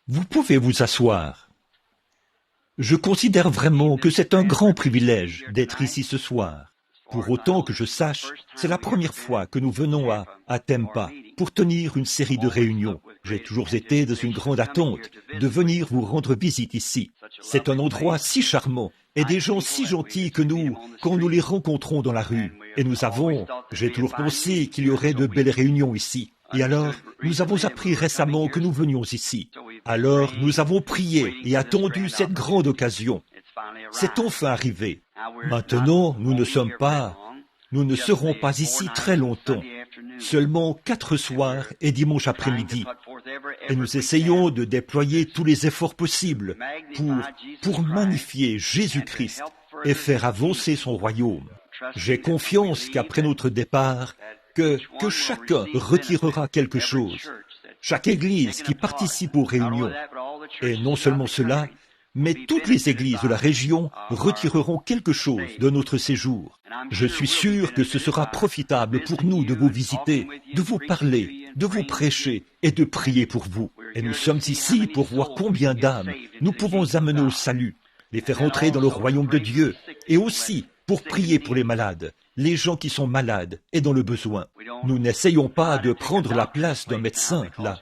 Vous pouvez vous asseoir. Je considère vraiment que c'est un grand privilège d'être ici ce soir. Pour autant que je sache, c'est la première fois que nous venons à Tampa pour tenir une série de réunions. J'ai toujours été dans une grande attente de venir vous rendre visite ici. C'est un endroit si charmant et des gens si gentils que quand nous les rencontrons dans la rue. Et j'ai toujours pensé qu'il y aurait de belles réunions ici. Et alors, nous avons appris récemment que nous venions ici. Alors, nous avons prié et attendu cette grande occasion. C'est enfin arrivé. Maintenant, nous ne serons pas ici très longtemps. Seulement 4 soirs et dimanche après-midi. Et nous essayons de déployer tous les efforts possibles pour magnifier Jésus-Christ et faire avancer son royaume. J'ai confiance qu'après notre départ, que chacun retirera quelque chose. Chaque église qui participe aux réunions. Et non seulement cela, mais toutes les églises de la région retireront quelque chose de notre séjour. Je suis sûr que ce sera profitable pour nous de vous visiter, de vous parler, de vous prêcher et de prier pour vous. Et nous sommes ici pour voir combien d'âmes nous pouvons amener au salut, les faire entrer dans le royaume de Dieu, et aussi pour prier pour les malades, les gens qui sont malades et dans le besoin. Nous n'essayons pas de prendre la place d'un médecin, là,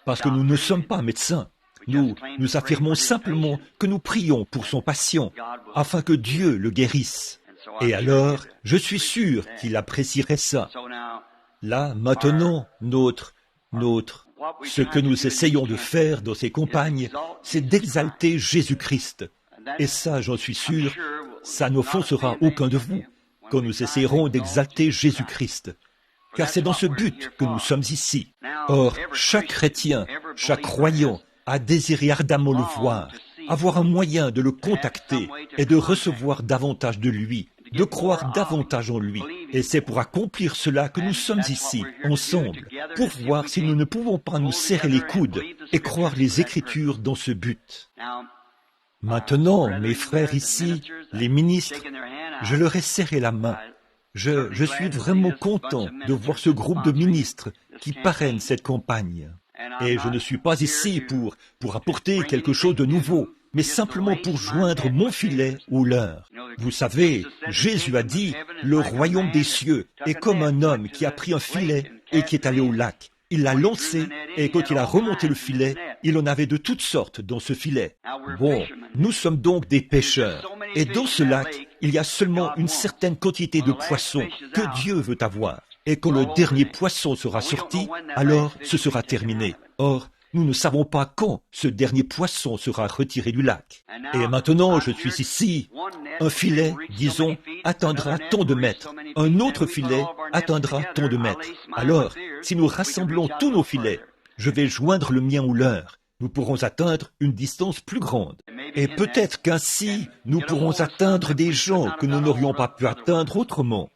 parce que nous ne sommes pas médecins. Nous affirmons simplement que nous prions pour son patient, afin que Dieu le guérisse. Et alors, je suis sûr qu'il apprécierait ça. Là, maintenant, ce que nous essayons de faire dans ces campagnes, c'est d'exalter Jésus-Christ. Et ça, j'en suis sûr, ça n'offensera aucun de vous, quand nous essayerons d'exalter Jésus-Christ. Car c'est dans ce but que nous sommes ici. Or, chaque chrétien, chaque croyant, a désiré ardemment le voir, avoir un moyen de le contacter et de recevoir davantage de lui, de croire davantage en lui. Et c'est pour accomplir cela que nous sommes ici, ensemble, pour voir si nous ne pouvons pas nous serrer les coudes et croire les Écritures dans ce but. Maintenant, mes frères ici, les ministres, je leur ai serré la main. Je suis vraiment content de voir ce groupe de ministres qui parrainent cette campagne. Et je ne suis pas ici pour apporter quelque chose de nouveau, mais simplement pour joindre mon filet au leur. Vous savez, Jésus a dit, le royaume des cieux est comme un homme qui a pris un filet et qui est allé au lac. Il l'a lancé, et quand il a remonté le filet, il en avait de toutes sortes dans ce filet. Bon, nous sommes donc des pêcheurs, et dans ce lac, il y a seulement une certaine quantité de poissons que Dieu veut avoir. Et quand le dernier poisson sera sorti, alors ce sera terminé. Or, nous ne savons pas quand ce dernier poisson sera retiré du lac. Et maintenant, je suis ici. Un filet, disons, atteindra tant de mètres. Un autre filet atteindra tant de mètres. Alors, si nous rassemblons tous nos filets, je vais joindre le mien au leur. Nous pourrons atteindre une distance plus grande. Et peut-être qu'ainsi, nous pourrons atteindre des gens que nous n'aurions pas pu atteindre autrement.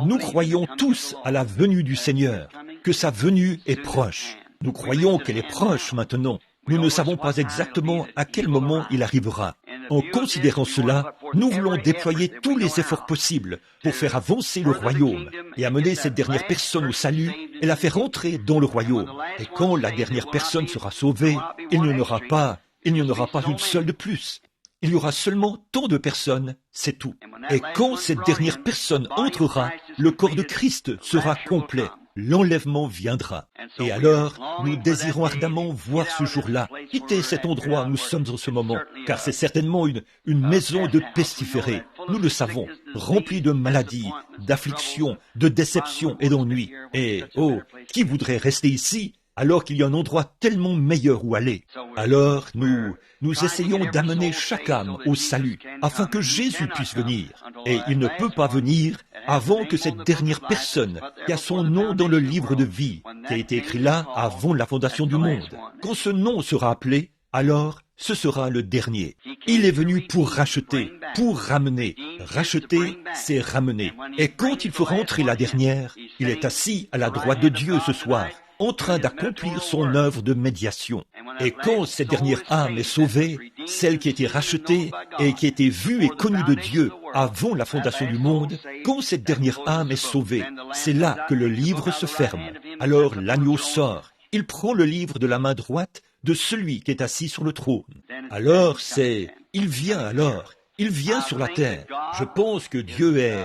Nous croyons tous à la venue du Seigneur, que sa venue est proche. Nous croyons qu'elle est proche maintenant. Nous ne savons pas exactement à quel moment il arrivera. En considérant cela, nous voulons déployer tous les efforts possibles pour faire avancer le royaume et amener cette dernière personne au salut et la faire entrer dans le royaume. Et quand la dernière personne sera sauvée, il n'y en aura pas une seule de plus. Il y aura seulement tant de personnes, c'est tout. Et quand cette dernière personne entrera, le corps de Christ sera complet. L'enlèvement viendra. Et alors, nous désirons ardemment voir ce jour-là, quitter cet endroit où nous sommes en ce moment, car c'est certainement une maison de pestiférés. Nous le savons, remplie de maladies, d'afflictions, de déceptions et d'ennuis. Et, qui voudrait rester ici alors qu'il y a un endroit tellement meilleur où aller? Alors, nous essayons d'amener chaque âme au salut, afin que Jésus puisse venir. Et il ne peut pas venir avant que cette dernière personne, qui a son nom dans le livre de vie, qui a été écrit là avant la fondation du monde, quand ce nom sera appelé, alors ce sera le dernier. Il est venu pour racheter, pour ramener. Racheter, c'est ramener. Et quand il fera entrer la dernière, il est assis à la droite de Dieu ce soir, en train d'accomplir son œuvre de médiation. Et quand cette dernière âme est sauvée, celle qui a été rachetée et qui a été vue et connue de Dieu avant la fondation du monde, quand cette dernière âme est sauvée, c'est là que le livre se ferme. Alors l'agneau sort, il prend le livre de la main droite de celui qui est assis sur le trône. Alors il vient sur la terre. Je pense que Dieu est...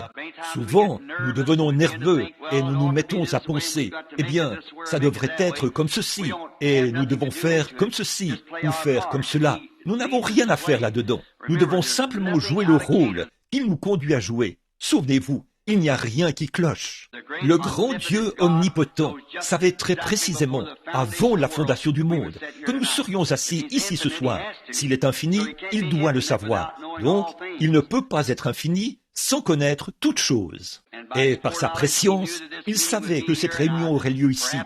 Souvent, nous devenons nerveux et nous nous mettons à penser, eh bien, ça devrait être comme ceci, et nous devons faire comme ceci, ou faire comme cela. Nous n'avons rien à faire là-dedans. Nous devons simplement jouer le rôle qu'il nous conduit à jouer. Souvenez-vous, il n'y a rien qui cloche. Le grand Dieu omnipotent savait très précisément, avant la fondation du monde, que nous serions assis ici ce soir. S'il est infini, il doit le savoir. Donc, il ne peut pas être infini sans connaître toute chose. Et par sa préscience, il savait que cette réunion aurait lieu ici.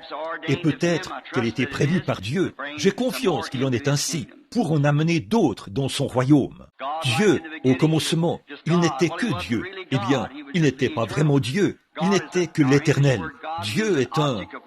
Et peut-être qu'elle était prévue par Dieu. J'ai confiance qu'il en est ainsi, pour en amener d'autres dans son royaume. Dieu, au commencement, il n'était que Dieu. Eh bien, il n'était pas vraiment Dieu, il n'était que l'Éternel. Dieu est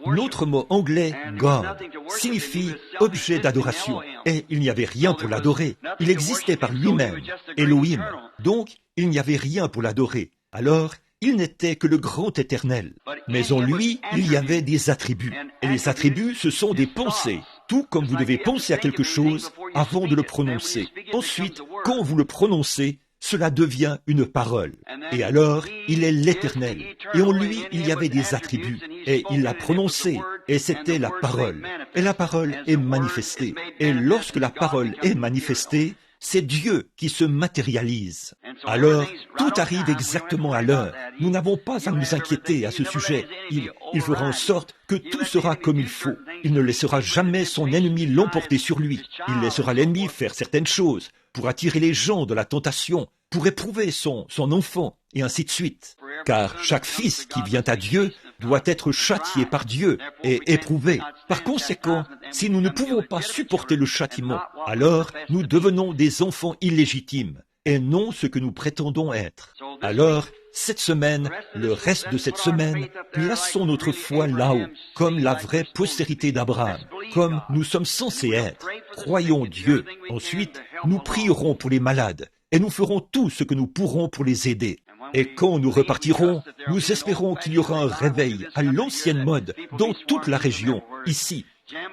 l'autre mot anglais, God, signifie objet d'adoration. Et il n'y avait rien pour l'adorer. Il existait par lui-même, Elohim. Donc, il n'y avait rien pour l'adorer. Alors, il n'était que le grand éternel. Mais en lui, il y avait des attributs. Et les attributs, ce sont des pensées. Tout comme vous devez penser à quelque chose avant de le prononcer. Ensuite, quand vous le prononcez, cela devient une parole. Et alors, il est l'Éternel. Et en lui, il y avait des attributs. Et il l'a prononcé. Et c'était la parole. Et la parole est manifestée. Et lorsque la parole est manifestée, c'est Dieu qui se matérialise. Alors, tout arrive exactement à l'heure. Nous n'avons pas à nous inquiéter à ce sujet. Il fera en sorte que tout sera comme il faut. Il ne laissera jamais son ennemi l'emporter sur lui. Il laissera l'ennemi faire certaines choses pour attirer les gens de la tentation, pour éprouver son enfant, et ainsi de suite. Car chaque fils qui vient à Dieu doit être châtié par Dieu et éprouvé. Par conséquent, si nous ne pouvons pas supporter le châtiment, alors nous devenons des enfants illégitimes et non ce que nous prétendons être. Alors, cette semaine, le reste de cette semaine, plaçons notre foi là-haut, comme la vraie postérité d'Abraham, comme nous sommes censés être. Croyons Dieu. Ensuite, nous prierons pour les malades et nous ferons tout ce que nous pourrons pour les aider. Et quand nous repartirons, nous espérons qu'il y aura un réveil à l'ancienne mode dans toute la région, ici,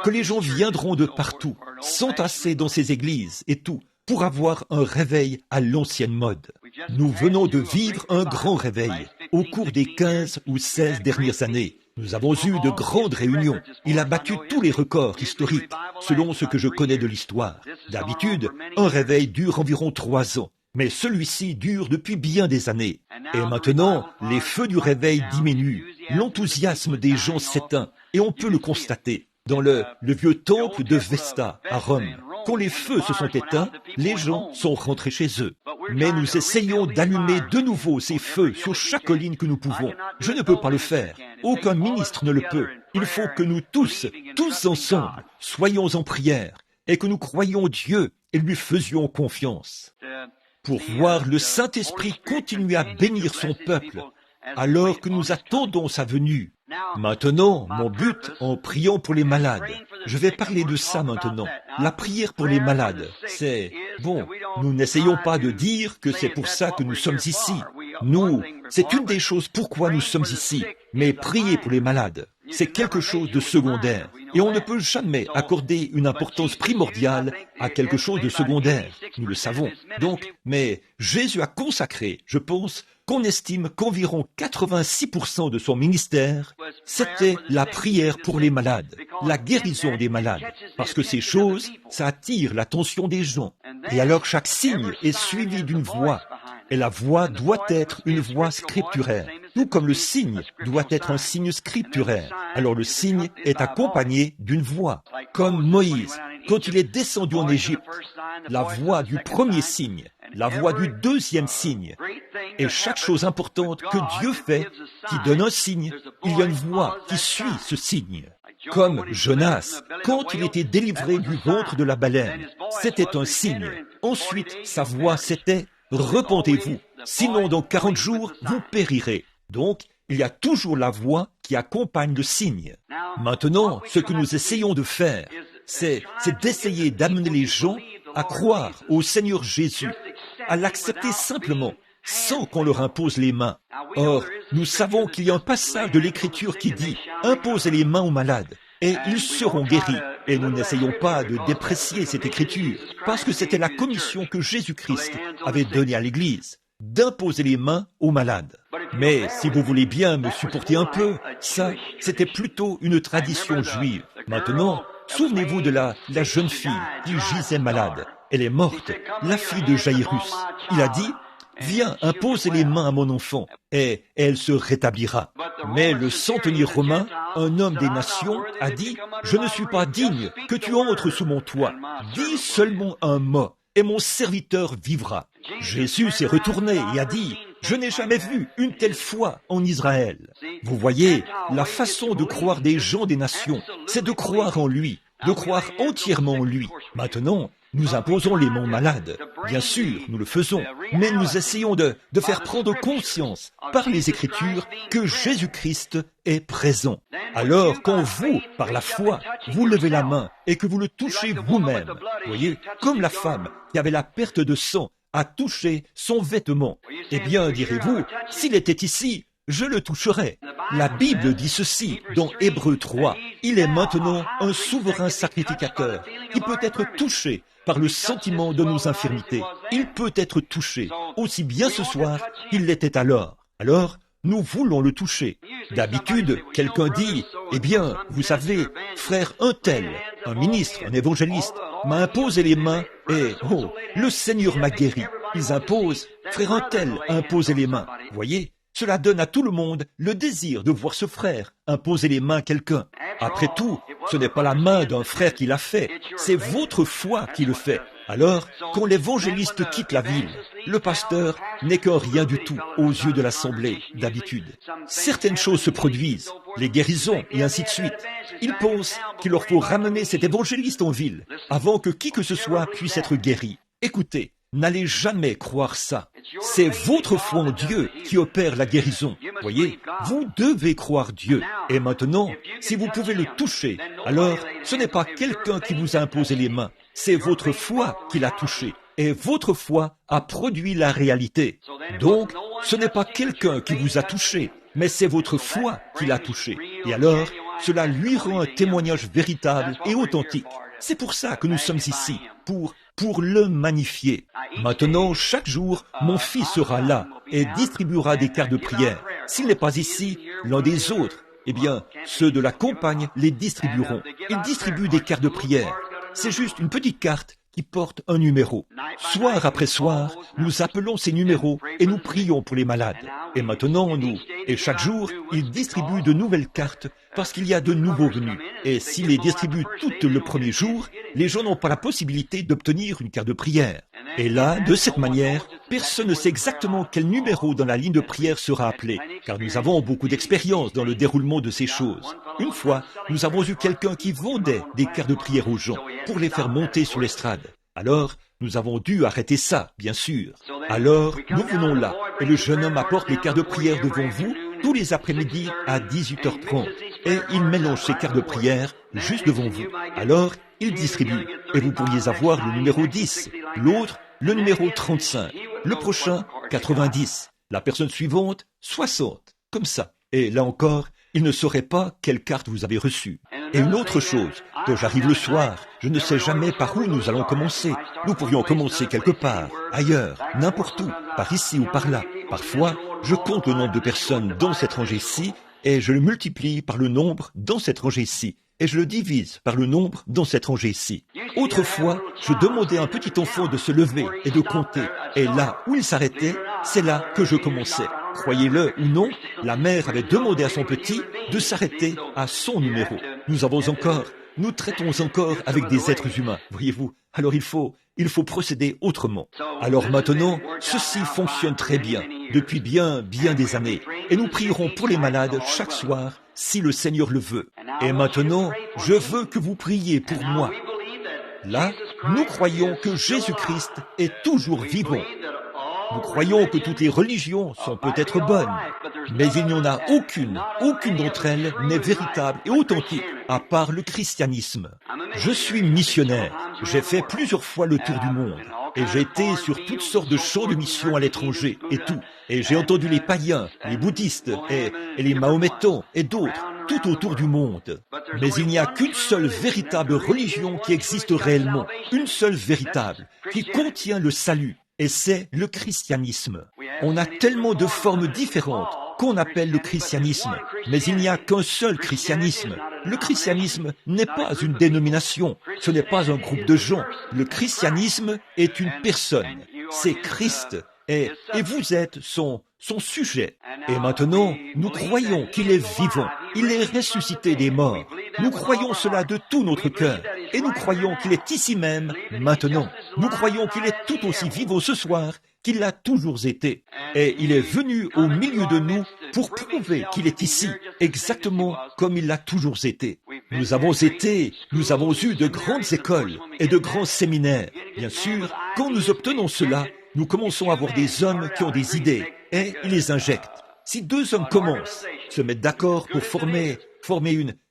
que les gens viendront de partout, s'entasser dans ces églises et tout, pour avoir un réveil à l'ancienne mode. Nous venons de vivre un grand réveil au cours des 15 ou 16 dernières années. Nous avons eu de grandes réunions. Il a battu tous les records historiques, selon ce que je connais de l'histoire. D'habitude, un réveil dure environ 3 ans. Mais celui-ci dure depuis bien des années. Et maintenant, les feux du réveil diminuent, l'enthousiasme des gens s'éteint, et on peut le constater. Dans le vieux temple de Vesta, à Rome, quand les feux se sont éteints, les gens sont rentrés chez eux. Mais nous essayons d'allumer de nouveau ces feux sur chaque colline que nous pouvons. Je ne peux pas le faire. Aucun ministre ne le peut. Il faut que nous tous ensemble, soyons en prière, et que nous croyions Dieu et lui faisions confiance. Pour voir le Saint-Esprit continuer à bénir son peuple, alors que nous attendons sa venue. Maintenant, mon but en priant pour les malades, je vais parler de ça maintenant. La prière pour les malades, nous n'essayons pas de dire que c'est pour ça que nous sommes ici. C'est une des choses pourquoi nous sommes ici. Mais prier pour les malades, c'est quelque chose de secondaire. Et on ne peut jamais accorder une importance primordiale à quelque chose de secondaire. Nous le savons. Donc, mais Jésus a consacré, je pense, qu'on estime qu'environ 86% de son ministère, c'était la prière pour les malades, la guérison des malades. Parce que ces choses, ça attire l'attention des gens. Et alors chaque signe est suivi d'une voix. Et la voix doit être une voix scripturaire. Tout comme le signe doit être un signe scripturaire. Alors le signe est accompagné d'une voix. Comme Moïse, quand il est descendu en Égypte, la voix du premier signe, la voix du deuxième signe. Et chaque chose importante que Dieu fait, qui donne un signe, il y a une voix qui suit ce signe. Comme Jonas, quand il était délivré du ventre de la baleine, c'était un signe. Ensuite, sa voix, c'était « Repentez-vous, sinon dans 40 jours, vous périrez ». Donc, il y a toujours la voix qui accompagne le signe. Maintenant, ce que nous essayons de faire, c'est d'essayer d'amener les gens à croire au Seigneur Jésus, à l'accepter simplement, sans qu'on leur impose les mains. Or, nous savons qu'il y a un passage de l'Écriture qui dit « Imposez les mains aux malades, et ils seront guéris. Et nous n'essayons pas de déprécier cette écriture, parce que c'était la commission que Jésus-Christ avait donnée à l'Église, d'imposer les mains aux malades. Mais si vous voulez bien me supporter un peu, ça, c'était plutôt une tradition juive. Maintenant, souvenez-vous de la jeune fille qui gisait malade. Elle est morte, la fille de Jairus. Il a dit, « Viens, impose les mains à mon enfant, et elle se rétablira. » Mais le centenier romain, un homme des nations, a dit, « Je ne suis pas digne que tu entres sous mon toit. Dis seulement un mot, et mon serviteur vivra. » Jésus s'est retourné et a dit, « Je n'ai jamais vu une telle foi en Israël. » Vous voyez, la façon de croire des gens des nations, c'est de croire en lui, de croire entièrement en lui. Maintenant, nous imposons les mains malades. Bien sûr, nous le faisons, mais nous essayons de faire prendre conscience par les Écritures que Jésus-Christ est présent. Alors, quand vous, par la foi, vous levez la main et que vous le touchez vous-même, voyez, comme la femme qui avait la perte de sang a touché son vêtement, eh bien, direz-vous, s'il était ici, je le toucherai. La Bible dit ceci dans Hébreux 3. Il est maintenant un souverain sacrificateur qui peut être touché par le sentiment de nos infirmités. Il peut être touché aussi bien ce soir qu'il l'était alors. Alors, nous voulons le toucher. D'habitude, quelqu'un dit, « Eh bien, vous savez, frère un tel, un ministre, un évangéliste, m'a imposé les mains et, oh, le Seigneur m'a guéri. » Ils imposent, frère un tel a imposé les mains. Voyez, cela donne à tout le monde le désir de voir ce frère imposer les mains à quelqu'un. Après tout, ce n'est pas la main d'un frère qui l'a fait, c'est votre foi qui le fait. Alors, quand l'évangéliste quitte la ville, le pasteur n'est qu'un rien du tout aux yeux de l'assemblée, d'habitude. Certaines choses se produisent, les guérisons et ainsi de suite. Ils pensent qu'il leur faut ramener cet évangéliste en ville avant que qui que ce soit puisse être guéri. Écoutez, n'allez jamais croire ça. C'est votre foi en Dieu qui opère la guérison. Voyez, vous devez croire Dieu. Et maintenant, si vous pouvez le toucher, alors ce n'est pas quelqu'un qui vous a imposé les mains, c'est votre foi qui l'a touché. Et votre foi a produit la réalité. Donc, ce n'est pas quelqu'un qui vous a touché, mais c'est votre foi qui l'a touché. Et alors, cela lui rend un témoignage véritable et authentique. C'est pour ça que nous sommes ici, pour le magnifier. Maintenant, chaque jour, mon fils sera là et distribuera des cartes de prière. S'il n'est pas ici, l'un des autres, eh bien, ceux de la campagne les distribueront. Ils distribuent des cartes de prière. C'est juste une petite carte qui porte un numéro. Soir après soir, nous appelons ces numéros et nous prions pour les malades. Et maintenant, et chaque jour, ils distribuent de nouvelles cartes parce qu'il y a de nouveaux venus. Et s'ils les distribuent toutes le premier jour, les gens n'ont pas la possibilité d'obtenir une carte de prière. Et là, de cette manière, personne ne sait exactement quel numéro dans la ligne de prière sera appelé, car nous avons beaucoup d'expérience dans le déroulement de ces choses. Une fois, nous avons eu quelqu'un qui vendait des cartes de prière aux gens pour les faire monter sur l'estrade. Alors, nous avons dû arrêter ça, bien sûr. Alors, nous venons là, et le jeune homme apporte les cartes de prière devant vous tous les après-midi à 18h30. Et il mélange ces cartes de prière juste devant vous. Alors, il distribue. Et vous pourriez avoir le numéro 10, l'autre, le numéro 35, le prochain, 90, la personne suivante, 60, comme ça. Et là encore, il ne saurait pas quelle carte vous avez reçue. Et une autre chose, quand j'arrive le soir, je ne sais jamais par où nous allons commencer. Nous pourrions commencer quelque part, ailleurs, n'importe où, par ici ou par là. Parfois, je compte le nombre de personnes dans cette rangée-ci et je le multiplie par le nombre dans cette rangée-ci. Et je le divise par le nombre dans cette rangée-ci. Autrefois, je demandais à un petit enfant de se lever et de compter. Et là où il s'arrêtait, c'est là que je commençais. Croyez-le ou non, la mère avait demandé à son petit de s'arrêter à son numéro. Nous traitons encore avec des êtres humains, voyez-vous. Alors il faut procéder autrement. Alors maintenant, ceci fonctionne très bien, depuis bien des années. Et nous prierons pour les malades chaque soir, si le Seigneur le veut. Et maintenant, je veux que vous priez pour moi. Là, nous croyons que Jésus-Christ est toujours vivant. Nous croyons que toutes les religions sont peut-être bonnes, mais il n'y en a aucune d'entre elles n'est véritable et authentique, à part le christianisme. Je suis missionnaire. J'ai fait plusieurs fois le tour du monde. Et j'ai été sur toutes sortes de champs de mission à l'étranger et tout. Et j'ai entendu les païens, les bouddhistes et les mahométans et d'autres, tout autour du monde. Mais il n'y a qu'une seule véritable religion qui existe réellement, une seule véritable, qui contient le salut, et c'est le christianisme. On a tellement de formes différentes qu'on appelle le christianisme, mais il n'y a qu'un seul christianisme. Le christianisme n'est pas une dénomination, ce n'est pas un groupe de gens. Le christianisme est une personne, c'est Christ, et vous êtes son sujet. Et maintenant, nous croyons qu'il est vivant, il est ressuscité des morts. Nous croyons cela de tout notre cœur, et nous croyons qu'il est ici même, maintenant. Nous croyons qu'il est tout aussi vivant ce soir qu'il l'a toujours été. Et il est venu au milieu de nous pour prouver qu'il est ici, exactement comme il l'a toujours été. Nous avons eu de grandes écoles et de grands séminaires. Bien sûr, quand nous obtenons cela, nous commençons à avoir des hommes qui ont des idées et ils les injectent. Si deux hommes commencent, se mettent d'accord pour former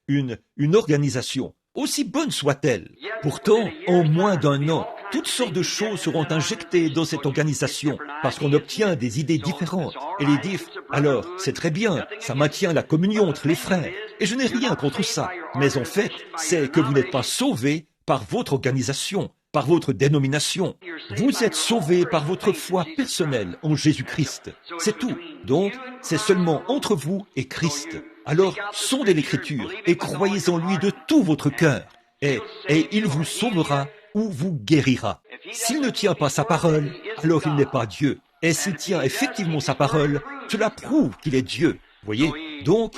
une organisation, aussi bonne soit-elle, pourtant, en moins d'un an, toutes sortes de choses seront injectées dans cette organisation parce qu'on obtient des idées différentes. Et les alors, c'est très bien, ça maintient la communion entre les frères. Et je n'ai rien contre ça. Mais en fait, c'est que vous n'êtes pas sauvés par votre organisation, par votre dénomination. Vous êtes sauvés par votre foi personnelle en Jésus-Christ. C'est tout. Donc, c'est seulement entre vous et Christ. Alors, sondez l'Écriture et croyez en lui de tout votre cœur. Et il vous sauvera ou vous guérira. S'il ne tient pas sa parole, alors il n'est pas Dieu. Et s'il tient effectivement sa parole, cela prouve qu'il est Dieu. Voyez? Donc,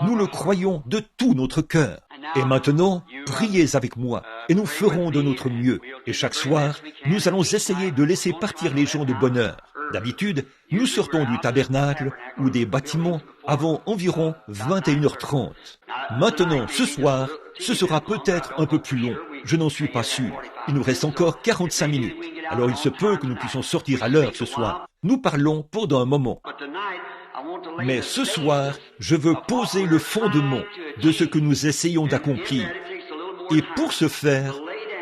nous le croyons de tout notre cœur. Et maintenant, priez avec moi, et nous ferons de notre mieux. Et chaque soir, nous allons essayer de laisser partir les gens de bonne heure. D'habitude, nous sortons du tabernacle ou des bâtiments avant environ 21h30. Maintenant, ce soir, ce sera peut-être un peu plus long. Je n'en suis pas sûr. Il nous reste encore 45 minutes. Alors il se peut que nous puissions sortir à l'heure ce soir. Nous parlons pendant un moment. Mais ce soir, je veux poser le fondement de ce que nous essayons d'accomplir. Et pour ce faire,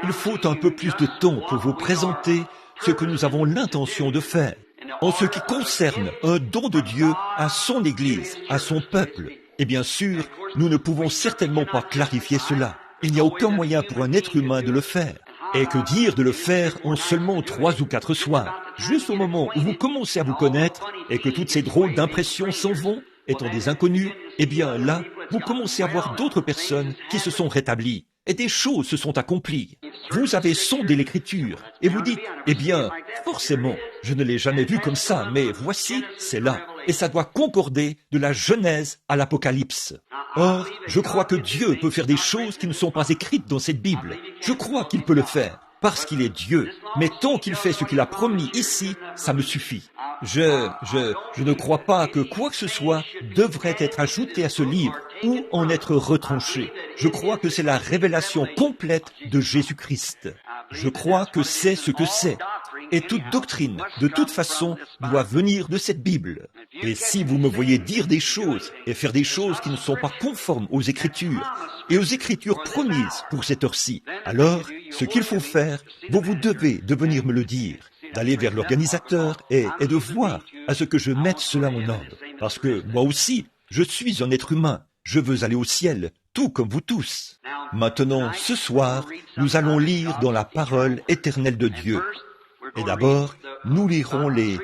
il faut un peu plus de temps pour vous présenter ce que nous avons l'intention de faire. En ce qui concerne un don de Dieu à son Église, à son peuple. Et bien sûr, nous ne pouvons certainement pas clarifier cela. Il n'y a aucun moyen pour un être humain de le faire. Et que dire de le faire en seulement 3 ou 4 soirs, juste au moment où vous commencez à vous connaître et que toutes ces drôles d'impressions s'en vont, étant des inconnus, eh bien là, vous commencez à voir d'autres personnes qui se sont rétablies et des choses se sont accomplies. Vous avez sondé l'Écriture et vous dites, eh bien, forcément, je ne l'ai jamais vu comme ça, mais voici, c'est là. Et ça doit concorder de la Genèse à l'Apocalypse. Or, je crois que Dieu peut faire des choses qui ne sont pas écrites dans cette Bible. Je crois qu'il peut le faire, parce qu'il est Dieu. Mais tant qu'il fait ce qu'il a promis ici, ça me suffit. Je ne crois pas que quoi que ce soit devrait être ajouté à ce livre ou en être retranché. Je crois que c'est la révélation complète de Jésus-Christ. Je crois que c'est ce que c'est. Et toute doctrine, de toute façon, doit venir de cette Bible. Et si vous me voyez dire des choses et faire des choses qui ne sont pas conformes aux Écritures et aux Écritures promises pour cette heure-ci, alors, ce qu'il faut faire, vous devez de venir me le dire, d'aller vers l'organisateur et de voir à ce que je mette cela en ordre. Parce que moi aussi, je suis un être humain. Je veux aller au ciel, tout comme vous tous. Maintenant, ce soir, nous allons lire dans la parole éternelle de Dieu. Et d'abord, nous lirons les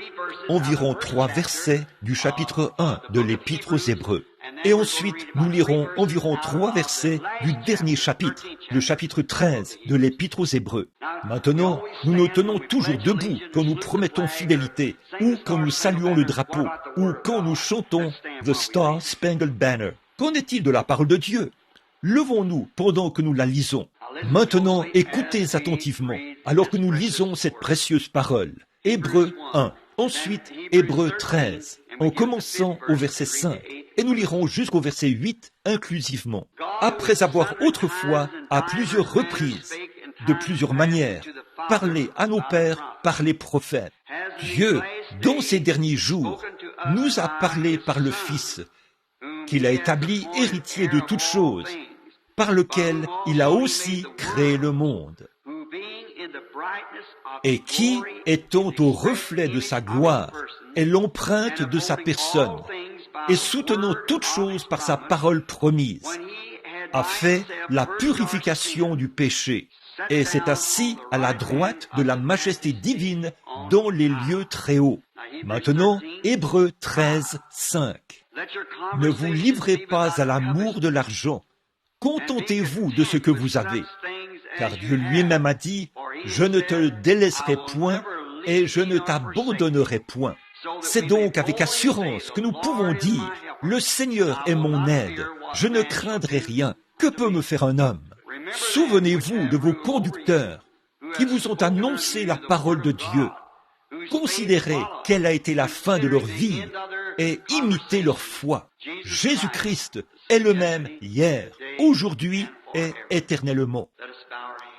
environ 3 versets du chapitre 1 de l'Épître aux Hébreux. Et ensuite, nous lirons environ 3 versets du dernier chapitre, le chapitre 13 de l'Épître aux Hébreux. Maintenant, nous nous tenons toujours debout quand nous promettons fidélité, ou quand nous saluons le drapeau, ou quand nous chantons « The Star Spangled Banner ». Qu'en est-il de la parole de Dieu? Levons-nous pendant que nous la lisons. Maintenant, écoutez attentivement, alors que nous lisons cette précieuse parole. Hébreux 1, ensuite Hébreux 13, en commençant au verset 5, et nous lirons jusqu'au verset 8 inclusivement. Après avoir autrefois, à plusieurs reprises, de plusieurs manières, parlé à nos pères par les prophètes, Dieu, dans ces derniers jours, nous a parlé par le Fils, qu'il a établi héritier de toutes choses, par lequel il a aussi créé le monde, et qui, étant au reflet de sa gloire, est l'empreinte de sa personne, et soutenant toutes choses par sa parole promise, a fait la purification du péché, et s'est assis à la droite de la majesté divine dans les lieux très hauts. Maintenant, Hébreux 13, 5. Ne vous livrez pas à l'amour de l'argent, contentez-vous de ce que vous avez, car Dieu lui-même a dit, « Je ne te délaisserai point et je ne t'abandonnerai point ». C'est donc avec assurance que nous pouvons dire, « Le Seigneur est mon aide, je ne craindrai rien, que peut me faire un homme ?» Souvenez-vous de vos conducteurs qui vous ont annoncé la parole de Dieu. Considérez quelle a été la fin de leur vie et imitez leur foi. Jésus-Christ est le même hier, aujourd'hui et éternellement.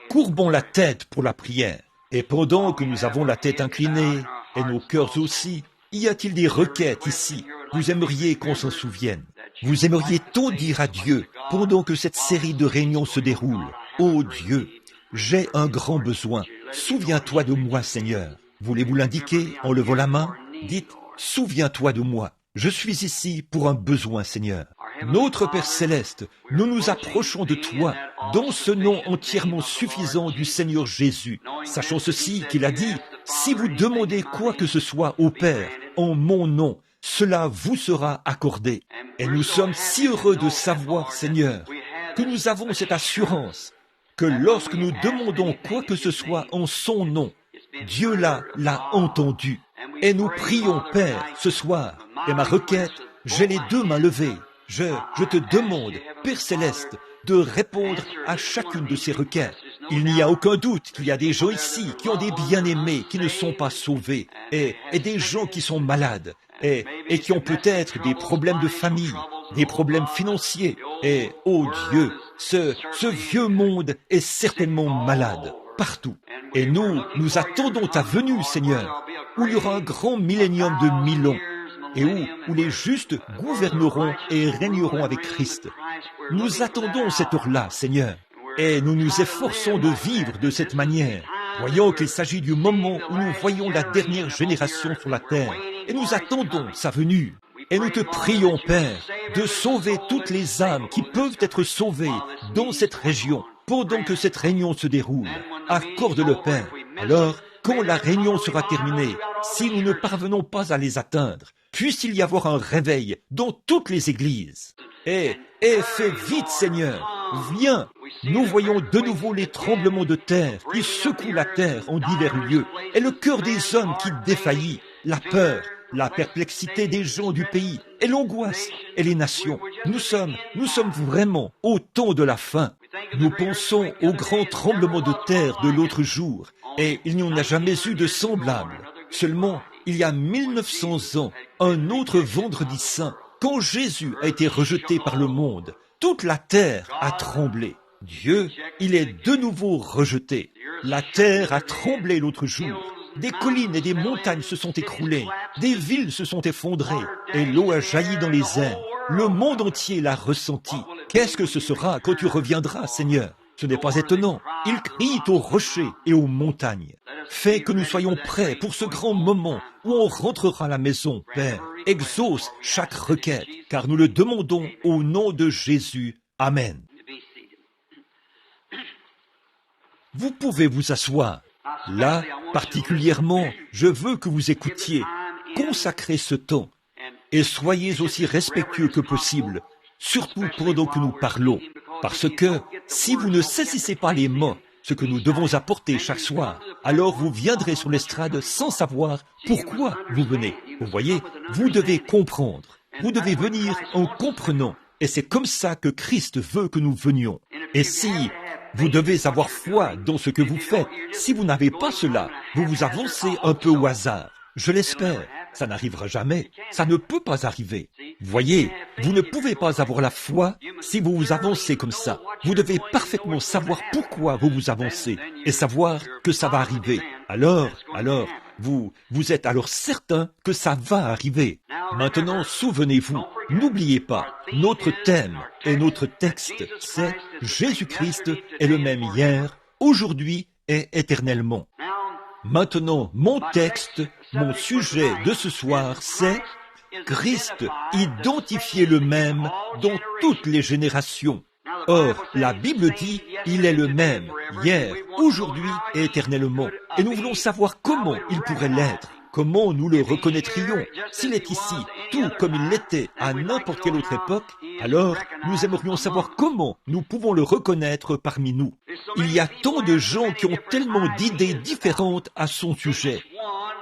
Courbons la tête pour la prière. Et pendant que nous avons la tête inclinée et nos cœurs aussi, y a-t-il des requêtes ici? Vous aimeriez qu'on s'en souvienne. Vous aimeriez tout dire à Dieu pendant que cette série de réunions se déroule. Ô Dieu, j'ai un grand besoin. Souviens-toi de moi, Seigneur. Voulez-vous l'indiquer en levant la main? Dites, souviens-toi de moi. Je suis ici pour un besoin, Seigneur. Notre Père Céleste, nous nous approchons de toi dans ce nom entièrement suffisant du Seigneur Jésus. Sachons ceci qu'il a dit, si vous demandez quoi que ce soit au Père en mon nom, cela vous sera accordé. Et nous sommes si heureux de savoir, Seigneur, que nous avons cette assurance que lorsque nous demandons quoi que ce soit en son nom, Dieu l'a entendu. Et nous prions, Père, ce soir, et ma requête, j'ai les deux mains levées. Je te demande, Père Céleste, de répondre à chacune de ces requêtes. Il n'y a aucun doute qu'il y a des gens ici qui ont des bien-aimés qui ne sont pas sauvés, et des gens qui sont malades, et qui ont peut-être des problèmes de famille, des problèmes financiers. Et, oh Dieu, ce vieux monde est certainement malade, partout. Et nous attendons ta venue, Seigneur, où il y aura un grand millénium de 1000 ans, et où les justes gouverneront et régneront avec Christ. Nous attendons cette heure-là, Seigneur, et nous nous efforçons de vivre de cette manière, voyant qu'il s'agit du moment où nous voyons la dernière génération sur la terre, et nous attendons sa venue. Et nous te prions, Père, de sauver toutes les âmes qui peuvent être sauvées dans cette région, pendant que cette réunion se déroule. Accorde-le, Père. Alors, quand la réunion sera terminée, si nous ne parvenons pas à les atteindre, puisse-t-il y avoir un réveil dans toutes les églises. Et fais vite, Seigneur, viens. Nous voyons de nouveau les tremblements de terre qui secouent la terre en divers lieux, et le cœur des hommes qui défaillit, la peur, la perplexité des gens du pays, et l'angoisse, et les nations. Nous sommes vraiment au temps de la fin. Nous pensons au grand tremblement de terre de l'autre jour, et il n'y en a jamais eu de semblable. Seulement, il y a 1900 ans, un autre vendredi saint, quand Jésus a été rejeté par le monde, toute la terre a tremblé. Dieu, il est de nouveau rejeté. La terre a tremblé l'autre jour. Des collines et des montagnes se sont écroulées, des villes se sont effondrées, et l'eau a jailli dans les airs. Le monde entier l'a ressenti. Qu'est-ce que ce sera quand tu reviendras, Seigneur? Ce n'est pas étonnant. Il crie aux rochers et aux montagnes. Fais que nous soyons prêts pour ce grand moment où on rentrera à la maison, Père. Exauce chaque requête, car nous le demandons au nom de Jésus. Amen. Vous pouvez vous asseoir. Là, particulièrement, je veux que vous écoutiez. Consacrez ce temps et soyez aussi respectueux que possible, surtout pendant que nous parlons. Parce que si vous ne saisissez pas les mots, ce que nous devons apporter chaque soir, alors vous viendrez sur l'estrade sans savoir pourquoi vous venez. Vous voyez, vous devez comprendre. Vous devez venir en comprenant. Et c'est comme ça que Christ veut que nous venions. Et si vous devez avoir foi dans ce que vous faites, si vous n'avez pas cela, vous vous avancez un peu au hasard. Je l'espère. Ça n'arrivera jamais. Ça ne peut pas arriver. Voyez, vous ne pouvez pas avoir la foi si vous vous avancez comme ça. Vous devez parfaitement savoir pourquoi vous vous avancez et savoir que ça va arriver. Alors, vous êtes alors certain que ça va arriver. Maintenant, souvenez-vous, n'oubliez pas, notre thème et notre texte, c'est Jésus-Christ est le même hier, aujourd'hui et éternellement. Maintenant, mon texte, mon sujet de ce soir, c'est Christ identifié le même dans toutes les générations. Or, la Bible dit, il est le même, hier, aujourd'hui et éternellement. Et nous voulons savoir comment il pourrait l'être, comment nous le reconnaîtrions. S'il est ici, tout comme il l'était à n'importe quelle autre époque, alors nous aimerions savoir comment nous pouvons le reconnaître parmi nous. Il y a tant de gens qui ont tellement d'idées différentes à son sujet.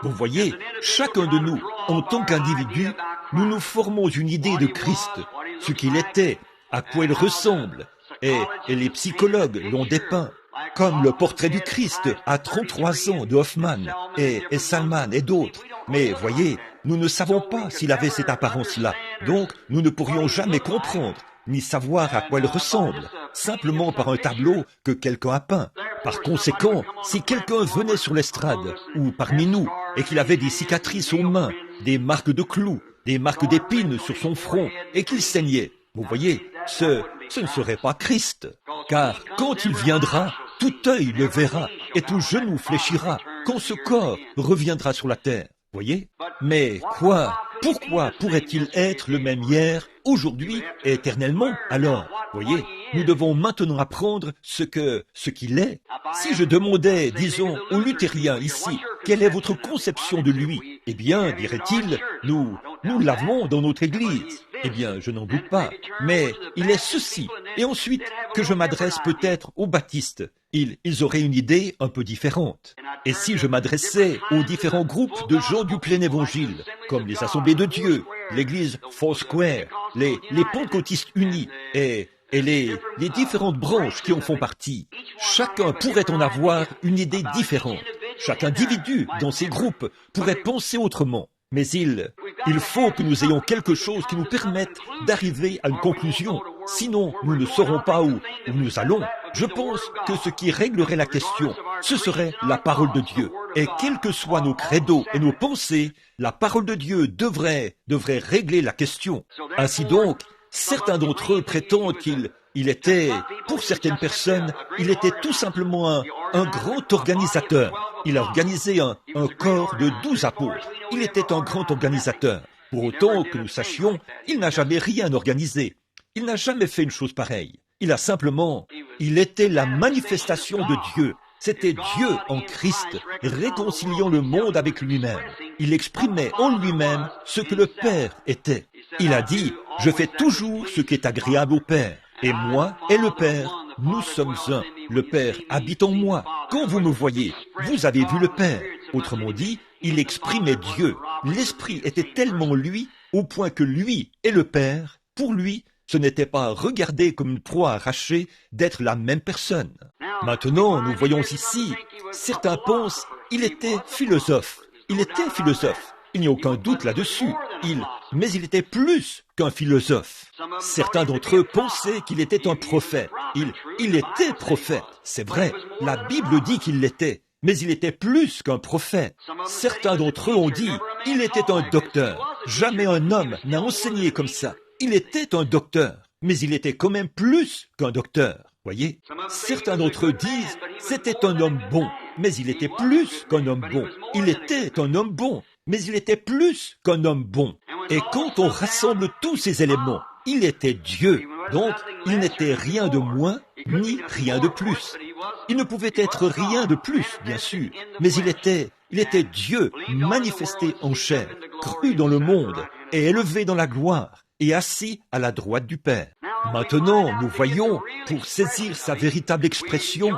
Vous voyez, chacun de nous, en tant qu'individu, nous nous formons une idée de Christ, ce qu'il était, à quoi il ressemble, et les psychologues l'ont dépeint, comme le portrait du Christ à 33 ans de Hoffman et Salman et d'autres. Mais voyez, nous ne savons pas s'il avait cette apparence-là, donc nous ne pourrions jamais comprendre, ni savoir à quoi il ressemble, simplement par un tableau que quelqu'un a peint. Par conséquent, si quelqu'un venait sur l'estrade, ou parmi nous, et qu'il avait des cicatrices aux mains, des marques de clous, des marques d'épines sur son front, et qu'il saignait, vous voyez, ce ne serait pas Christ. Car quand il viendra, tout œil le verra, et tout genou fléchira, quand ce corps reviendra sur la terre. Voyez? Mais quoi? Pourquoi pourrait-il être le même hier, aujourd'hui et éternellement alors? Voyez, nous devons maintenant apprendre ce qu'il est. Si je demandais, disons, aux luthériens ici, quelle est votre conception de lui? Eh bien, dirait-il, nous l'avons dans notre Église. Eh bien, je n'en doute pas. Mais il est ceci. Et ensuite, que je m'adresse peut-être aux baptistes. Ils auraient une idée un peu différente. Et si je m'adressais aux différents groupes de gens du plein évangile, comme les Assemblées de Dieu, l'église Foursquare, les Pentecôtistes unis et les différentes branches qui en font partie, chacun pourrait en avoir une idée différente. Chaque individu dans ces groupes pourrait penser autrement. Mais il faut que nous ayons quelque chose qui nous permette d'arriver à une conclusion. Sinon, nous ne saurons pas où nous allons. Je pense que ce qui réglerait la question, ce serait la parole de Dieu. Et quels que soient nos credos et nos pensées, la parole de Dieu devrait régler la question. Ainsi donc, certains d'entre eux prétendent qu'il était, pour certaines personnes, il était tout simplement un grand organisateur. Il a organisé un corps de 12 apôtres. Il était un grand organisateur. Pour autant que nous sachions, il n'a jamais rien organisé. Il n'a jamais fait une chose pareille. Il était la manifestation de Dieu. C'était Dieu en Christ, réconciliant le monde avec lui-même. Il exprimait en lui-même ce que le Père était. Il a dit, « Je fais toujours ce qui est agréable au Père. Et moi et le Père, nous sommes un. Le Père habite en moi. Quand vous me voyez, vous avez vu le Père. » Autrement dit, il exprimait Dieu. L'Esprit était tellement lui, au point que lui et le Père, pour lui, ce n'était pas regarder comme une proie arrachée d'être la même personne. Maintenant, nous voyons ici, certains pensent, il était philosophe. Il était philosophe. Il n'y a aucun doute là-dessus. Mais il était plus qu'un philosophe. Certains d'entre eux pensaient qu'il était un prophète. Il était prophète, c'est vrai. La Bible dit qu'il l'était. Mais il était plus qu'un prophète. Certains d'entre eux ont dit, il était un docteur. Jamais un homme n'a enseigné comme ça. Il était un docteur, mais il était quand même plus qu'un docteur. Voyez, certains d'entre eux disent, c'était un homme bon, mais il était plus qu'un homme bon. Il était un homme bon, mais il était plus qu'un homme bon. Et quand on rassemble tous ces éléments, il était Dieu. Donc, il n'était rien de moins, ni rien de plus. Il ne pouvait être rien de plus, bien sûr, mais il était Dieu manifesté en chair, cru dans le monde et élevé dans la gloire et assis à la droite du Père. Maintenant, nous voyons, pour saisir sa véritable expression,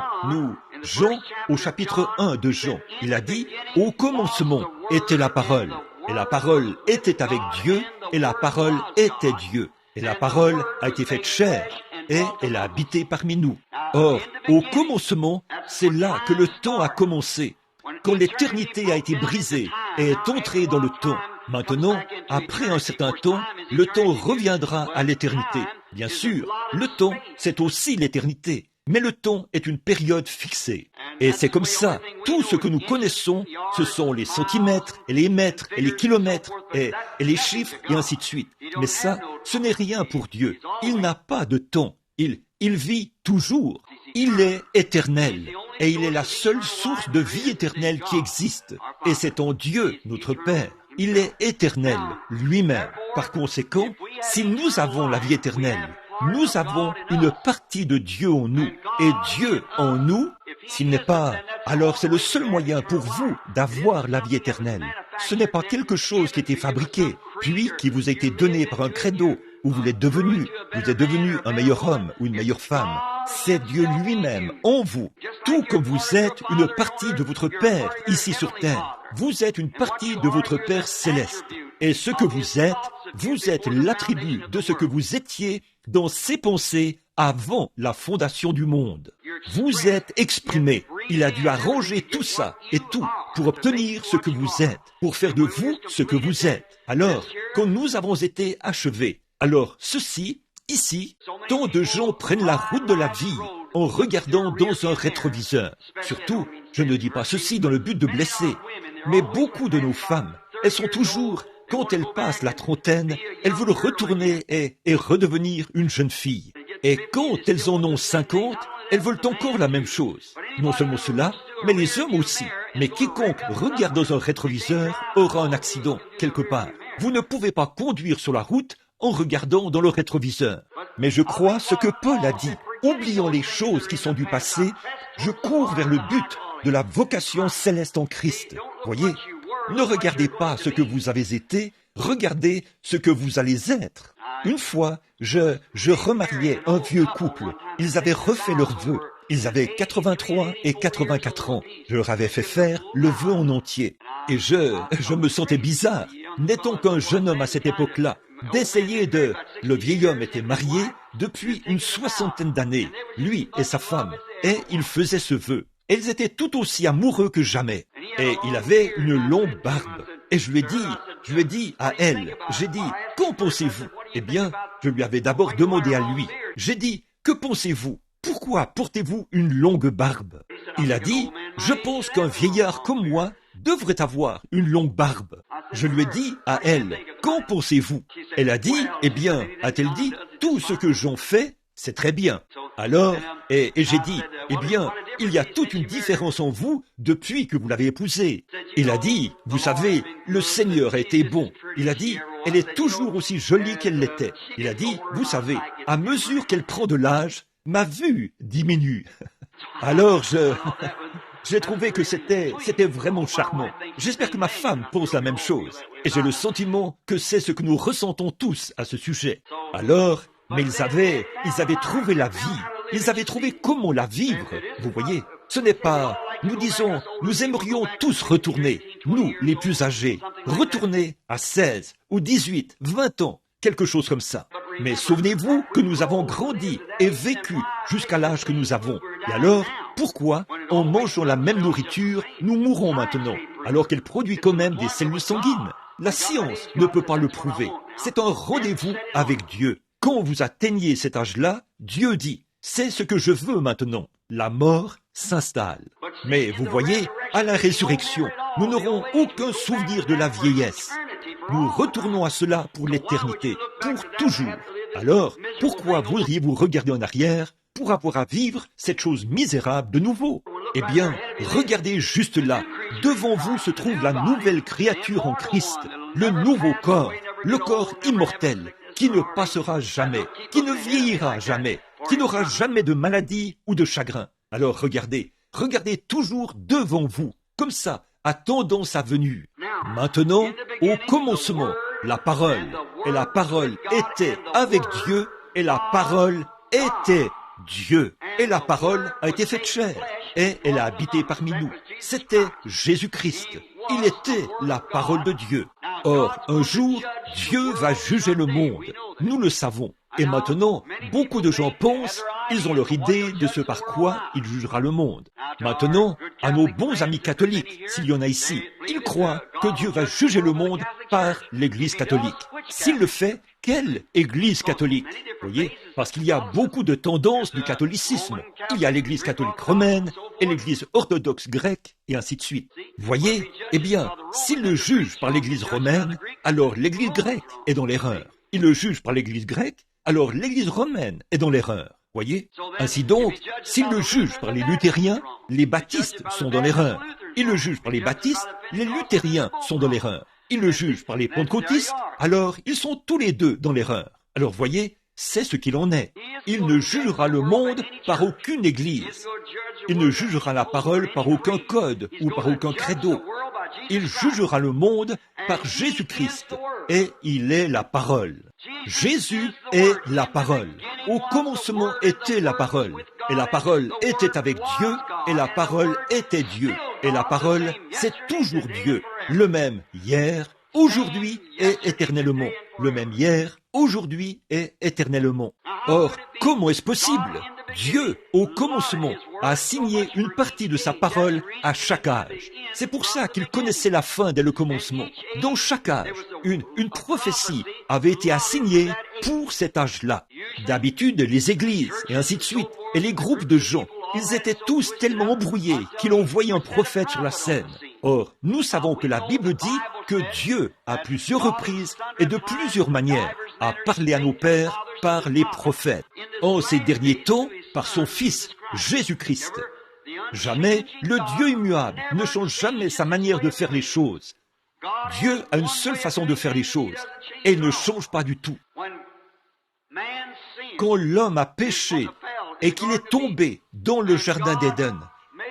Jean, au chapitre 1 de Jean, il a dit, « Au commencement était la parole, et la parole était avec Dieu, et la parole était Dieu. Et la parole a été faite chair, et elle a habité parmi nous. » Or, au commencement, c'est là que le temps a commencé, quand l'éternité a été brisée et est entrée dans le temps. Maintenant, après un certain temps, le temps reviendra à l'éternité. Bien sûr, le temps, c'est aussi l'éternité. Mais le temps est une période fixée. Et c'est comme ça, tout ce que nous connaissons, ce sont les centimètres, et les mètres, et les kilomètres, et les chiffres, et ainsi de suite. Mais ça, ce n'est rien pour Dieu. Il n'a pas de temps. Il vit toujours. Il est éternel. Et il est la seule source de vie éternelle qui existe. Et c'est en Dieu, notre Père. Il est éternel, lui-même. Par conséquent, si nous avons la vie éternelle, nous avons une partie de Dieu en nous. Et Dieu en nous, s'il n'est pas, alors c'est le seul moyen pour vous d'avoir la vie éternelle. Ce n'est pas quelque chose qui a été fabriqué, puis qui vous a été donné par un credo, où vous êtes devenu un meilleur homme ou une meilleure femme. C'est Dieu lui-même en vous, tout comme vous êtes une partie de votre Père ici sur terre. Vous êtes une partie de votre Père céleste. Et ce que vous êtes l'attribut de ce que vous étiez dans ses pensées avant la fondation du monde. Vous êtes exprimé. Il a dû arranger tout ça et tout pour obtenir ce que vous êtes, pour faire de vous ce que vous êtes. Alors, quand nous avons été achevés, alors ceci, ici, tant de gens prennent la route de la vie en regardant dans un rétroviseur. Surtout, je ne dis pas ceci dans le but de blesser, mais beaucoup de nos femmes, elles sont toujours, quand elles passent la trentaine, elles veulent retourner et redevenir une jeune fille. Et quand elles en ont 50, elles veulent encore la même chose. Non seulement cela, mais les hommes aussi. Mais quiconque regarde dans un rétroviseur aura un accident quelque part. Vous ne pouvez pas conduire sur la route en regardant dans le rétroviseur. Mais je crois ce que Paul a dit. Oubliant les choses qui sont du passé, je cours vers le but de la vocation céleste en Christ. Voyez, ne regardez pas ce que vous avez été, regardez ce que vous allez être. Une fois, je remariais un vieux couple. Ils avaient refait leurs vœux. Ils avaient 83 et 84 ans. Je leur avais fait faire le vœu en entier. Et je me sentais bizarre, n'étant qu'un jeune homme à cette époque-là, d'essayer de... Le vieil homme était marié depuis une 60aine d'années, lui et sa femme, et il faisait ce vœu. Ils étaient tout aussi amoureux que jamais. Et il avait une longue barbe. Et je lui ai dit à elle, j'ai dit, qu'en pensez-vous? Eh bien, je lui avais d'abord demandé à lui. J'ai dit, que pensez-vous? Pourquoi portez-vous une longue barbe? Il a dit, je pense qu'un vieillard comme moi devrait avoir une longue barbe. Je lui ai dit à elle, qu'en pensez-vous? Elle a dit, eh bien, a-t-elle dit, tout ce que j'en fais, c'est très bien. Alors, et j'ai dit, eh bien, il y a toute une différence en vous depuis que vous l'avez épousée. Il a dit, vous savez, le Seigneur a été bon. Il a dit, elle est toujours aussi jolie qu'elle l'était. Il a dit, vous savez, à mesure qu'elle prend de l'âge, ma vue diminue. Alors j'ai trouvé que c'était vraiment charmant. J'espère que ma femme pense la même chose. Et j'ai le sentiment que c'est ce que nous ressentons tous à ce sujet. Alors, mais ils avaient trouvé la vie. Ils avaient trouvé comment la vivre. Vous voyez, ce n'est pas... Nous disons, nous aimerions tous retourner, nous, les plus âgés, retourner à 16 ou 18, 20 ans, quelque chose comme ça. Mais souvenez-vous que nous avons grandi et vécu jusqu'à l'âge que nous avons. Et alors, pourquoi, en mangeant la même nourriture, nous mourrons maintenant, alors qu'elle produit quand même des cellules sanguines? La science ne peut pas le prouver. C'est un rendez-vous avec Dieu. Quand vous atteignez cet âge-là, Dieu dit, c'est ce que je veux maintenant. La mort s'installe. Mais vous voyez, à la résurrection, nous n'aurons aucun souvenir de la vieillesse. Nous retournons à cela pour l'éternité, pour toujours. Alors, pourquoi voudriez-vous regarder en arrière pour avoir à vivre cette chose misérable de nouveau? Eh bien, regardez juste là. Devant vous se trouve la nouvelle créature en Christ, le nouveau corps, le corps immortel, qui ne passera jamais, qui ne vieillira jamais, qui n'aura jamais de maladie ou de chagrin. Alors regardez toujours devant vous, comme ça, attendant sa venue. Maintenant, au commencement, la parole, et la parole était avec Dieu, et la parole était Dieu. Et la parole a été faite chair, et elle a habité parmi nous. C'était Jésus-Christ. Il était la parole de Dieu. Or, un jour, Dieu va juger le monde. Nous le savons. Et maintenant, beaucoup de gens pensent, ils ont leur idée de ce par quoi il jugera le monde. Maintenant, à nos bons amis catholiques, s'il y en a ici, ils croient que Dieu va juger le monde par l'Église catholique. S'il le fait, quelle Église catholique? Voyez, parce qu'il y a beaucoup de tendances du catholicisme. Il y a l'Église catholique romaine et l'Église orthodoxe grecque, et ainsi de suite. Voyez, eh bien, s'il le juge par l'Église romaine, alors l'Église grecque est dans l'erreur. Il le juge par l'Église grecque, alors l'Église romaine est dans l'erreur. Voyez? Ainsi donc, s'il le juge par les luthériens, les baptistes sont dans l'erreur. Il le juge par les baptistes, les luthériens sont dans l'erreur. Il le juge par les pentecôtistes, alors ils sont tous les deux dans l'erreur. Alors voyez, c'est ce qu'il en est. Il ne jugera le monde par aucune église. Il ne jugera la parole par aucun code ou par aucun credo. Il jugera le monde par Jésus-Christ, et il est la parole. Jésus est la parole. Au commencement était la parole, et la parole était avec Dieu, et la parole était Dieu. Et la parole, c'est toujours Dieu, le même hier, aujourd'hui et éternellement. Le même hier, aujourd'hui et éternellement. Or, comment est-ce possible? Dieu, au commencement, a assigné une partie de sa parole à chaque âge. C'est pour ça qu'il connaissait la fin dès le commencement. Dans chaque âge, une prophétie avait été assignée pour cet âge-là. D'habitude, les églises, et ainsi de suite, et les groupes de gens, ils étaient tous tellement embrouillés qu'ils envoyaient un prophète sur la scène. Or, nous savons que la Bible dit que Dieu, à plusieurs reprises et de plusieurs manières, a parlé à nos pères par les prophètes. En ces derniers temps, par son Fils, Jésus-Christ. Jamais le Dieu immuable ne change jamais sa manière de faire les choses. Dieu a une seule façon de faire les choses, et il ne change pas du tout. Quand l'homme a péché et qu'il est tombé dans le jardin d'Éden,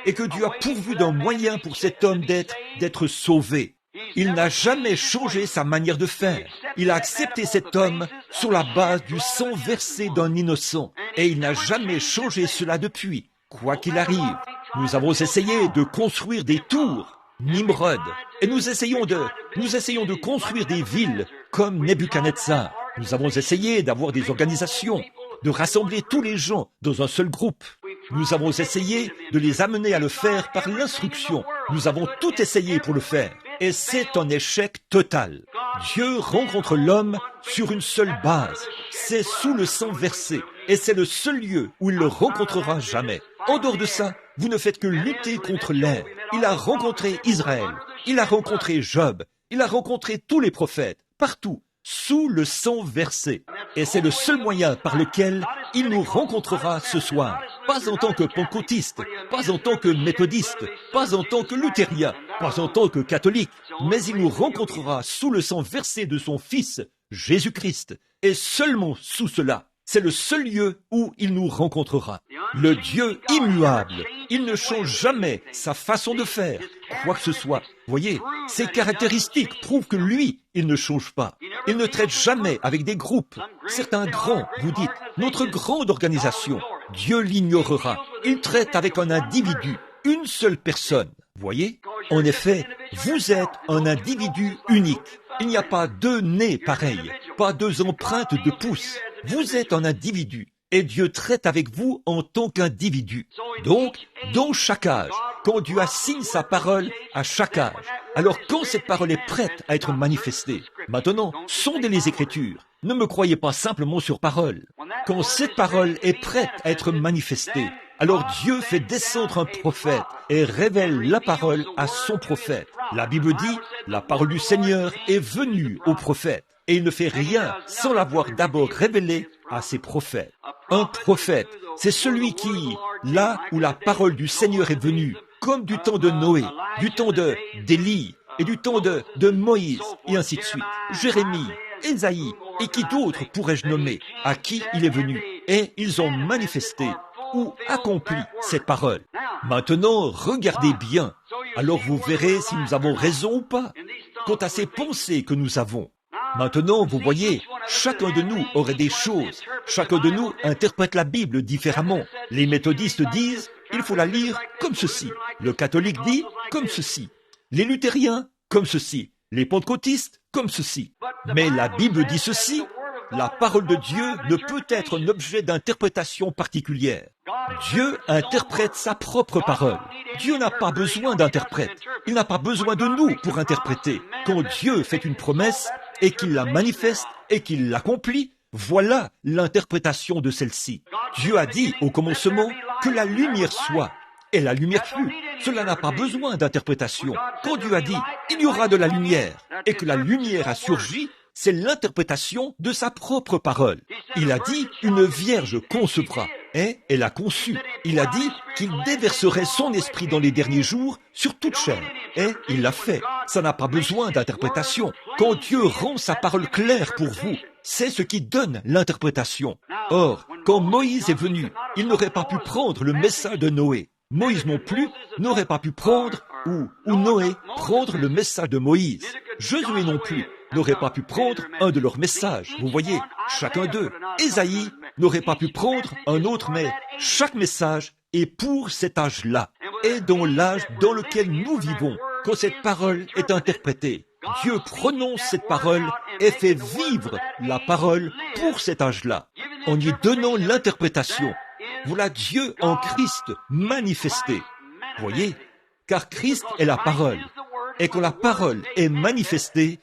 et que Dieu a pourvu d'un moyen pour cet homme d'être sauvé, il n'a jamais changé sa manière de faire. Il a accepté cet homme sur la base du sang versé d'un innocent, et il n'a jamais changé cela depuis. Quoi qu'il arrive, nous avons essayé de construire des tours, Nimrod, et nous essayons de construire des villes comme Nebuchadnezzar. Nous avons essayé d'avoir des organisations, de rassembler tous les gens dans un seul groupe. Nous avons essayé de les amener à le faire par l'instruction. Nous avons tout essayé pour le faire. Et c'est un échec total. Dieu rencontre l'homme sur une seule base. C'est sous le sang versé. Et c'est le seul lieu où il le rencontrera jamais. En dehors de ça, vous ne faites que lutter contre l'air. Il a rencontré Israël. Il a rencontré Job. Il a rencontré tous les prophètes. Partout. Sous le sang versé. Et c'est le seul moyen par lequel il nous rencontrera ce soir. Pas en tant que pentecôtiste, pas en tant que méthodiste, pas en tant que luthérien, pas en tant que catholique, mais il nous rencontrera sous le sang versé de son Fils, Jésus-Christ. Et seulement sous cela. C'est le seul lieu où il nous rencontrera. Le Dieu immuable, il ne change jamais sa façon de faire, quoi que ce soit. Voyez, ses caractéristiques prouvent que lui, il ne change pas. Il ne traite jamais avec des groupes. Certains grands, vous dites, notre grande organisation, Dieu l'ignorera. Il traite avec un individu, une seule personne. Voyez, en effet, vous êtes un individu unique. Il n'y a pas deux nez pareils, pas deux empreintes de pouces. Vous êtes un individu, et Dieu traite avec vous en tant qu'individu. Donc, dans chaque âge, quand Dieu assigne sa parole à chaque âge, alors quand cette parole est prête à être manifestée, maintenant, sondez les Écritures. Ne me croyez pas simplement sur parole. Quand cette parole est prête à être manifestée, alors Dieu fait descendre un prophète et révèle la parole à son prophète. La Bible dit, la parole du Seigneur est venue au prophète. Et il ne fait rien sans l'avoir d'abord révélé à ses prophètes. Un prophète, c'est celui qui, là où la parole du Seigneur est venue, comme du temps de Noé, du temps d'Élie et du temps de Moïse, et ainsi de suite, Jérémie, Ésaïe, et qui d'autres pourrais-je nommer, à qui il est venu, et ils ont manifesté ou accompli cette parole. Maintenant, regardez bien, alors vous verrez si nous avons raison ou pas, quant à ces pensées que nous avons. Maintenant, vous voyez, chacun de nous aurait des choses. Chacun de nous interprète la Bible différemment. Les méthodistes disent, il faut la lire comme ceci. Le catholique dit, comme ceci. Les luthériens, comme ceci. Les pentecôtistes, comme ceci. Mais la Bible dit ceci, la parole de Dieu ne peut être un objet d'interprétation particulière. Dieu interprète sa propre parole. Dieu n'a pas besoin d'interprète. Il n'a pas besoin de nous pour interpréter. Quand Dieu fait une promesse, et qu'il la manifeste et qu'il l'accomplit, Voilà l'interprétation de celle-ci. Dieu a dit au commencement que la lumière soit, et la lumière fut. Cela n'a pas besoin d'interprétation. Quand Dieu a dit « il y aura de la lumière » et que la lumière a surgi, c'est l'interprétation de sa propre parole. Il a dit « une vierge concevra » et elle a conçu. Il a dit qu'il déverserait son esprit dans les derniers jours sur toute chair. Et il l'a fait. Ça n'a pas besoin d'interprétation. Quand Dieu rend sa parole claire pour vous, c'est ce qui donne l'interprétation. Or, quand Moïse est venu, il n'aurait pas pu prendre le message de Noé. Moïse non plus n'aurait pas pu prendre, ou Noé prendre le message de Moïse. Josué non plus n'aurait pas pu prendre un de leurs messages. Vous voyez, chacun d'eux. Ésaïe n'aurait pas pu prendre un autre, mais chaque message est pour cet âge-là. Et dans l'âge dans lequel nous vivons, quand cette parole est interprétée, Dieu prononce cette parole et fait vivre la parole pour cet âge-là, en y donnant l'interprétation. Voilà Dieu en Christ manifesté. Voyez, car Christ est la parole. Et quand la parole est manifestée,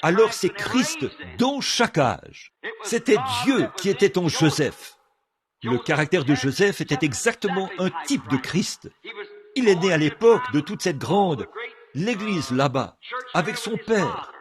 alors c'est Christ dans chaque âge. C'était Dieu qui était en Joseph. Le caractère de Joseph était exactement un type de Christ. Il est né à l'époque de toute cette grande, l'église là-bas, avec son père.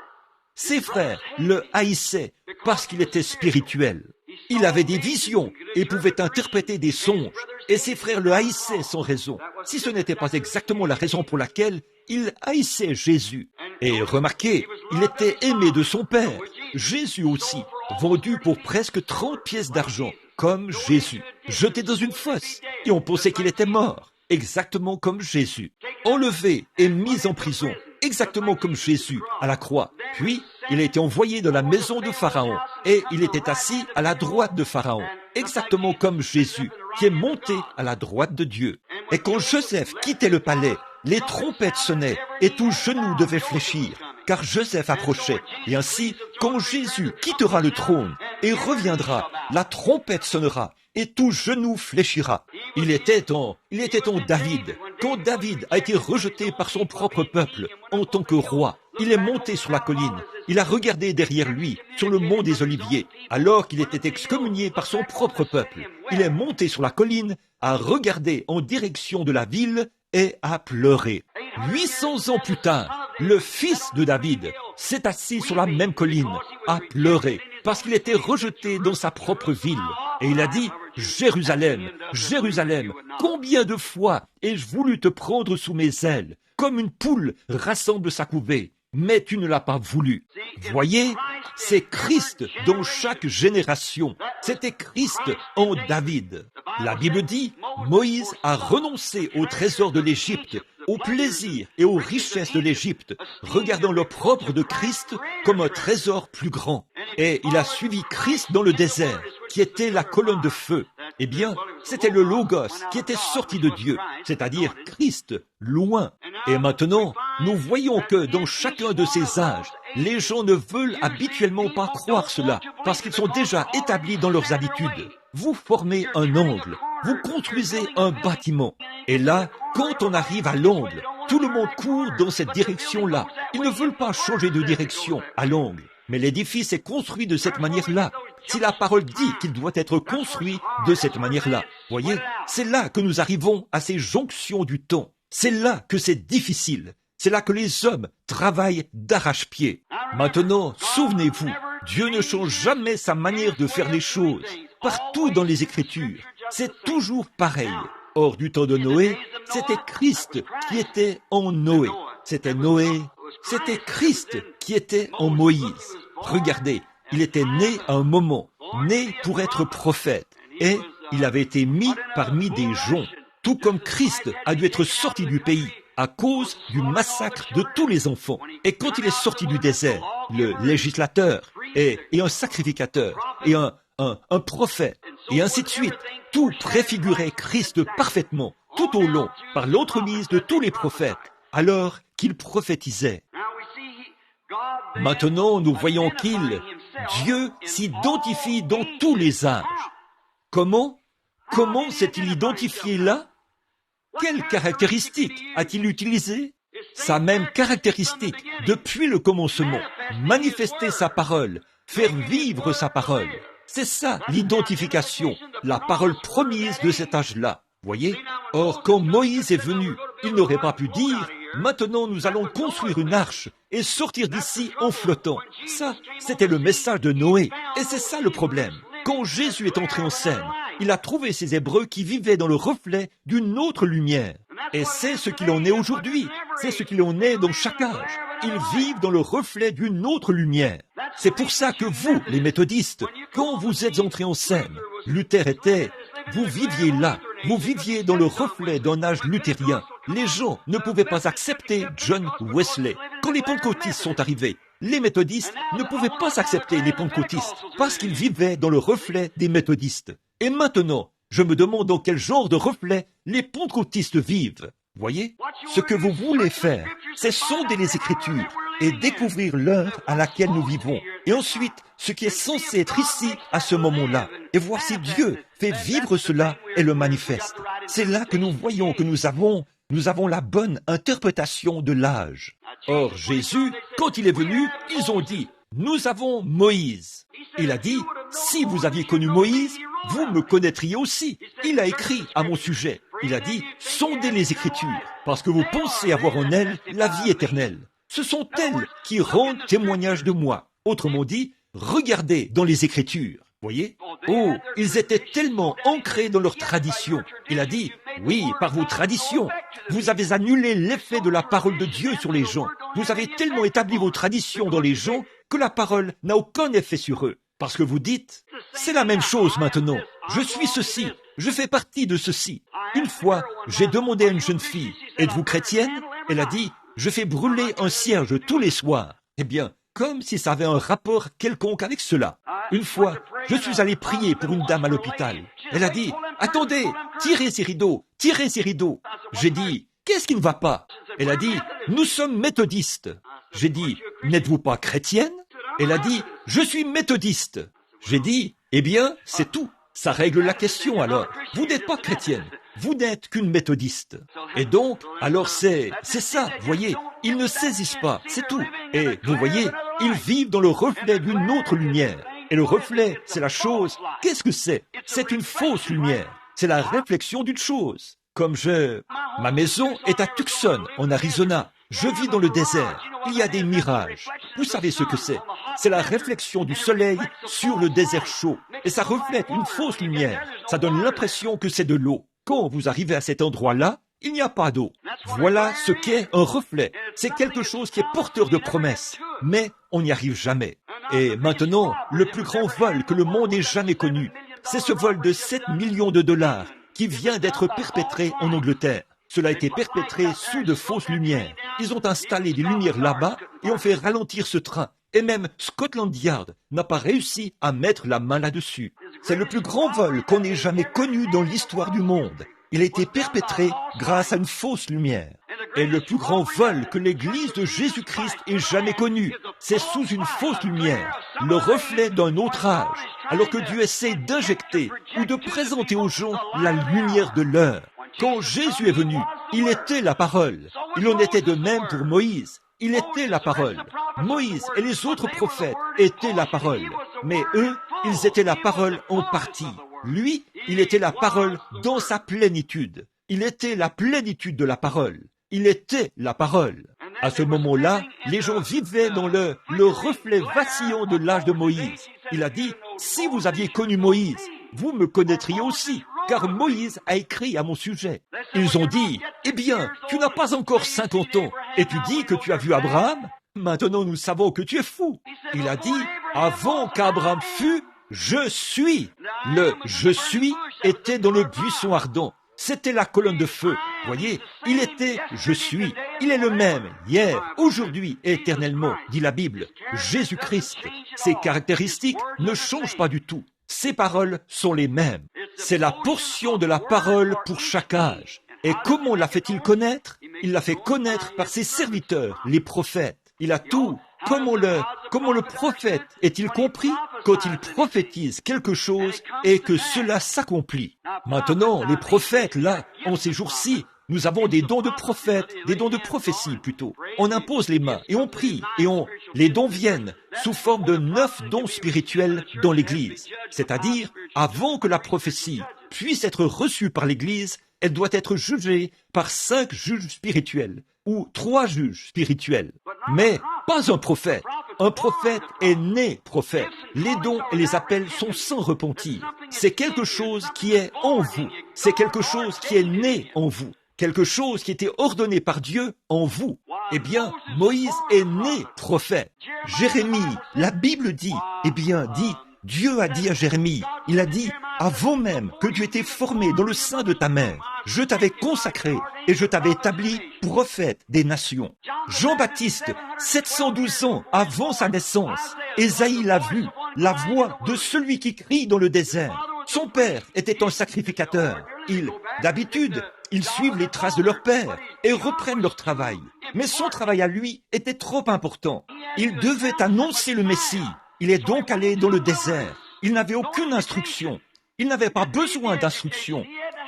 Ses frères le haïssaient parce qu'il était spirituel. Il avait des visions et pouvait interpréter des songes. Et ses frères le haïssaient sans raison, si ce n'était pas exactement la raison pour laquelle il haïssait Jésus. Et remarquez, il était aimé de son père. Jésus aussi, vendu pour presque 30 pièces d'argent, comme Jésus, jeté dans une fosse, et on pensait qu'il était mort, exactement comme Jésus. Enlevé et mis en prison, exactement comme Jésus, à la croix. Puis, il a été envoyé dans la maison de Pharaon, et il était assis à la droite de Pharaon, exactement comme Jésus, qui est monté à la droite de Dieu. Et quand Joseph quittait le palais, les trompettes sonnaient, et tout genou devait fléchir, car Joseph approchait. Et ainsi, quand Jésus quittera le trône et reviendra, la trompette sonnera, et tout genou fléchira. Il était en David. Quand David a été rejeté par son propre peuple en tant que roi, il est monté sur la colline. Il a regardé derrière lui, sur le mont des Oliviers, alors qu'il était excommunié par son propre peuple. Il est monté sur la colline, a regardé en direction de la ville et a pleuré. 800 ans plus tard, le fils de David s'est assis sur la même colline, a pleuré, parce qu'il était rejeté dans sa propre ville. Et il a dit, « Jérusalem, Jérusalem, combien de fois ai-je voulu te prendre sous mes ailes, comme une poule rassemble sa couvée, mais tu ne l'as pas voulu. » Voyez, c'est Christ dans chaque génération. C'était Christ en David. La Bible dit, Moïse a renoncé au trésor de l'Égypte, au plaisir et aux richesses de l'Égypte, regardant l'opprobre de Christ comme un trésor plus grand. Et il a suivi Christ dans le désert, qui était la colonne de feu. Eh bien, c'était le Logos qui était sorti de Dieu, c'est-à-dire Christ, loin. Et maintenant, nous voyons que dans chacun de ces âges, les gens ne veulent habituellement pas croire cela, parce qu'ils sont déjà établis dans leurs habitudes. Vous formez un angle, vous construisez un bâtiment. Et là, quand on arrive à l'angle, tout le monde court dans cette direction-là. Ils ne veulent pas changer de direction à l'angle. Mais l'édifice est construit de cette manière-là. Si la parole dit qu'il doit être construit de cette manière-là, voyez, c'est là que nous arrivons à ces jonctions du temps. C'est là que c'est difficile. C'est là que les hommes travaillent d'arrache-pied. Maintenant, souvenez-vous, Dieu ne change jamais sa manière de faire les choses. Partout dans les Écritures, c'est toujours pareil. Hors du temps de Noé, c'était Christ qui était en Noé. C'était Christ qui était en Moïse. Regardez, il était né à un moment, né pour être prophète. Et il avait été mis parmi des gens. Tout comme Christ a dû être sorti du pays à cause du massacre de tous les enfants. Et quand il est sorti du désert, le législateur et un sacrificateur et un prophète, et ainsi de suite, tout préfigurait Christ parfaitement, tout au long, par l'entremise de tous les prophètes, alors qu'il prophétisait. Maintenant, nous voyons Dieu s'identifie dans tous les âges. Comment s'est-il identifié là? Quelles caractéristiques a-t-il utilisées? Sa même caractéristique depuis le commencement, manifester sa parole, faire vivre sa parole. C'est ça l'identification, la parole promise de cet âge-là. Voyez? Or, quand Moïse est venu, il n'aurait pas pu dire « Maintenant, nous allons construire une arche et sortir d'ici en flottant ». Ça, c'était le message de Noé. Et c'est ça le problème. Quand Jésus est entré en scène, il a trouvé ces Hébreux qui vivaient dans le reflet d'une autre lumière. Et c'est ce qu'il en est aujourd'hui. C'est ce qu'il en est dans chaque âge. Ils vivent dans le reflet d'une autre lumière. C'est pour ça que vous, les méthodistes, quand vous êtes entrés en scène, Luther était, vous viviez là, vous viviez dans le reflet d'un âge luthérien. Les gens ne pouvaient pas accepter John Wesley. Quand les pentecôtistes sont arrivés, les méthodistes ne pouvaient pas accepter les pentecôtistes parce qu'ils vivaient dans le reflet des méthodistes. Et maintenant, je me demande dans quel genre de reflet les pentecôtistes vivent. Voyez, ce que vous voulez faire, c'est sonder les Écritures et découvrir l'heure à laquelle nous vivons. Et ensuite, ce qui est censé être ici à ce moment-là. Et voir si Dieu fait vivre cela et le manifeste. C'est là que nous voyons que nous avons la bonne interprétation de l'âge. Or, Jésus, quand il est venu, ils ont dit, nous avons Moïse. Il a dit, si vous aviez connu Moïse, vous me connaîtriez aussi. Il a écrit à mon sujet. Il a dit, sondez les Écritures, parce que vous pensez avoir en elles la vie éternelle. Ce sont elles qui rendent témoignage de moi. Autrement dit, regardez dans les Écritures. Voyez? Oh, ils étaient tellement ancrés dans leur tradition. Il a dit, oui, par vos traditions, vous avez annulé l'effet de la parole de Dieu sur les gens. Vous avez tellement établi vos traditions dans les gens que la parole n'a aucun effet sur eux. Parce que vous dites, c'est la même chose maintenant. Je suis ceci, je fais partie de ceci. Une fois, j'ai demandé à une jeune fille, êtes-vous chrétienne? Elle a dit, je fais brûler un cierge tous les soirs. Eh bien, comme si ça avait un rapport quelconque avec cela. Une fois, je suis allé prier pour une dame à l'hôpital. Elle a dit, attendez, tirez ces rideaux, tirez ces rideaux. J'ai dit, qu'est-ce qui ne va pas? Elle a dit, nous sommes méthodistes. J'ai dit, n'êtes-vous pas chrétienne? Elle a dit, je suis méthodiste. J'ai dit, eh bien, c'est tout. Ça règle la question alors. Vous n'êtes pas chrétienne. Vous n'êtes qu'une méthodiste. Et donc, alors c'est ça, voyez. Ils ne saisissent pas, c'est tout. Et vous voyez, ils vivent dans le reflet d'une autre lumière. Et le reflet, c'est la chose. Qu'est-ce que c'est? C'est une fausse lumière. C'est la réflexion d'une chose. Ma maison est à Tucson, en Arizona. Je vis dans le désert. Il y a des mirages. Vous savez ce que c'est? C'est la réflexion du soleil sur le désert chaud. Et ça reflète une fausse lumière. Ça donne l'impression que c'est de l'eau. Quand vous arrivez à cet endroit-là, il n'y a pas d'eau. Voilà ce qu'est un reflet. C'est quelque chose qui est porteur de promesses. Mais on n'y arrive jamais. Et maintenant, le plus grand vol que le monde ait jamais connu, c'est ce vol de 7 millions de dollars qui vient d'être perpétré en Angleterre. Cela a été perpétré sous de fausses lumières. Ils ont installé des lumières là-bas et ont fait ralentir ce train. Et même Scotland Yard n'a pas réussi à mettre la main là-dessus. C'est le plus grand vol qu'on ait jamais connu dans l'histoire du monde. Il a été perpétré grâce à une fausse lumière. Et le plus grand vol que l'Église de Jésus-Christ ait jamais connu, c'est sous une fausse lumière, le reflet d'un autre âge, alors que Dieu essaie d'injecter ou de présenter aux gens la lumière de l'heure. Quand Jésus est venu, il était la parole. Il en était de même pour Moïse. Il était la parole. Moïse et les autres prophètes étaient la parole. Mais eux, ils étaient la parole en partie. Lui, il était la parole dans sa plénitude. Il était la plénitude de la parole. Il était la parole. À ce moment-là, les gens vivaient dans le reflet vacillant de l'âge de Moïse. Il a dit, si vous aviez connu Moïse, vous me connaîtriez aussi, car Moïse a écrit à mon sujet. Ils ont dit, eh bien, tu n'as pas encore 50 ans, et tu dis que tu as vu Abraham? Maintenant nous savons que tu es fou. Il a dit, avant qu'Abraham fût, je suis. Le « je suis » était dans le buisson ardent. C'était la colonne de feu. Voyez, il était « je suis ». Il est le même, hier, aujourd'hui et éternellement, dit la Bible. Jésus-Christ. Ses caractéristiques ne changent pas du tout. Ses paroles sont les mêmes. C'est la portion de la parole pour chaque âge. Et comment l'a fait-il connaître? Il l'a fait connaître par ses serviteurs, les prophètes. Il a tout. Comment le prophète est-il compris? Quand il prophétise quelque chose et que cela s'accomplit. Maintenant, les prophètes, là, en ces jours-ci, Nous avons des dons de prophètes, des dons de prophétie plutôt. On impose les mains et on prie et les dons viennent sous forme de 9 dons spirituels dans l'Église. C'est-à-dire, avant que la prophétie puisse être reçue par l'Église, elle doit être jugée par 5 juges spirituels ou 3 juges spirituels. Mais pas un prophète. Un prophète est né prophète. Les dons et les appels sont sans repentir. C'est quelque chose qui est en vous. C'est quelque chose qui est né en vous. Quelque chose qui était ordonné par Dieu en vous. Eh bien, Moïse est né prophète. Jérémie, la Bible dit, Dieu a dit à Jérémie, il a dit, avant même que tu étais formé dans le sein de ta mère, je t'avais consacré et je t'avais établi prophète des nations. Jean-Baptiste, 712 ans avant sa naissance, Ésaïe l'a vu, la voix de celui qui crie dans le désert. Son père était un sacrificateur. D'habitude, ils suivent les traces de leur père et reprennent leur travail. Mais son travail à lui était trop important. Il devait annoncer le Messie. Il est donc allé dans le désert. Il n'avait aucune instruction. Il n'avait pas besoin d'instruction.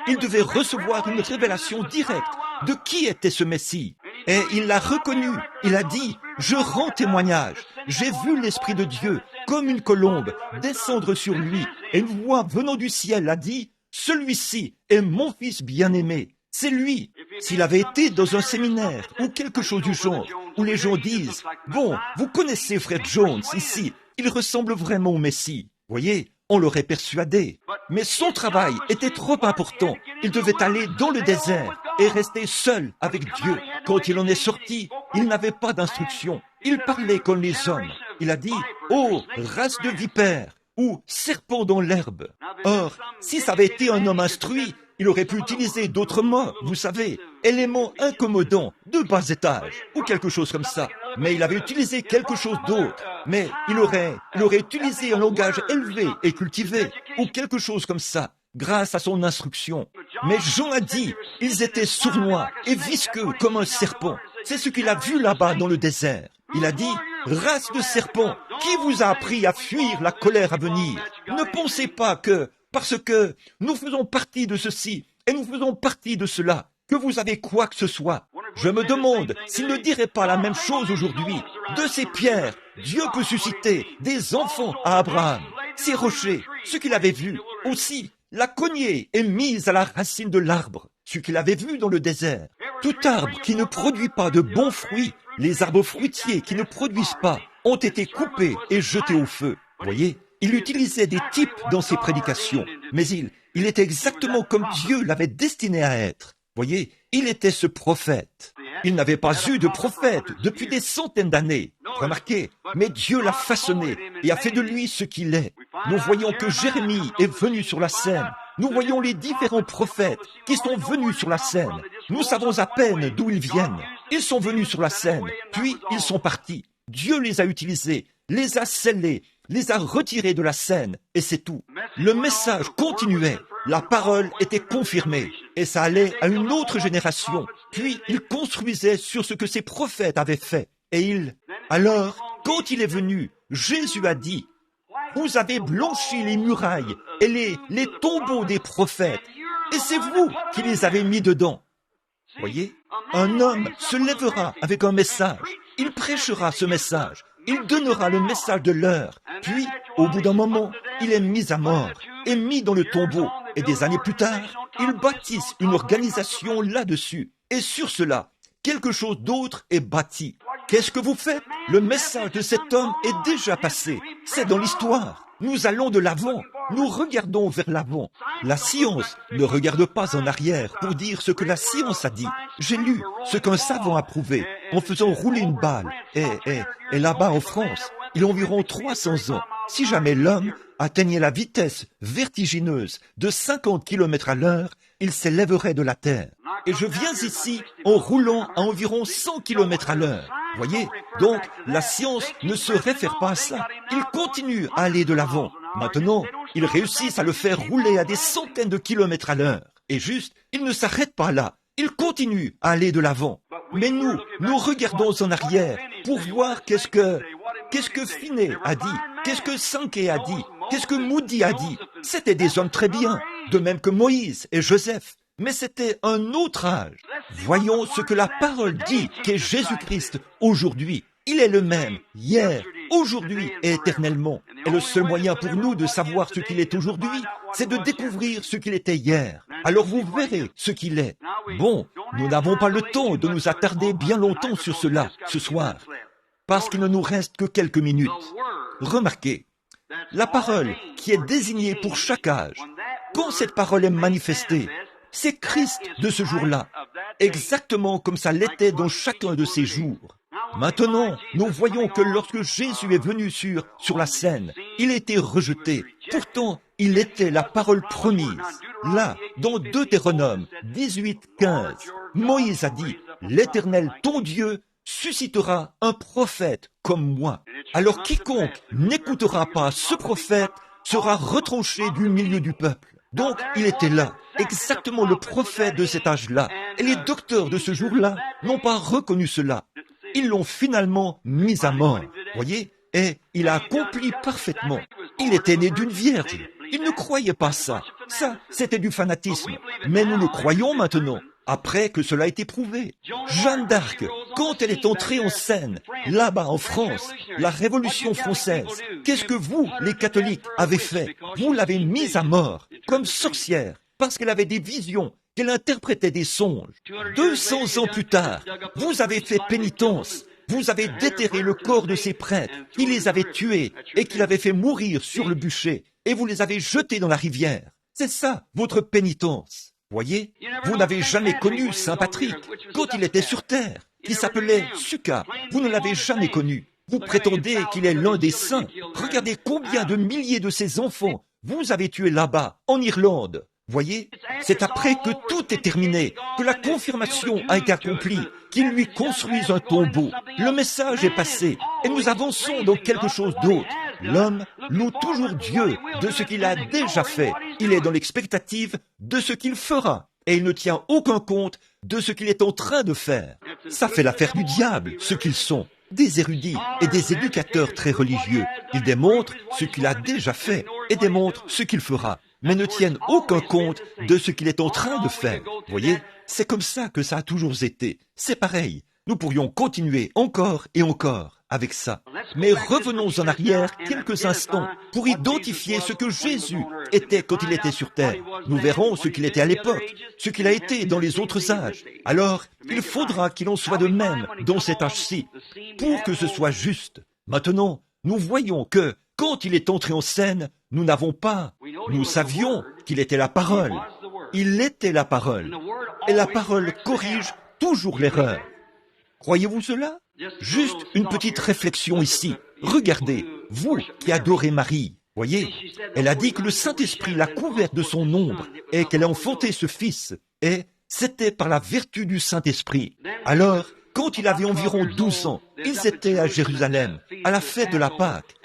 Il devait recevoir une révélation directe de qui était ce Messie. Et il l'a reconnu. Il a dit, je rends témoignage. J'ai vu l'Esprit de Dieu, comme une colombe, descendre sur lui. Et une voix venant du ciel a dit, celui-ci est mon fils bien-aimé. C'est lui. S'il avait été dans un séminaire ou quelque chose du genre, où les gens disent, bon, vous connaissez frère Jones ici, il ressemble vraiment au Messie. Voyez, on l'aurait persuadé. Mais son travail était trop important. Il devait aller dans le désert et rester seul avec Dieu. Quand il en est sorti, il n'avait pas d'instruction. Il parlait comme les hommes. Il a dit, oh, race de vipères, ou serpent dans l'herbe. Or, si ça avait été un homme instruit, il aurait pu utiliser d'autres mots, vous savez, éléments incommodants, de bas étage, ou quelque chose comme ça. Mais il avait utilisé quelque chose d'autre. Mais il aurait utilisé un langage élevé et cultivé, ou quelque chose comme ça, grâce à son instruction. Mais Jean a dit, ils étaient sournois et visqueux comme un serpent. C'est ce qu'il a vu là-bas dans le désert. Il a dit, race de serpents, qui vous a appris à fuir la colère à venir? Ne pensez pas que, parce que nous faisons partie de ceci et nous faisons partie de cela, que vous avez quoi que ce soit. Je me demande s'il ne dirait pas la même chose aujourd'hui. De ces pierres, Dieu peut susciter des enfants à Abraham. Ces rochers, ce qu'il avait vu, aussi, la cognée est mise à la racine de l'arbre, ce qu'il avait vu dans le désert. Tout arbre qui ne produit pas de bons fruits, les arbres fruitiers qui ne produisent pas, ont été coupés et jetés au feu. Voyez, il utilisait des types dans ses prédications, mais il était exactement comme Dieu l'avait destiné à être. Voyez, il était ce prophète. Il n'avait pas eu de prophète depuis des centaines d'années. Remarquez, mais Dieu l'a façonné et a fait de lui ce qu'il est. Nous voyons que Jérémie est venu sur la scène. Nous voyons les différents prophètes qui sont venus sur la scène. Nous savons à peine d'où ils viennent. Ils sont venus sur la scène, puis ils sont partis. Dieu les a utilisés, les a scellés, les a retirés de la scène, et c'est tout. Le message continuait, la parole était confirmée, et ça allait à une autre génération. Puis il construisait sur ce que ses prophètes avaient fait. Alors, quand il est venu, Jésus a dit, vous avez blanchi les murailles et les tombeaux des prophètes, et c'est vous qui les avez mis dedans. Voyez, un homme se lèvera avec un message, il prêchera ce message, il donnera le message de l'heure, puis, au bout d'un moment, il est mis à mort et mis dans le tombeau, et des années plus tard, ils bâtissent une organisation là-dessus, et sur cela, quelque chose d'autre est bâti. Qu'est-ce que vous faites? Le message de cet homme est déjà passé, c'est dans l'histoire. Nous allons de l'avant, nous regardons vers l'avant. La science ne regarde pas en arrière pour dire ce que la science a dit. J'ai lu ce qu'un savant a prouvé en faisant rouler une balle. Et là-bas en France, il y a environ 300 ans, si jamais l'homme atteignait la vitesse vertigineuse de 50 km à l'heure, il s'élèverait de la terre. Et je viens ici en roulant à environ 100 km à l'heure. Voyez, donc la science ne se réfère pas à ça. Il continue à aller de l'avant. Maintenant, ils réussissent à le faire rouler à des centaines de kilomètres à l'heure. Et juste, il ne s'arrête pas là. Il continue à aller de l'avant. Mais nous regardons en arrière pour voir qu'est-ce que Finney a dit, qu'est-ce que Sankey a dit, qu'est-ce que Moody a dit. C'était des hommes très bien, de même que Moïse et Joseph. Mais c'était un autre âge. Voyons ce que la parole dit qu'est Jésus-Christ aujourd'hui. Il est le même, hier, aujourd'hui et éternellement. Et le seul moyen pour nous de savoir ce qu'il est aujourd'hui, c'est de découvrir ce qu'il était hier. Alors vous verrez ce qu'il est. Bon, nous n'avons pas le temps de nous attarder bien longtemps sur cela ce soir, parce qu'il ne nous reste que quelques minutes. Remarquez, la parole qui est désignée pour chaque âge, quand cette parole est manifestée, c'est Christ de ce jour-là, exactement comme ça l'était dans chacun de ces jours. Maintenant, nous voyons que lorsque Jésus est venu sur la scène, il a été rejeté. Pourtant, il était la parole promise. Là, dans Deutéronome 18:15, Moïse a dit, « L'Éternel, ton Dieu, suscitera un prophète comme moi. Alors quiconque n'écoutera pas ce prophète sera retranché du milieu du peuple. » Donc, il était là, exactement le prophète de cet âge-là. Et les docteurs de ce jour-là n'ont pas reconnu cela. Ils l'ont finalement mis à mort, voyez, et il a accompli parfaitement. Il était né d'une vierge. Ils ne croyaient pas ça. Ça, c'était du fanatisme. Mais nous le croyons maintenant, après que cela a été prouvé. Jeanne d'Arc, quand elle est entrée en scène, là-bas en France, la Révolution française, qu'est-ce que vous, les catholiques, avez fait? Vous l'avez mise à mort, comme sorcière, parce qu'elle avait des visions, qu'elle interprétait des songes. 200 ans plus tard, vous avez fait pénitence. Vous avez déterré le corps de ces prêtres, qui les avaient tués et qui l'avaient fait mourir sur le bûcher, et vous les avez jetés dans la rivière. C'est ça, votre pénitence. Voyez, vous n'avez jamais connu Saint Patrick, quand il était sur terre, qui s'appelait Suka. Vous ne l'avez jamais connu. Vous prétendez qu'il est l'un des saints. Regardez combien de milliers de ses enfants vous avez tués là-bas, en Irlande. Voyez, c'est après que tout est terminé, que la confirmation a été accomplie, qu'ils lui construisent un tombeau. Le message est passé, et nous avançons dans quelque chose d'autre. L'homme loue toujours Dieu de ce qu'il a déjà fait. Il est dans l'expectative de ce qu'il fera, et il ne tient aucun compte de ce qu'il est en train de faire. Ça fait l'affaire du diable, ce qu'ils sont. Des érudits et des éducateurs très religieux. Ils démontrent ce qu'il a déjà fait et démontrent ce qu'il fera, mais ne tiennent aucun compte de ce qu'il est en train de faire. Voyez, c'est comme ça que ça a toujours été. C'est pareil. Nous pourrions continuer encore et encore avec ça. Mais revenons en arrière quelques instants pour identifier ce que Jésus était quand il était sur terre. Nous verrons ce qu'il était à l'époque, ce qu'il a été dans les autres âges. Alors, il faudra qu'il en soit de même dans cet âge-ci, pour que ce soit juste. Maintenant, nous voyons que, quand il est entré en scène, nous savions qu'il était la parole. Il était la parole. Et la parole corrige toujours l'erreur. Croyez-vous cela? Juste une petite réflexion ici. Regardez, vous qui adorez Marie, voyez, elle a dit que le Saint-Esprit l'a couverte de son ombre et qu'elle a enfanté ce fils. Et c'était par la vertu du Saint-Esprit. Alors, quand il avait environ 12 ans, ils étaient à Jérusalem, à la fête de la Pâque,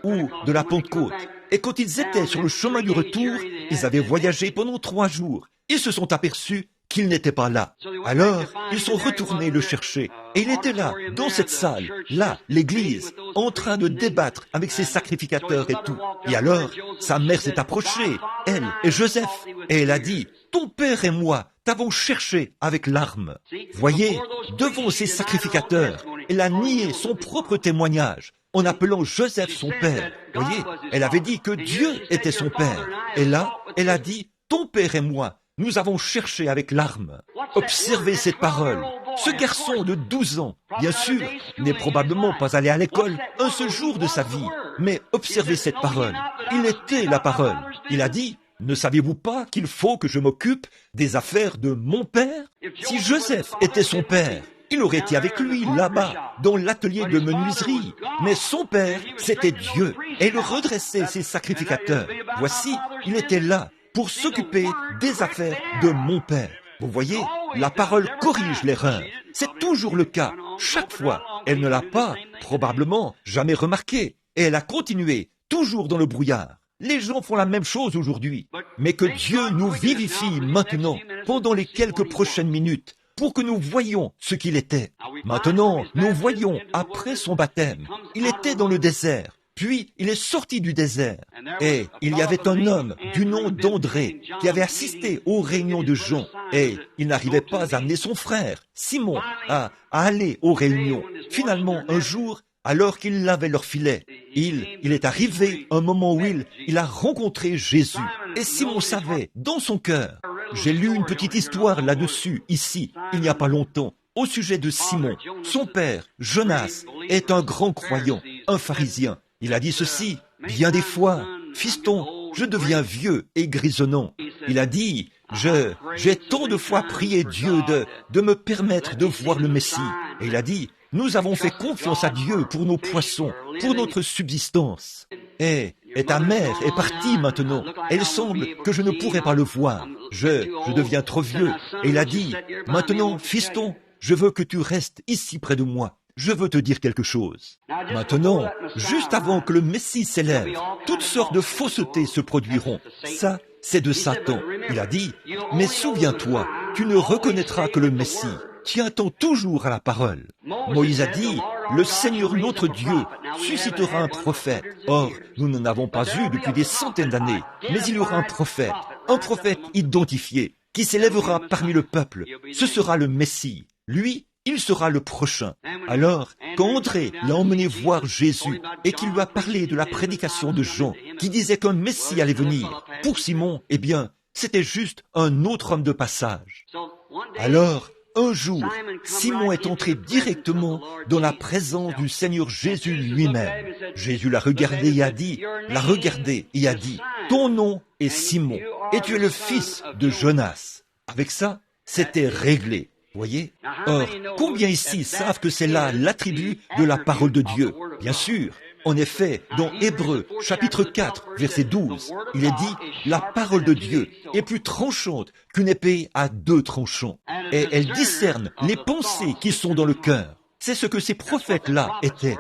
ou de la Pentecôte. Et quand ils étaient sur le chemin du retour, ils avaient voyagé pendant 3 jours. Ils se sont aperçus qu'il n'était pas là. Alors, ils sont retournés le chercher. Et il était là, dans cette salle, là, l'église, en train de débattre avec ses sacrificateurs et tout. Et alors, sa mère s'est approchée, elle et Joseph, et elle a dit, « Ton père et moi t'avons cherché avec larmes. » Voyez, devant ses sacrificateurs, elle a nié son propre témoignage en appelant Joseph son père. Voyez, elle avait dit que Dieu était son père. Et là, elle a dit, « Ton père et moi, nous avons cherché avec larmes. » Observez cette parole. Ce garçon de 12 ans, bien sûr, n'est probablement pas allé à l'école un seul jour de sa vie. Mais observez cette parole. Il était la parole. Il a dit, « Ne savez-vous pas qu'il faut que je m'occupe des affaires de mon père ?» Si Joseph était son père, il aurait été avec lui là-bas, dans l'atelier de menuiserie. Mais son père, c'était Dieu, et il redressait ses sacrificateurs. Voici, il était là pour s'occuper des affaires de mon père. Vous voyez, la parole corrige l'erreur. C'est toujours le cas. Chaque fois, elle ne l'a pas, probablement, jamais remarqué. Et elle a continué, toujours dans le brouillard. Les gens font la même chose aujourd'hui. Mais que Dieu nous vivifie maintenant, pendant les quelques prochaines minutes, pour que nous voyions ce qu'il était. Maintenant, nous voyons, après son baptême, il était dans le désert. Puis, il est sorti du désert. Et il y avait un homme du nom d'André qui avait assisté aux réunions de Jean. Et il n'arrivait pas à amener son frère, Simon, à aller aux réunions. Finalement, un jour, alors qu'il lavait leur filet, il est arrivé un moment où il a rencontré Jésus. Et Simon savait, dans son cœur, j'ai lu une petite histoire là-dessus, ici, il n'y a pas longtemps, au sujet de Simon. Son père, Jonas, est un grand croyant, un pharisien. Il a dit ceci, bien des fois, fiston, je deviens vieux et grisonnant. Il a dit, j'ai tant de fois prié Dieu de me permettre de voir le Messie. Et il a dit, nous avons fait confiance à Dieu pour nos poissons, pour notre subsistance. Et ta mère est partie maintenant. Et il semble que je ne pourrai pas le voir. Je deviens trop vieux. Et il a dit, maintenant, fiston, je veux que tu restes ici près de moi. Je veux te dire quelque chose. Maintenant, juste avant que le Messie s'élève, toutes sortes de faussetés se produiront. Ça, c'est de Satan. Il a dit, mais souviens-toi, tu ne reconnaîtras que le Messie. Tiens-t'en toujours à la parole. Moïse a dit, le Seigneur notre Dieu suscitera un prophète. Or, nous n'en avons pas eu depuis des centaines d'années, mais il y aura un prophète identifié, qui s'élèvera parmi le peuple. Ce sera le Messie. Lui, il sera le prochain. Alors, quand André l'a emmené voir Jésus et qu'il lui a parlé de la prédication de Jean, qui disait qu'un Messie allait venir, pour Simon, eh bien, c'était juste un autre homme de passage. Alors, un jour, Simon est entré directement dans la présence du Seigneur Jésus lui-même. Jésus l'a regardé et a dit, ton nom est Simon, et tu es le fils de Jonas. Avec ça, c'était réglé. Voyez? Or, combien ici savent que c'est là l'attribut de la parole de Dieu? Bien sûr. En effet, dans Hébreux, chapitre 4, verset 12, il est dit, la parole de Dieu est plus tranchante qu'une épée à 2 tranchants. Et elle discerne les pensées qui sont dans le cœur. C'est ce que ces prophètes-là étaient.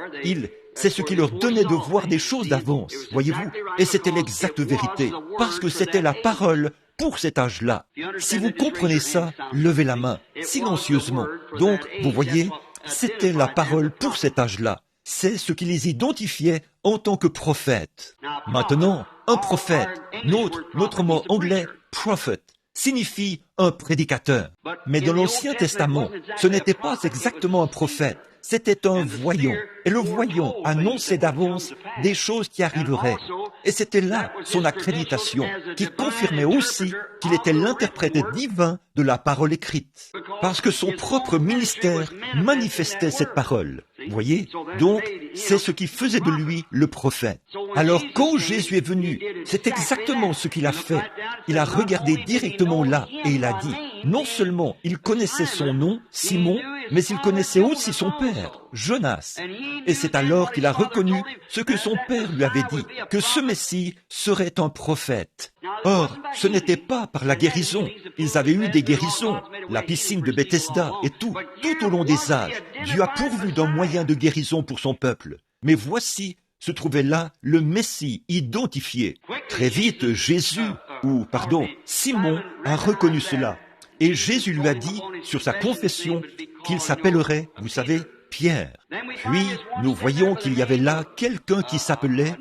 C'est ce qui leur donnait de voir des choses d'avance, voyez-vous? Et c'était l'exacte vérité, parce que c'était la parole pour cet âge-là. Si vous comprenez ça, levez la main, silencieusement. Donc, vous voyez, c'était la parole pour cet âge-là. C'est ce qui les identifiait en tant que prophètes. Maintenant, un prophète, notre mot anglais, prophet, signifie un prédicateur. Mais dans l'Ancien Testament, ce n'était pas exactement un prophète, c'était un voyant. Et le voyant annonçait d'avance des choses qui arriveraient. Et c'était là son accréditation, qui confirmait aussi qu'il était l'interprète divin de la parole écrite. Parce que son propre ministère manifestait cette parole. Voyez? Donc, c'est ce qui faisait de lui le prophète. Alors, quand Jésus est venu, c'est exactement ce qu'il a fait. Il a regardé directement là et il a dit, non seulement il connaissait son nom, Simon, mais il connaissait aussi son père, Jonas. Et c'est alors qu'il a reconnu ce que son père lui avait dit, que ce Messie serait un prophète. Or, ce n'était pas par la guérison. Ils avaient eu des guérisons, la piscine de Bethesda et tout au long des âges. Dieu a pourvu d'un moyen de guérison pour son peuple. Mais voici, se trouvait là le Messie identifié. Très vite, Simon a reconnu cela. Et Jésus lui a dit, sur sa confession, qu'il s'appellerait, vous savez, Pierre. Puis, nous voyons qu'il y avait là quelqu'un qui s'appelait,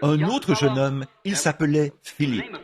un autre jeune homme, il s'appelait Philippe.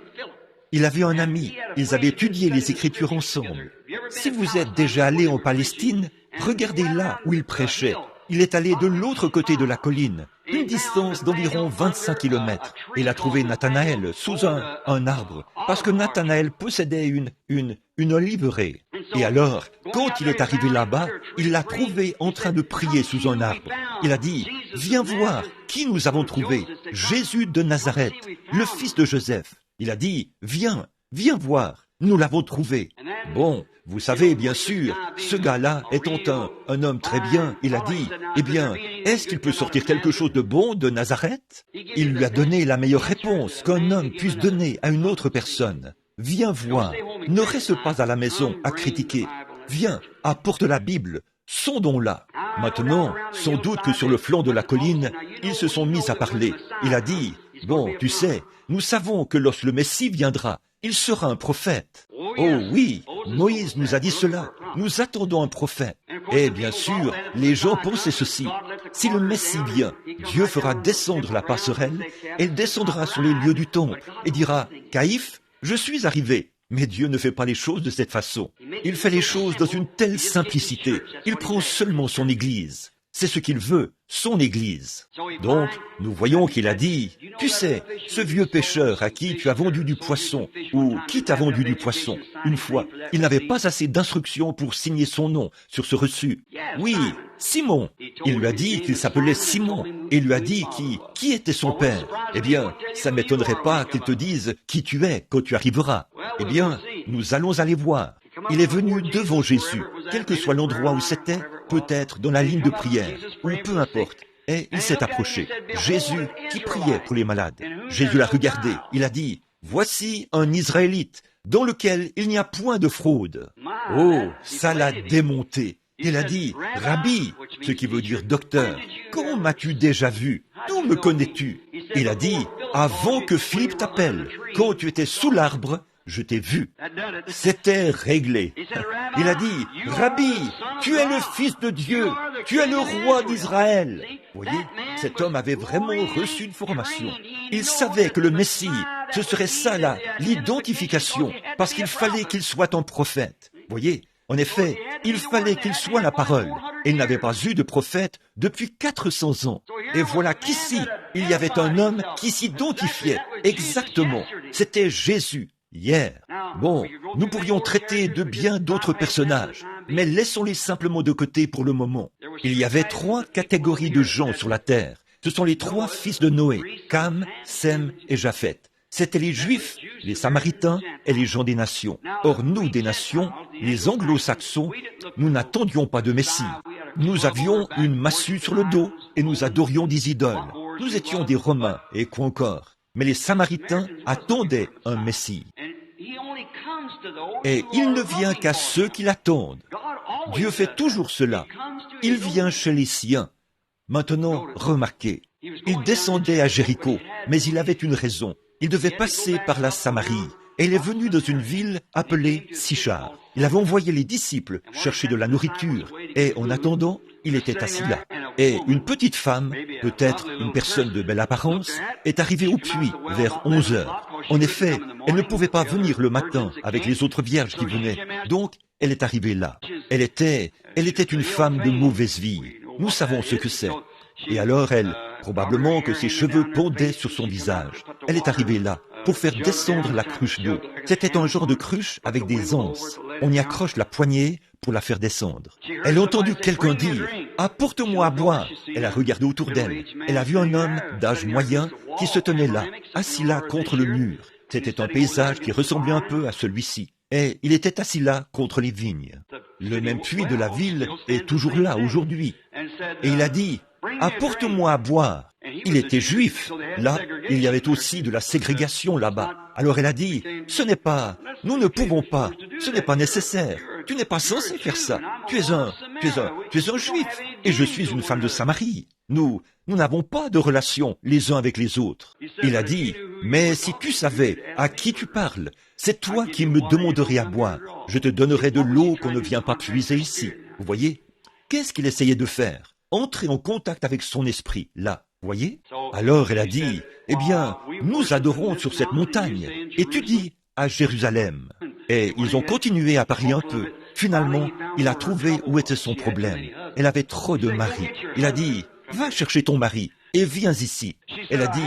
Il avait un ami, ils avaient étudié les Écritures ensemble. Si vous êtes déjà allé en Palestine, regardez là où il prêchait. Il est allé de l'autre côté de la colline, une distance d'environ 25 kilomètres. Il a trouvé Nathanaël sous un arbre, parce que Nathanaël possédait une oliveraie. Et alors, quand il est arrivé là-bas, il l'a trouvé en train de prier sous un arbre. Il a dit, « Viens voir qui nous avons trouvé, Jésus de Nazareth, le fils de Joseph. » Il a dit, « Viens voir, nous l'avons trouvé. » Bon, vous savez, bien sûr, ce gars-là étant un homme très bien, il a dit, « Eh bien, est-ce qu'il peut sortir quelque chose de bon de Nazareth ?» Il lui a donné la meilleure réponse qu'un homme puisse donner à une autre personne. « Viens voir, ne reste pas à la maison à critiquer. Viens, apporte la Bible, sondons-la. » Maintenant, sans doute que sur le flanc de la colline, ils se sont mis à parler. Il a dit, « Bon, tu sais, nous savons que lorsque le Messie viendra, il sera un prophète. » Oh oui, Moïse nous a dit cela. Nous attendons un prophète. Et bien sûr, les gens pensaient ceci. Si le Messie vient, Dieu fera descendre la passerelle, elle descendra sur les lieux du temple et dira, « Caïphe, je suis arrivé. Mais Dieu ne fait pas les choses de cette façon. Il fait les choses dans une telle simplicité. Il prend seulement son Église. C'est ce qu'il veut, son Église. Donc, nous voyons qu'il a dit, « Tu sais, ce vieux pêcheur à qui tu as vendu du poisson, ou qui t'a vendu du poisson, une fois, il n'avait pas assez d'instructions pour signer son nom sur ce reçu. Oui, Simon. Il lui a dit qu'il s'appelait Simon, et il lui a dit qui était son père. Eh bien, ça ne m'étonnerait pas qu'il te dise qui tu es quand tu arriveras. Eh bien, nous allons aller voir. Il est venu devant Jésus, quel que soit l'endroit où c'était, peut-être dans la ligne de prière, ou peu importe. Et il s'est approché. Jésus qui priait pour les malades. Jésus l'a regardé. Il a dit, « Voici un Israélite dans lequel il n'y a point de fraude. » Oh, ça l'a démonté. Il a dit, « Rabbi », ce qui veut dire docteur, « quand m'as-tu déjà vu? D'où me connais-tu » Il a dit, « Avant que Philippe t'appelle, quand tu étais sous l'arbre, je t'ai vu. » C'était réglé. Il a dit, « Rabbi, tu es le Fils de Dieu, tu es le roi d'Israël. » Vous voyez, cet homme avait vraiment reçu une formation. Il savait que le Messie, ce serait ça là, l'identification, parce qu'il fallait qu'il soit un prophète. Vous voyez, en effet, il fallait qu'il soit la parole. Et il n'avait pas eu de prophète depuis 400 ans. Et voilà qu'ici, il y avait un homme qui s'identifiait exactement. C'était Jésus. Hier. Bon, nous pourrions traiter de bien d'autres personnages, mais laissons-les simplement de côté pour le moment. Il y avait 3 catégories de gens sur la terre. Ce sont les 3 fils de Noé, Cam, Sem et Japheth. C'étaient les Juifs, les Samaritains et les gens des nations. Or, nous, des nations, les Anglo-Saxons, nous n'attendions pas de Messie. Nous avions une massue sur le dos et nous adorions des idoles. Nous étions des Romains et quoi encore. Mais les Samaritains attendaient un Messie. Et il ne vient qu'à ceux qui l'attendent. Dieu fait toujours cela. Il vient chez les siens. Maintenant, remarquez, il descendait à Jéricho, mais il avait une raison. Il devait passer par la Samarie. Et il est venu dans une ville appelée Sichar. Il avait envoyé les disciples chercher de la nourriture. Et en attendant, il était assis là. Et une petite femme, peut-être une personne de belle apparence, est arrivée au puits vers 11 heures. En effet, elle ne pouvait pas venir le matin avec les autres vierges qui venaient. Donc, elle est arrivée là. Elle était une femme de mauvaise vie. Nous savons ce que c'est. Et alors probablement que ses cheveux pendaient sur son visage. Elle est arrivée là pour faire descendre la cruche d'eau. C'était un genre de cruche avec des anses. On y accroche la poignée pour la faire descendre. Elle a entendu quelqu'un dire « Apporte-moi à boire ». Elle a regardé autour d'elle. Elle a vu un homme d'âge moyen qui se tenait là, assis là contre le mur. C'était un paysage qui ressemblait un peu à celui-ci. Et il était assis là contre les vignes. Le même puits de la ville est toujours là aujourd'hui. Et il a dit « Apporte-moi à boire ». Il était juif. Là, il y avait aussi de la ségrégation là-bas. Alors elle a dit, nous ne pouvons pas, ce n'est pas nécessaire. Tu n'es pas censé faire ça. Tu es un juif. Et je suis une femme de Samarie. Nous n'avons pas de relation les uns avec les autres. Il a dit, mais si tu savais à qui tu parles, c'est toi qui me demanderais à boire. Je te donnerai de l'eau qu'on ne vient pas puiser ici. Vous voyez? Qu'est-ce qu'il essayait de faire? Entrer en contact avec son esprit, là. Voyez? Alors elle a dit, eh bien, nous adorons sur cette montagne, et tu dis à Jérusalem. Et ils ont continué à parler un peu. Finalement, il a trouvé où était son problème. Elle avait trop de mari. Il a dit, va chercher ton mari et viens ici. Elle a dit,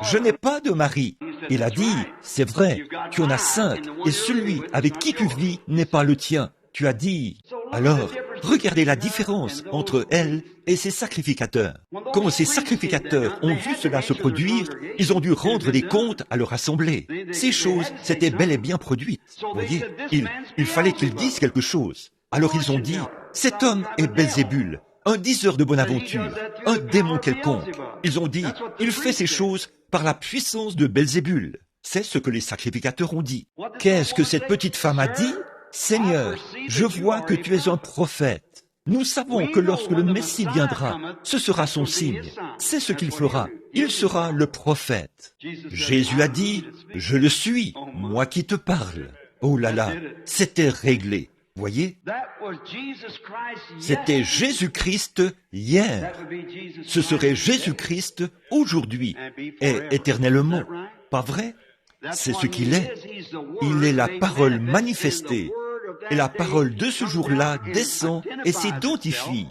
je n'ai pas de mari. Il a dit, c'est vrai, tu en as 5, et celui avec qui tu vis n'est pas le tien. Tu as dit, alors, regardez la différence entre elle et ses sacrificateurs. Quand ces sacrificateurs ont vu cela se produire, ils ont dû rendre des comptes à leur assemblée. Ces choses s'étaient bel et bien produites. Vous voyez, il fallait qu'ils disent quelque chose. Alors ils ont dit, cet homme est Belzébul, un diseur de bonne aventure, un démon quelconque. Ils ont dit, il fait ces choses par la puissance de Belzébul. C'est ce que les sacrificateurs ont dit. Qu'est-ce que cette petite femme a dit? Seigneur, je vois que tu es un prophète. Nous savons que lorsque le Messie viendra, ce sera son signe. C'est ce qu'il fera. Il sera le prophète. Jésus a dit, je le suis, moi qui te parle. Oh là là, c'était réglé. Voyez? C'était Jésus-Christ hier. Ce serait Jésus-Christ aujourd'hui et éternellement. Pas vrai? C'est ce qu'il est. Il est la parole manifestée. Et la parole de ce jour-là descend et s'identifie.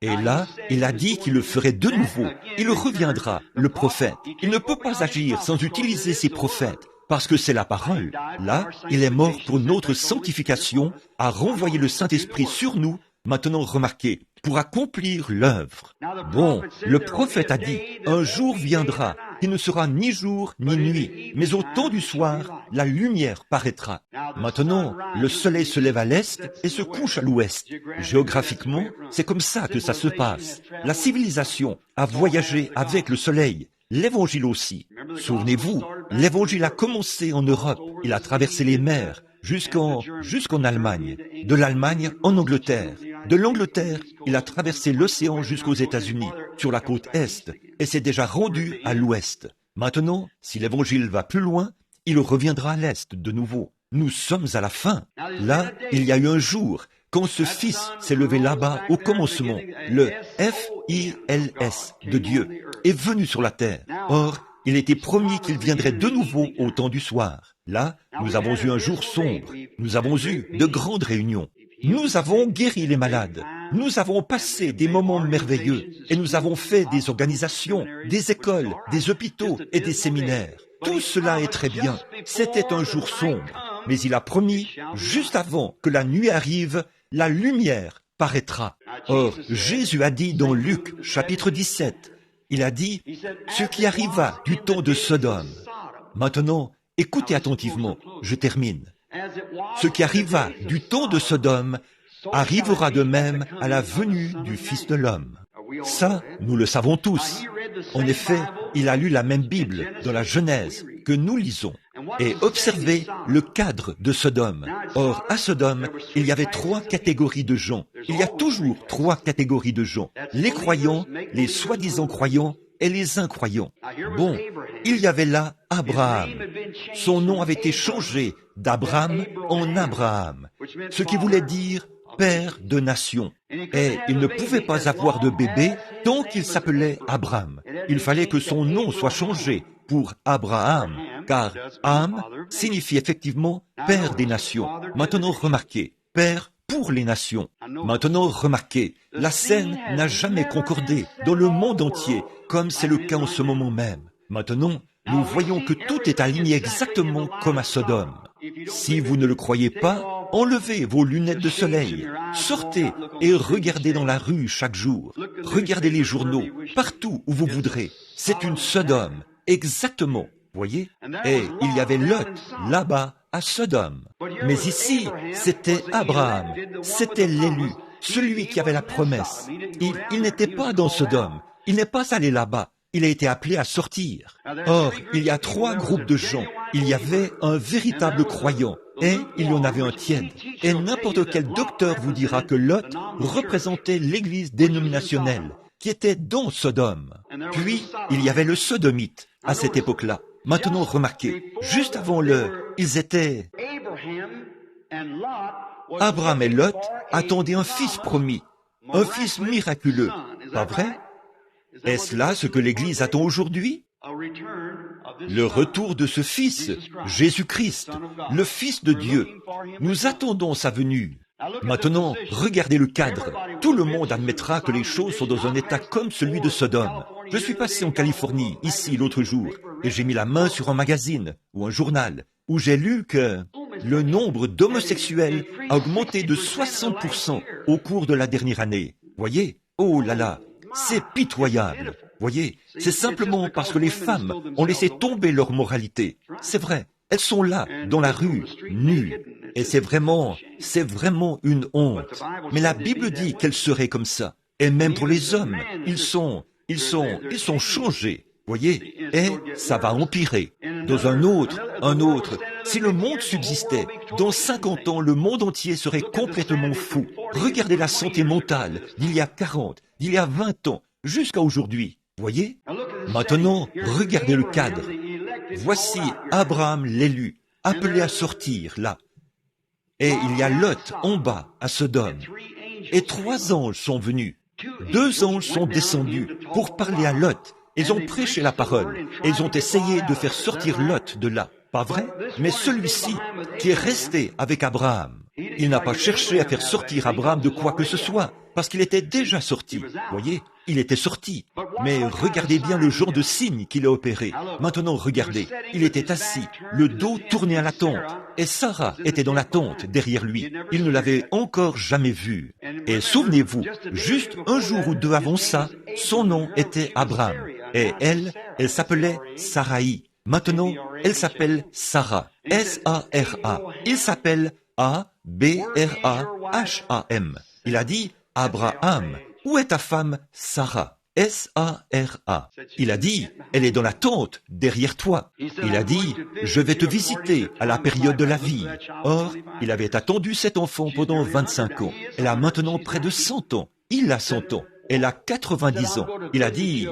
Et là, il a dit qu'il le ferait de nouveau. Il reviendra, le prophète. Il ne peut pas agir sans utiliser ses prophètes, parce que c'est la parole. Là, il est mort pour notre sanctification, a renvoyé le Saint-Esprit sur nous. Maintenant, remarquez, pour accomplir l'œuvre. Bon, le prophète a dit, un jour viendra, qui ne sera ni jour ni nuit, mais au temps du soir, la lumière paraîtra. Maintenant, le soleil se lève à l'est et se couche à l'ouest. Géographiquement, c'est comme ça que ça se passe. La civilisation a voyagé avec le soleil. L'évangile aussi. Souvenez-vous, l'évangile a commencé en Europe. Il a traversé les mers jusqu'en Allemagne. De l'Allemagne en Angleterre. De l'Angleterre, il a traversé l'océan jusqu'aux États-Unis, sur la côte est, et s'est déjà rendu à l'ouest. Maintenant, si l'évangile va plus loin, il reviendra à l'est de nouveau. Nous sommes à la fin. Là, il y a eu un jour, quand ce Fils s'est levé là-bas au commencement, le F-I-L-S de Dieu, est venu sur la terre. Or, il était promis qu'il viendrait de nouveau au temps du soir. Là, nous avons eu un jour sombre. Nous avons eu de grandes réunions. Nous avons guéri les malades. Nous avons passé des moments merveilleux et nous avons fait des organisations, des écoles, des hôpitaux et des séminaires. Tout cela est très bien. C'était un jour sombre. Mais il a promis, juste avant que la nuit arrive, la lumière paraîtra. Or, Jésus a dit dans Luc, chapitre 17, il a dit, ce qui arriva du temps de Sodome. Maintenant, écoutez attentivement, je termine. Ce qui arriva du temps de Sodome arrivera de même à la venue du Fils de l'homme. Ça, nous le savons tous. En effet, il a lu la même Bible dans la Genèse que nous lisons. Et observez le cadre de Sodome. Or, à Sodome, il y avait 3 catégories de gens. Il y a toujours 3 catégories de gens. Les croyants, les soi-disant croyants et les incroyants. Bon, il y avait là Abraham. Son nom avait été changé d'Abraham en Abraham, ce qui voulait dire père de nations. Et il ne pouvait pas avoir de bébé tant qu'il s'appelait Abraham. Il fallait que son nom soit changé pour Abraham, car Am signifie effectivement père des nations. Maintenant, remarquez, père pour les nations. Maintenant, remarquez, la scène n'a jamais concordé dans le monde entier, comme c'est le cas en ce moment même. Maintenant, nous voyons que tout est aligné exactement comme à Sodome. Si vous ne le croyez pas, enlevez vos lunettes de soleil, sortez et regardez dans la rue chaque jour. Regardez les journaux, partout où vous voudrez. C'est une Sodome, exactement, voyez? Et il y avait Lot, là-bas, à Sodome. Mais ici, c'était Abraham, c'était l'élu, celui qui avait la promesse. Il n'était pas dans Sodome, il n'est pas allé là-bas. Il a été appelé à sortir. Or, il y a 3 groupes de gens. Il y avait un véritable croyant et il y en avait un tiède. Et n'importe quel docteur vous dira que Lot représentait l'église dénominationnelle qui était dans Sodome. Puis, il y avait le sodomite à cette époque-là. Maintenant, remarquez, juste avant ils étaient... Abraham et Lot attendaient un fils promis, un fils miraculeux. Pas vrai? Est-ce là ce que l'Église attend aujourd'hui? Le retour de ce Fils, Jésus-Christ, le Fils de Dieu. Nous attendons sa venue. Maintenant, regardez le cadre. Tout le monde admettra que les choses sont dans un état comme celui de Sodome. Je suis passé en Californie, ici, l'autre jour, et j'ai mis la main sur un magazine ou un journal où j'ai lu que le nombre d'homosexuels a augmenté de 60% au cours de la dernière année. Voyez? Oh là là! C'est pitoyable. Voyez, c'est simplement parce que les femmes ont laissé tomber leur moralité. C'est vrai, elles sont là, dans la rue, nues. Et c'est vraiment une honte. Mais la Bible dit qu'elles seraient comme ça. Et même pour les hommes, ils sont changés. Voyez, et ça va empirer. Dans un autre, si le monde subsistait, dans 50 ans, le monde entier serait complètement fou. Regardez la santé mentale d'il y a 40, d'il y a 20 ans, jusqu'à aujourd'hui. Voyez? Maintenant, regardez le cadre. Voici Abraham l'élu, appelé à sortir, là. Et il y a Lot, en bas, à Sodome. Et 3 anges sont venus. 2 anges sont descendus pour parler à Lot. Ils ont prêché la parole et ils ont essayé de faire sortir Lot de là. Pas vrai? Mais celui-ci qui est resté avec Abraham, il n'a pas cherché à faire sortir Abraham de quoi que ce soit, parce qu'il était déjà sorti. Voyez, il était sorti. Mais regardez bien le genre de signe qu'il a opéré. Maintenant, regardez, il était assis, le dos tourné à la tente, et Sarah était dans la tente derrière lui. Il ne l'avait encore jamais vue. Et souvenez-vous, juste un jour ou deux avant ça, son nom était Abraham, et elle s'appelait Saraï. Maintenant, elle s'appelle Sarah, S-A-R-A. Il s'appelle A-B-R-A-H-A-M. Il a dit, Abraham, où est ta femme Sarah? S-A-R-A. Il a dit, elle est dans la tente, derrière toi. Il a dit, je vais te visiter à la période de la vie. Or, il avait attendu cet enfant pendant 25 ans. Elle a maintenant près de 100 ans. Il a 100 ans. Elle a 90 ans. Il a dit,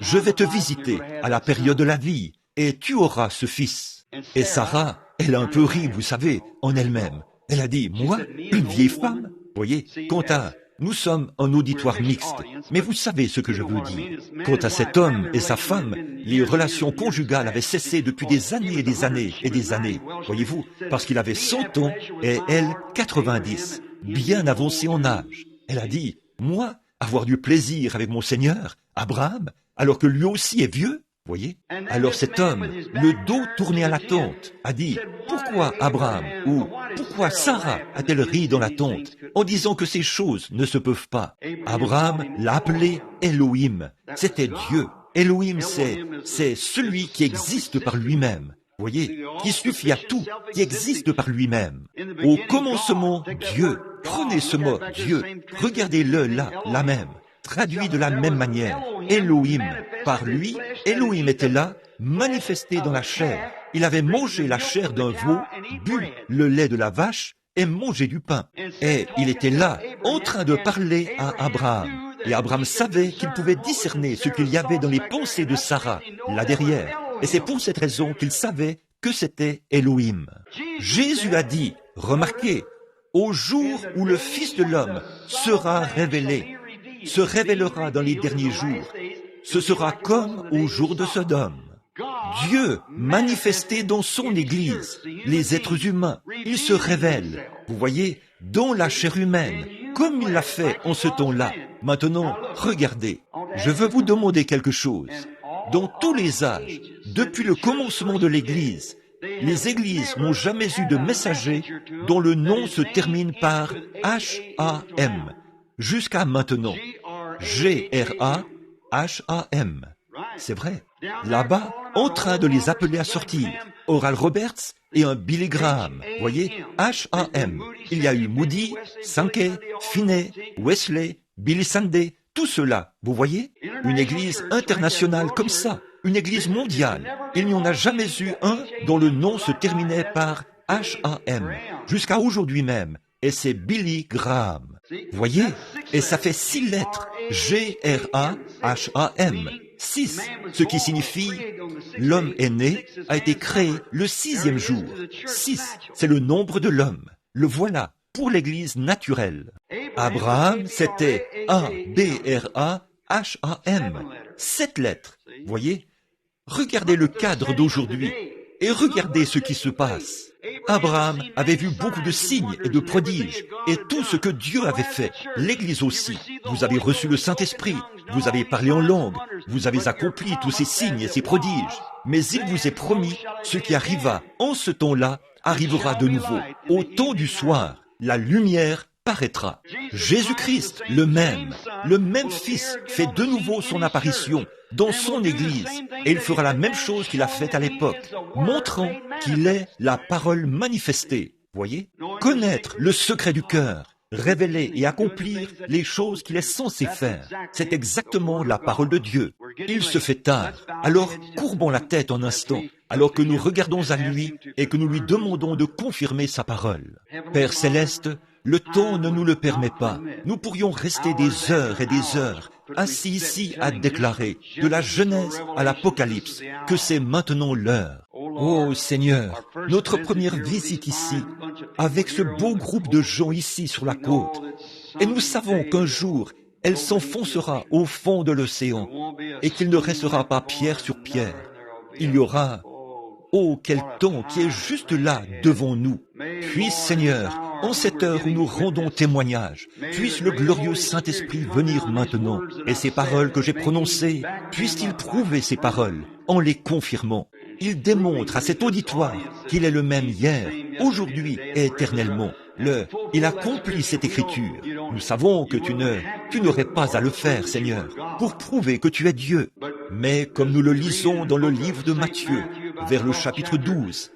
je vais te visiter à la période de la vie, et tu auras ce fils. Et Sarah, elle a un peu ri, vous savez, en elle-même. Elle a dit, moi, une vieille femme? Voyez, quant à... Nous sommes un auditoire mixte, mais vous savez ce que je veux dire. Quant à cet homme et sa femme, les relations conjugales avaient cessé depuis des années et des années et des années, voyez-vous, parce qu'il avait 100 ans et elle 90, bien avancée en âge. Elle a dit, moi, avoir du plaisir avec mon Seigneur, Abraham, alors que lui aussi est vieux? Voyez? Alors cet homme, le dos tourné à la tente, a dit, pourquoi Abraham ou pourquoi Sarah a-t-elle ri dans la tente en disant que ces choses ne se peuvent pas? Abraham l'a appelé Elohim. C'était Dieu. Elohim, c'est celui qui existe par lui-même. Voyez, qui suffit à tout, qui existe par lui-même. Au commencement, Dieu. Prenez ce mot, Dieu. Regardez-le là même. Traduit de la même manière. Elohim. Par lui, Elohim était là, manifesté dans la chair. Il avait mangé la chair d'un veau, bu le lait de la vache et mangé du pain. Et il était là, en train de parler à Abraham. Et Abraham savait qu'il pouvait discerner ce qu'il y avait dans les pensées de Sarah, là derrière. Et c'est pour cette raison qu'il savait que c'était Elohim. Jésus a dit, remarquez, au jour où le Fils de l'homme sera révélé, se révélera dans les derniers jours, ce sera comme au jour de Sodome. Dieu manifesté dans son Église, les êtres humains, il se révèle, vous voyez, dans la chair humaine, comme il l'a fait en ce temps-là. Maintenant, regardez, je veux vous demander quelque chose. Dans tous les âges, depuis le commencement de l'Église, les églises n'ont jamais eu de messager dont le nom se termine par H-A-M, jusqu'à maintenant. G-R-A-H-A-M. C'est vrai. Là-bas, en train de les appeler à sortir. Oral Roberts et un Billy Graham. Voyez, H-A-M. Il y a eu Moody, Sankey, Finney, Wesley, Billy Sunday, tout cela. Vous voyez? Une église internationale comme ça. Une église mondiale. Il n'y en a jamais eu un dont le nom se terminait par H-A-M. Jusqu'à aujourd'hui même. Et c'est Billy Graham. Voyez? Et ça fait 6 lettres. G-R-A-H-A-M. 6. Ce qui signifie l'homme est né, a été créé le 6e jour. 6. C'est le nombre de l'homme. Le voilà. Pour l'église naturelle. Abraham, c'était A-B-R-A-H-A-M. 7 lettres. Voyez? Regardez le cadre d'aujourd'hui et regardez ce qui se passe. Abraham avait vu beaucoup de signes et de prodiges, et tout ce que Dieu avait fait, l'Église aussi. Vous avez reçu le Saint-Esprit, vous avez parlé en langue, vous avez accompli tous ces signes et ces prodiges. Mais il vous est promis, ce qui arriva en ce temps-là arrivera de nouveau. Au temps du soir, la lumière paraîtra. Jésus-Christ, le même Fils, fait de nouveau son apparition dans son Église, et il fera la même chose qu'il a faite à l'époque, montrant qu'il est la parole manifestée. Voyez? Connaître le secret du cœur, révéler et accomplir les choses qu'il est censé faire. C'est exactement la parole de Dieu. Il se fait tard, alors courbons la tête un instant, alors que nous regardons à lui et que nous lui demandons de confirmer sa parole. Père Céleste, le temps ne nous le permet pas. Nous pourrions rester des heures et des heures assis ici à déclarer, de la Genèse à l'Apocalypse, que c'est maintenant l'heure. Oh Seigneur, notre première visite ici, avec ce beau groupe de gens ici sur la côte, et nous savons qu'un jour, elle s'enfoncera au fond de l'océan, et qu'il ne restera pas pierre sur pierre. Il y aura Oh, quel temps qui est juste là devant nous. Puisse, Seigneur, en cette heure où nous rendons témoignage, puisse le glorieux Saint-Esprit venir maintenant, et ces paroles que j'ai prononcées, puisse-t-il prouver ces paroles en les confirmant. Il démontre à cet auditoire qu'il est le même hier, aujourd'hui et éternellement. Il accomplit cette écriture. Nous savons que tu n'aurais pas à le faire, Seigneur, pour prouver que tu es Dieu. Mais comme nous le lisons dans le livre de Matthieu, vers le chapitre 12,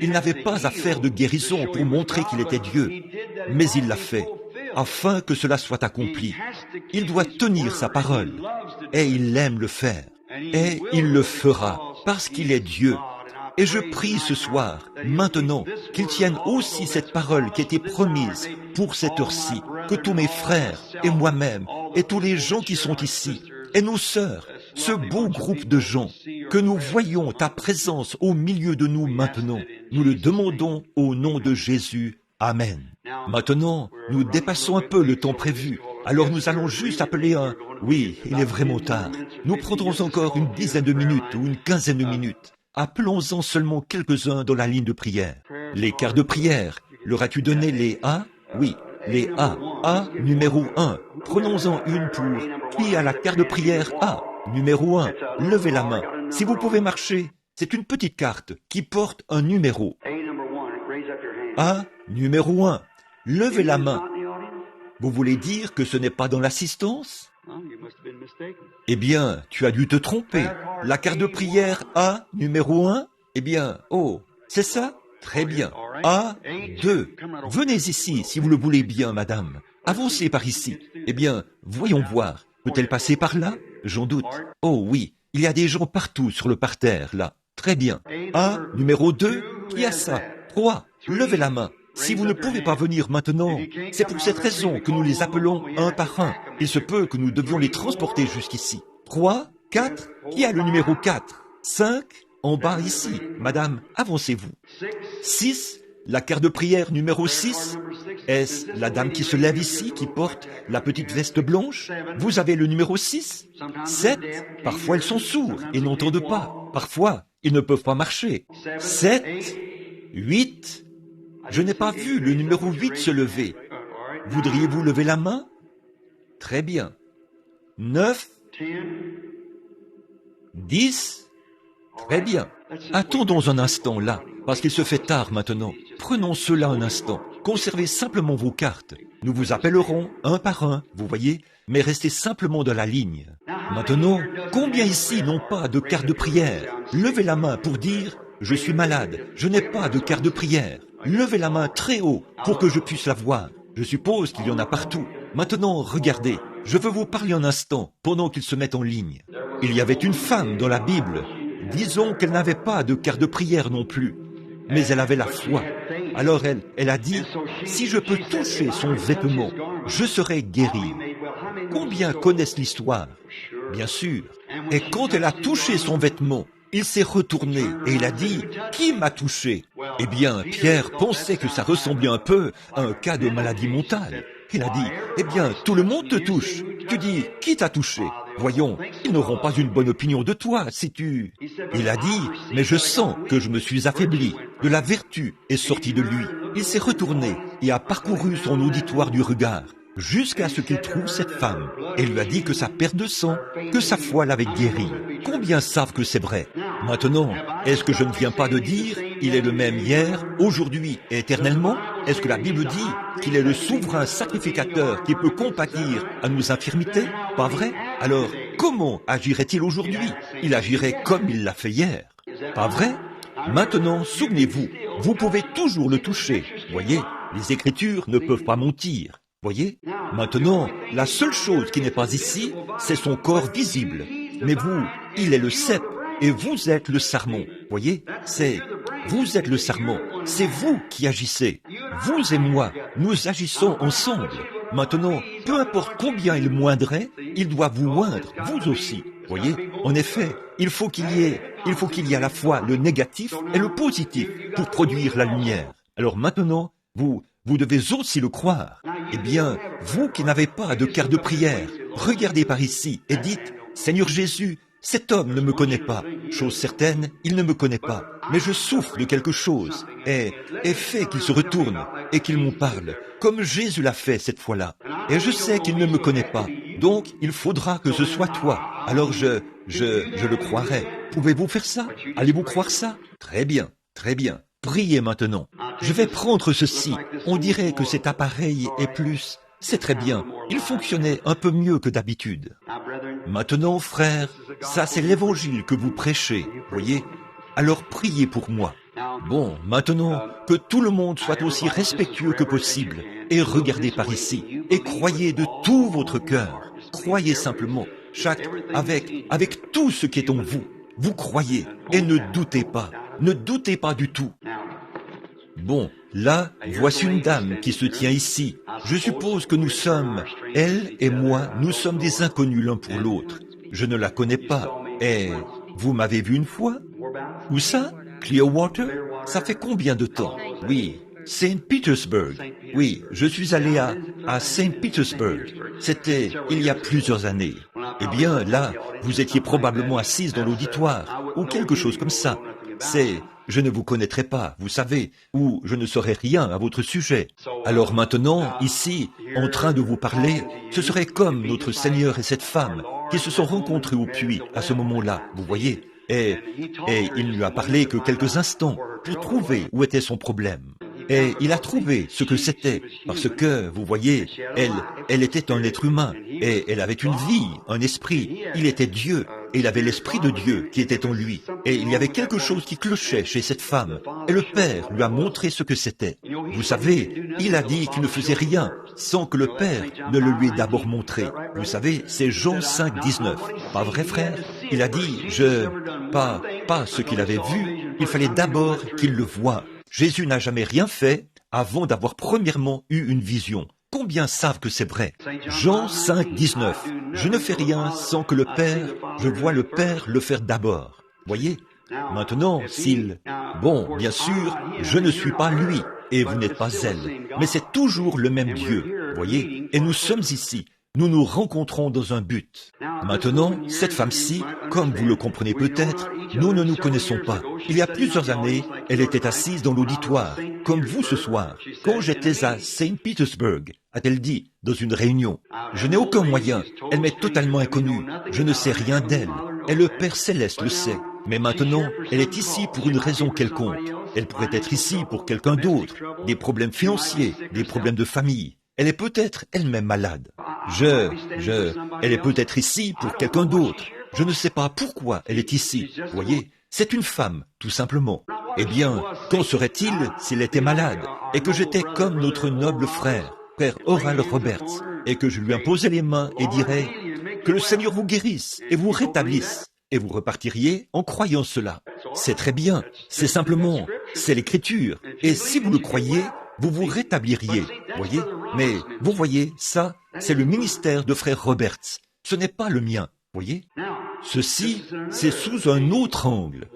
il n'avait pas à faire de guérison pour montrer qu'il était Dieu, mais il l'a fait, afin que cela soit accompli. Il doit tenir sa parole, et il aime le faire, et il le fera, parce qu'il est Dieu. Et je prie ce soir, maintenant, qu'il tienne aussi cette parole qui a été promise pour cette heure-ci, que tous mes frères et moi-même, et tous les gens qui sont ici, et nos sœurs, ce beau groupe de gens, que nous voyons ta présence au milieu de nous maintenant, nous le demandons au nom de Jésus. Amen. Maintenant, nous dépassons un peu le temps prévu, alors nous allons juste appeler un... Oui, il est vraiment tard. Nous prendrons encore une dizaine de minutes ou une quinzaine de minutes. Appelons-en seulement quelques-uns dans la ligne de prière. Les quarts de prière, leur as-tu donné les A? Oui, les A. A, numéro 1. Prenons-en une pour qui a la carte de prière A? Numéro 1. Levez la main. Si vous pouvez marcher, c'est une petite carte qui porte un numéro. A, numéro 1. Levez la main. Vous voulez dire que ce n'est pas dans l'assistance? Eh bien, tu as dû te tromper. La carte de prière A, numéro 1? Eh bien, oh, c'est ça? Très bien. A, 2. Venez ici, si vous le voulez bien, madame. Avancez par ici. Eh bien, voyons voir. Peut-elle passer par là? J'en doute. Oh oui, il y a des gens partout sur le parterre, là. Très bien. A, numéro 2, qui a ça? 3. Levez la main. Si vous ne pouvez pas venir maintenant, c'est pour cette raison que nous les appelons un par un. Il se peut que nous devions les transporter jusqu'ici. 3, 4, qui a le numéro 4? 5, en bas ici. Madame, avancez-vous. 6, la carte de prière numéro 6. Est-ce la dame qui se lève ici, qui porte la petite veste blanche? Vous avez le numéro 6. 7, parfois ils sont sourds et n'entendent pas. Parfois, ils ne peuvent pas marcher. 7, 8, je n'ai pas vu le numéro 8 se lever. Voudriez-vous lever la main? Très bien. 9, 10, très bien. Attendons un instant là, parce qu'il se fait tard maintenant. Prenons cela un instant. Conservez simplement vos cartes. Nous vous appellerons un par un, vous voyez, mais restez simplement dans la ligne. Maintenant, combien ici n'ont pas de carte de prière? Levez la main pour dire « Je suis malade, je n'ai pas de carte de prière ». Levez la main très haut pour que je puisse la voir. Je suppose qu'il y en a partout. Maintenant, regardez, je veux vous parler un instant pendant qu'ils se mettent en ligne. Il y avait une femme dans la Bible. Disons qu'elle n'avait pas de carte de prière non plus, mais elle avait la foi. Alors elle a dit, si je peux toucher son vêtement, je serai guérie. Combien connaissent l'histoire? Bien sûr. Et quand elle a touché son vêtement, il s'est retourné et il a dit « Qui m'a touché ?» Eh bien, Pierre pensait que ça ressemblait un peu à un cas de maladie mentale. Il a dit « Eh bien, tout le monde te touche. Tu dis « Qui t'a touché ?» Voyons, ils n'auront pas une bonne opinion de toi si tu... Il a dit « Mais je sens que je me suis affaibli. De la vertu est sortie de lui. » Il s'est retourné et a parcouru son auditoire du regard jusqu'à ce qu'il trouve cette femme et lui a dit que sa perte de sang, que sa foi l'avait guéri. Combien savent que c'est vrai? Maintenant, est-ce que je ne viens pas de dire il est le même hier, aujourd'hui et éternellement? Est-ce que la Bible dit qu'il est le souverain sacrificateur qui peut compatir à nos infirmités? Pas vrai? Alors, comment agirait-il aujourd'hui? Il agirait comme il l'a fait hier. Pas vrai? Maintenant, souvenez-vous, vous pouvez toujours le toucher. Voyez, les Écritures ne peuvent pas mentir. Voyez? Maintenant, la seule chose qui n'est pas ici, c'est son corps visible. Mais vous, il est le cep, et vous êtes le sarment. Voyez? Vous êtes le sarment. C'est vous qui agissez. Vous et moi, nous agissons ensemble. Maintenant, peu importe combien il moindrait, il doit vous moindre, vous aussi. Voyez? En effet, il faut qu'il y ait à la fois le négatif et le positif pour produire la lumière. Alors maintenant, vous devez aussi le croire. Eh bien, vous qui n'avez pas de carte de prière, regardez par ici et dites, Seigneur Jésus, cet homme ne me connaît pas. Chose certaine, il ne me connaît pas. mais je souffre de quelque chose, et fais qu'il se retourne, et qu'il m'en parle, comme Jésus l'a fait cette fois-là. Et je sais qu'il ne me connaît pas, donc il faudra que ce soit toi. Alors je le croirai. Pouvez-vous faire ça? Allez-vous croire ça? Très bien, très bien. Priez maintenant. Je vais prendre ceci. On dirait que cet appareil est plus... C'est très bien. Il fonctionnait un peu mieux que d'habitude. Maintenant, frères, ça c'est l'évangile que vous prêchez, voyez? Alors priez pour moi. Bon, maintenant, que tout le monde soit aussi respectueux que possible, et regardez par ici, et croyez de tout votre cœur. Croyez simplement, avec tout ce qui est en vous. Vous croyez, et ne doutez pas du tout. Bon, là, voici une dame qui se tient ici. Je suppose que nous sommes, elle et moi, nous sommes des inconnus l'un pour l'autre. Je ne la connais pas. Et vous m'avez vu une fois? Où ça? Clearwater? Ça fait combien de temps? Oui, Saint Petersburg. Oui, je suis allé à Saint Petersburg. C'était il y a plusieurs années. Eh bien, là, vous étiez probablement assise dans l'auditoire, ou quelque chose comme ça. Je ne vous connaîtrai pas, vous savez, ou je ne saurais rien à votre sujet. Alors maintenant, ici, en train de vous parler, ce serait comme notre Seigneur et cette femme qui se sont rencontrés au puits à ce moment-là, vous voyez. Et il ne lui a parlé que quelques instants pour trouver où était son problème. Et il a trouvé ce que c'était, parce que, vous voyez, elle était un être humain, et elle avait une vie, un esprit. Il était Dieu, et il avait l'esprit de Dieu qui était en lui. Et il y avait quelque chose qui clochait chez cette femme, et le Père lui a montré ce que c'était. Vous savez, il a dit qu'il ne faisait rien sans que le Père ne le lui ait d'abord montré. Vous savez, c'est Jean 5, 19. Pas vrai, frère? Il a dit, pas ce qu'il avait vu, il fallait d'abord qu'il le voie. Jésus n'a jamais rien fait avant d'avoir premièrement eu une vision. Combien savent que c'est vrai? Jean 5, 19. Je ne fais rien sans que je vois le Père le faire d'abord. Voyez? Maintenant, Bon, bien sûr, je ne suis pas lui, et vous n'êtes pas elle, mais c'est toujours le même Dieu. Voyez? Et nous sommes ici. Nous nous rencontrons dans un but. Maintenant, cette femme-ci, comme vous le comprenez peut-être, nous ne nous connaissons pas. Il y a plusieurs années, elle était assise dans l'auditoire, comme vous ce soir, quand j'étais à Saint Petersburg, a-t-elle dit, dans une réunion. Je n'ai aucun moyen, elle m'est totalement inconnue, je ne sais rien d'elle, et le Père Céleste le sait. Mais maintenant, elle est ici pour une raison quelconque. Elle pourrait être ici pour quelqu'un d'autre, des problèmes financiers, des problèmes de famille. Elle est peut-être elle-même malade. Elle est peut-être ici pour quelqu'un d'autre. Je ne sais pas pourquoi elle est ici. Voyez, c'est une femme, tout simplement. Eh bien, qu'en serait-il s'il était malade et que j'étais comme notre noble frère Oral Roberts, et que je lui imposais les mains et dirais que le Seigneur vous guérisse et vous rétablisse, et vous repartiriez en croyant cela. C'est très bien, c'est l'Écriture, et si vous le croyez, vous vous rétabliriez, voyez. Mais vous voyez, ça, c'est le ministère de frère Roberts. Ce n'est pas le mien, voyez. Ceci, c'est sous un autre angle.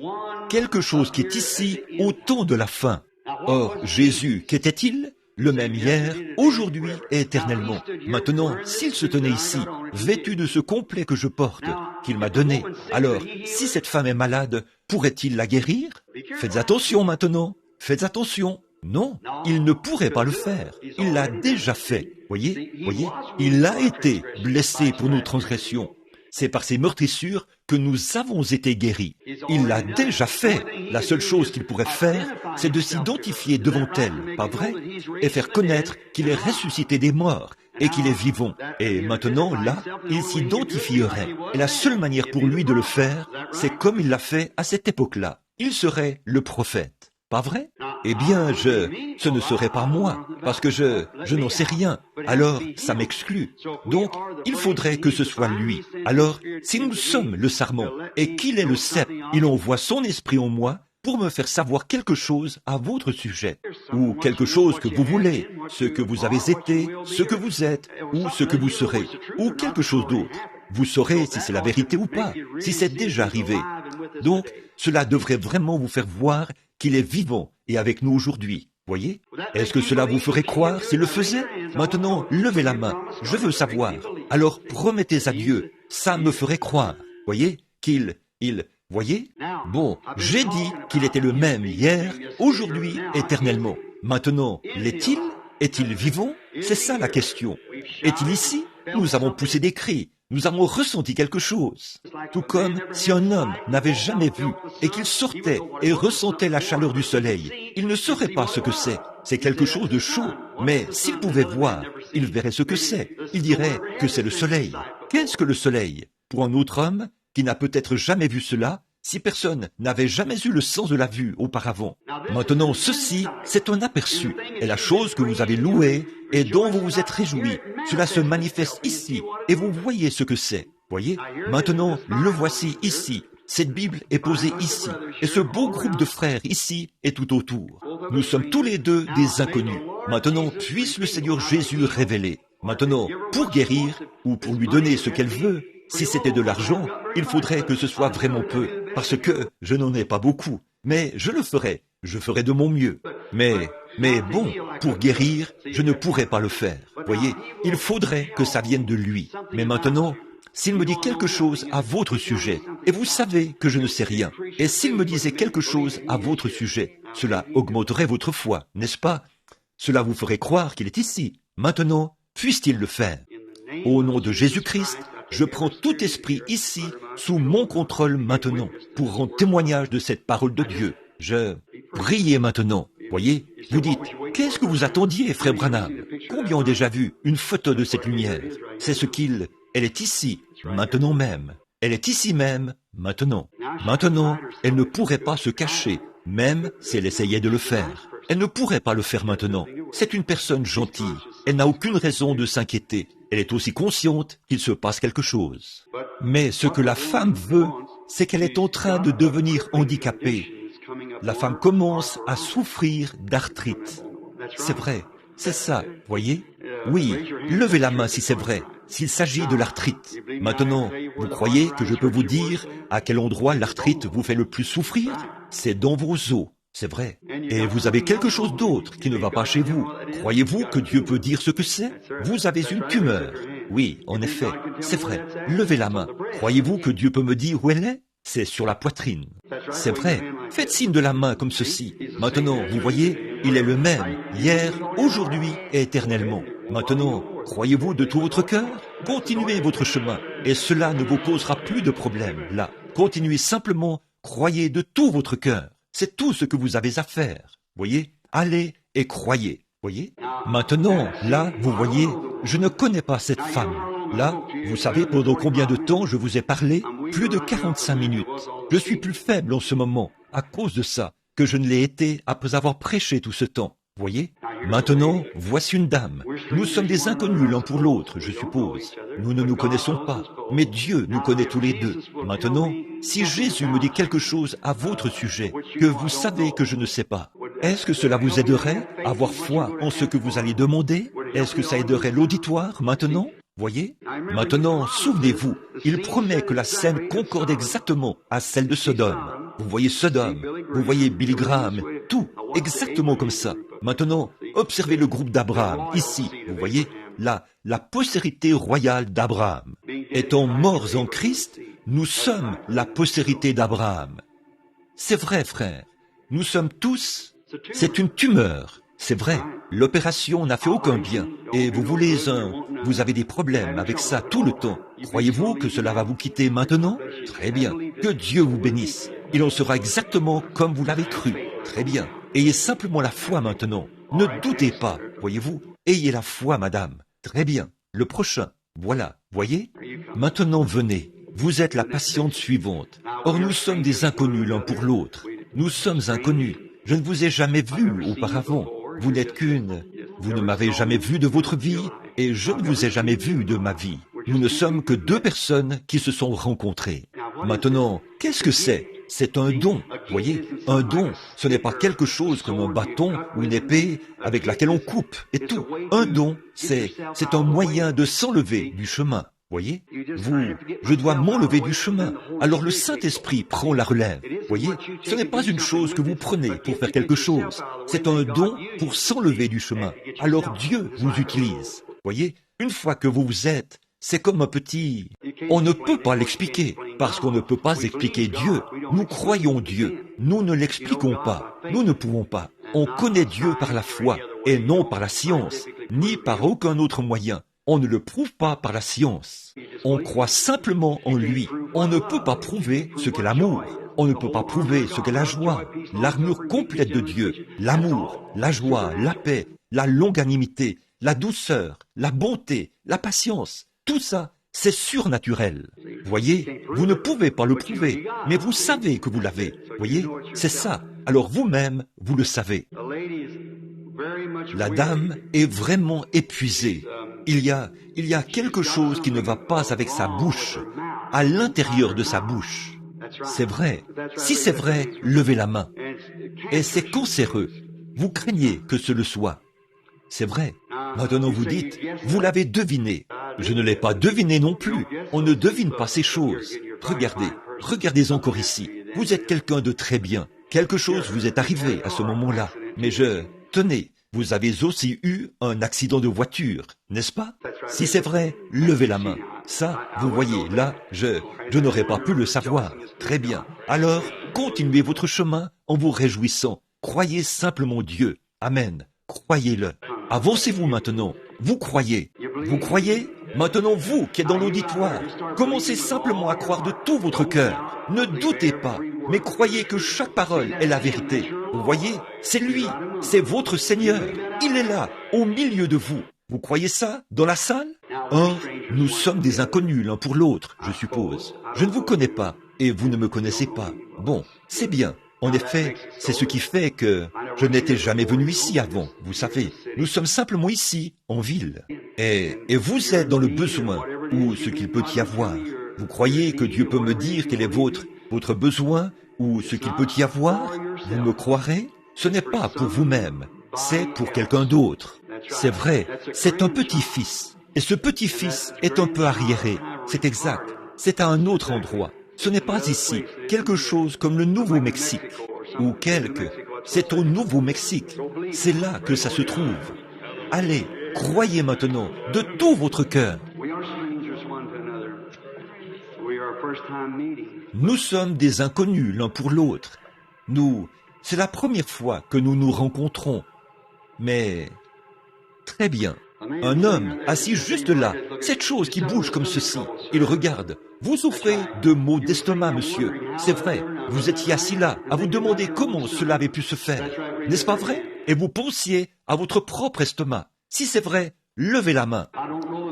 Quelque chose qui est ici au temps de la fin. Or, Jésus, qu'était-il? Le même hier, aujourd'hui et éternellement. Maintenant, s'il se tenait ici, vêtu de ce complet que je porte, qu'il m'a donné, alors, si cette femme est malade, pourrait-il la guérir? Faites attention maintenant, faites attention. Non, il ne pourrait pas le faire. Il l'a déjà fait. Voyez, il a été blessé pour nos transgressions. C'est par ses meurtrissures que nous avons été guéris. Il l'a déjà fait. La seule chose qu'il pourrait faire, c'est de s'identifier devant elle, pas vrai? Et faire connaître qu'il est ressuscité des morts et qu'il est vivant. Et maintenant, là, il s'identifierait. Et la seule manière pour lui de le faire, c'est comme il l'a fait à cette époque-là. Il serait le prophète. Pas vrai? Eh bien, ce ne serait pas moi, parce que je n'en sais rien. Alors, ça m'exclut. Donc, il faudrait que ce soit lui. Alors, si nous sommes le sarment, et qu'il est le cep, il envoie son esprit en moi pour me faire savoir quelque chose à votre sujet, ou quelque chose que vous voulez, ce que vous avez été, ce que vous êtes, ou ce que vous serez, ou quelque chose d'autre. Vous saurez si c'est la vérité ou pas, si c'est déjà arrivé. Donc, cela devrait vraiment vous faire voir qu'il est vivant et avec nous aujourd'hui. Voyez? Est-ce que cela vous ferait croire s'il le faisait? Maintenant, levez la main. Je veux savoir. Alors, promettez à Dieu. Ça me ferait croire. Voyez? Voyez? Bon, j'ai dit qu'il était le même hier, aujourd'hui, éternellement. Maintenant, l'est-il? Est-il vivant? C'est ça la question. Est-il ici? Nous avons poussé des cris. Nous avons ressenti quelque chose. Tout comme si un homme n'avait jamais vu et qu'il sortait et ressentait la chaleur du soleil. Il ne saurait pas ce que c'est. C'est quelque chose de chaud. Mais s'il pouvait voir, il verrait ce que c'est. Il dirait que c'est le soleil. Qu'est-ce que le soleil? Pour un autre homme qui n'a peut-être jamais vu cela, si personne n'avait jamais eu le sens de la vue auparavant. Maintenant, ceci, c'est un aperçu, et la chose que vous avez louée et dont vous vous êtes réjoui, cela se manifeste ici, et vous voyez ce que c'est. Voyez? Maintenant, le voici ici. Cette Bible est posée ici, et ce beau groupe de frères ici est tout autour. Nous sommes tous les deux des inconnus. Maintenant, puisse le Seigneur Jésus révéler. Maintenant, pour guérir, ou pour lui donner ce qu'elle veut, si c'était de l'argent, il faudrait que ce soit vraiment peu, parce que je n'en ai pas beaucoup. Mais je le ferai, je ferai de mon mieux. Mais bon, pour guérir, je ne pourrais pas le faire. Voyez, il faudrait que ça vienne de lui. Mais maintenant, s'il me dit quelque chose à votre sujet, et vous savez que je ne sais rien, et s'il me disait quelque chose à votre sujet, cela augmenterait votre foi, n'est-ce pas? Cela vous ferait croire qu'il est ici. Maintenant, puisse-t-il le faire? Au nom de Jésus-Christ, je prends tout esprit ici sous mon contrôle maintenant pour rendre témoignage de cette parole de Dieu. Priez maintenant. Voyez, vous dites, qu'est-ce que vous attendiez, frère Branham? Combien ont déjà vu une photo de cette lumière? C'est elle est ici, maintenant même. Elle est ici même, maintenant. Maintenant, elle ne pourrait pas se cacher, même si elle essayait de le faire. Elle ne pourrait pas le faire maintenant. C'est une personne gentille. Elle n'a aucune raison de s'inquiéter. Elle est aussi consciente qu'il se passe quelque chose. Mais ce que la femme veut, c'est qu'elle est en train de devenir handicapée. La femme commence à souffrir d'arthrite. C'est vrai, c'est ça, voyez? Oui, levez la main si c'est vrai, s'il s'agit de l'arthrite. Maintenant, vous croyez que je peux vous dire à quel endroit l'arthrite vous fait le plus souffrir? C'est dans vos os. C'est vrai. Et vous avez quelque chose d'autre qui ne va pas chez vous. Croyez-vous que Dieu peut dire ce que c'est? Vous avez une tumeur. Oui, en effet, c'est vrai. Levez la main. Croyez-vous que Dieu peut me dire où elle est? C'est sur la poitrine. C'est vrai. Faites signe de la main comme ceci. Maintenant, vous voyez, il est le même, hier, aujourd'hui et éternellement. Maintenant, croyez-vous de tout votre cœur? Continuez votre chemin, et cela ne vous causera plus de problème, là. Continuez simplement, croyez de tout votre cœur. C'est tout ce que vous avez à faire. Voyez? Allez et croyez. Voyez? Maintenant, là, vous voyez, je ne connais pas cette femme. Là, vous savez pendant combien de temps je vous ai parlé? Plus de 45 minutes. Je suis plus faible en ce moment, à cause de ça, que je ne l'ai été après avoir prêché tout ce temps. Voyez? Maintenant, voici une dame. Nous sommes des inconnus l'un pour l'autre, je suppose. Nous ne nous connaissons pas, mais Dieu nous connaît tous les deux. Maintenant, si Jésus me dit quelque chose à votre sujet, que vous savez que je ne sais pas, est-ce que cela vous aiderait à avoir foi en ce que vous allez demander? Est-ce que ça aiderait l'auditoire maintenant? Voyez? Maintenant, souvenez-vous, il promet que la scène concorde exactement à celle de Sodome. Vous voyez Sodome, vous voyez Billy Graham, tout, exactement comme ça. Maintenant, observez le groupe d'Abraham, ici, vous voyez, là, la postérité royale d'Abraham. Étant morts en Christ, nous sommes la postérité d'Abraham. C'est vrai, frère, nous sommes tous, c'est une tumeur. C'est vrai, l'opération n'a fait aucun bien, et vous avez des problèmes avec ça tout le temps. Croyez-vous que cela va vous quitter maintenant? Très bien, que Dieu vous bénisse. Il en sera exactement comme vous l'avez cru. Très bien, ayez simplement la foi maintenant. Ne doutez pas, voyez-vous, ayez la foi, madame. Très bien, le prochain, voilà, voyez? Maintenant venez, vous êtes la patiente suivante. Or nous sommes des inconnus l'un pour l'autre. Nous sommes inconnus. Je ne vous ai jamais vu auparavant. Vous n'êtes qu'une. Vous ne m'avez jamais vu de votre vie, et je ne vous ai jamais vu de ma vie. Nous ne sommes que deux personnes qui se sont rencontrées. Maintenant, qu'est-ce que c'est? C'est un don, voyez, un don. Ce n'est pas quelque chose comme un bâton ou une épée avec laquelle on coupe et tout. Un don, c'est un moyen de s'enlever du chemin. Voyez, je dois m'enlever du chemin. Alors le Saint-Esprit prend la relève. Voyez, ce n'est pas une chose que vous prenez pour faire quelque chose. C'est un don pour s'enlever du chemin. Alors Dieu vous utilise. Voyez, une fois que vous êtes, c'est comme un petit... On ne peut pas l'expliquer. parce qu'on ne peut pas expliquer Dieu. Nous croyons Dieu, nous ne l'expliquons pas, nous ne pouvons pas. On connaît Dieu par la foi, et non par la science, ni par aucun autre moyen. On ne le prouve pas par la science. On croit simplement en lui. On ne peut pas prouver ce qu'est l'amour. On ne peut pas prouver ce qu'est la joie, l'armure complète de Dieu, l'amour, la joie, la paix, la longanimité, la douceur, la bonté, la patience. Tout ça, c'est surnaturel. Voyez, vous ne pouvez pas le prouver, mais vous savez que vous l'avez. Voyez, c'est ça. Alors vous-même, vous le savez. La dame est vraiment épuisée. Il y a quelque chose qui ne va pas avec sa bouche, à l'intérieur de sa bouche. C'est vrai. Si c'est vrai, levez la main. Et c'est cancéreux. Vous craignez que ce le soit. C'est vrai. Maintenant vous dites, vous l'avez deviné. Je ne l'ai pas deviné non plus. On ne devine pas ces choses. Regardez encore ici. Vous êtes quelqu'un de très bien. Quelque chose vous est arrivé à ce moment-là. Mais tenez, vous avez aussi eu un accident de voiture, n'est-ce pas? Si c'est vrai, levez la main. Ça, vous voyez, là, je n'aurais pas pu le savoir. Très bien. Alors, continuez votre chemin en vous réjouissant. Croyez simplement Dieu. Amen. Croyez-le. Avancez-vous maintenant. Vous croyez. Vous croyez? Maintenant, vous qui êtes dans l'auditoire, commencez simplement à croire de tout votre cœur. Ne doutez pas, mais croyez que chaque parole est la vérité. Vous voyez? C'est lui. C'est votre Seigneur. Il est là, au milieu de vous. Vous croyez ça, dans la salle? Or, nous sommes des inconnus l'un pour l'autre, je suppose. Je ne vous connais pas, et vous ne me connaissez pas. Bon, c'est bien. En effet, c'est ce qui fait que je n'étais jamais venu ici avant, vous savez. Nous sommes simplement ici, en ville. Et vous êtes dans le besoin, ou ce qu'il peut y avoir. Vous croyez que Dieu peut me dire quel est votre besoin, ou ce qu'il peut y avoir? Vous me croirez? Ce n'est pas pour vous-même, c'est pour quelqu'un d'autre. C'est vrai, c'est un petit-fils. Et ce petit-fils est un peu arriéré. C'est exact. C'est à un autre endroit. Ce n'est pas ici. Quelque chose comme le Nouveau-Mexique. Ou c'est au Nouveau-Mexique. C'est là que ça se trouve. Allez, croyez maintenant de tout votre cœur. Nous sommes des inconnus l'un pour l'autre. C'est la première fois que nous nous rencontrons. Mais, très bien. Un homme assis juste là, cette chose qui bouge comme ceci, il regarde. Vous souffrez de maux d'estomac, monsieur. C'est vrai, vous étiez assis là, à vous demander comment cela avait pu se faire. N'est-ce pas vrai? Et vous pensiez à votre propre estomac. Si c'est vrai, levez la main.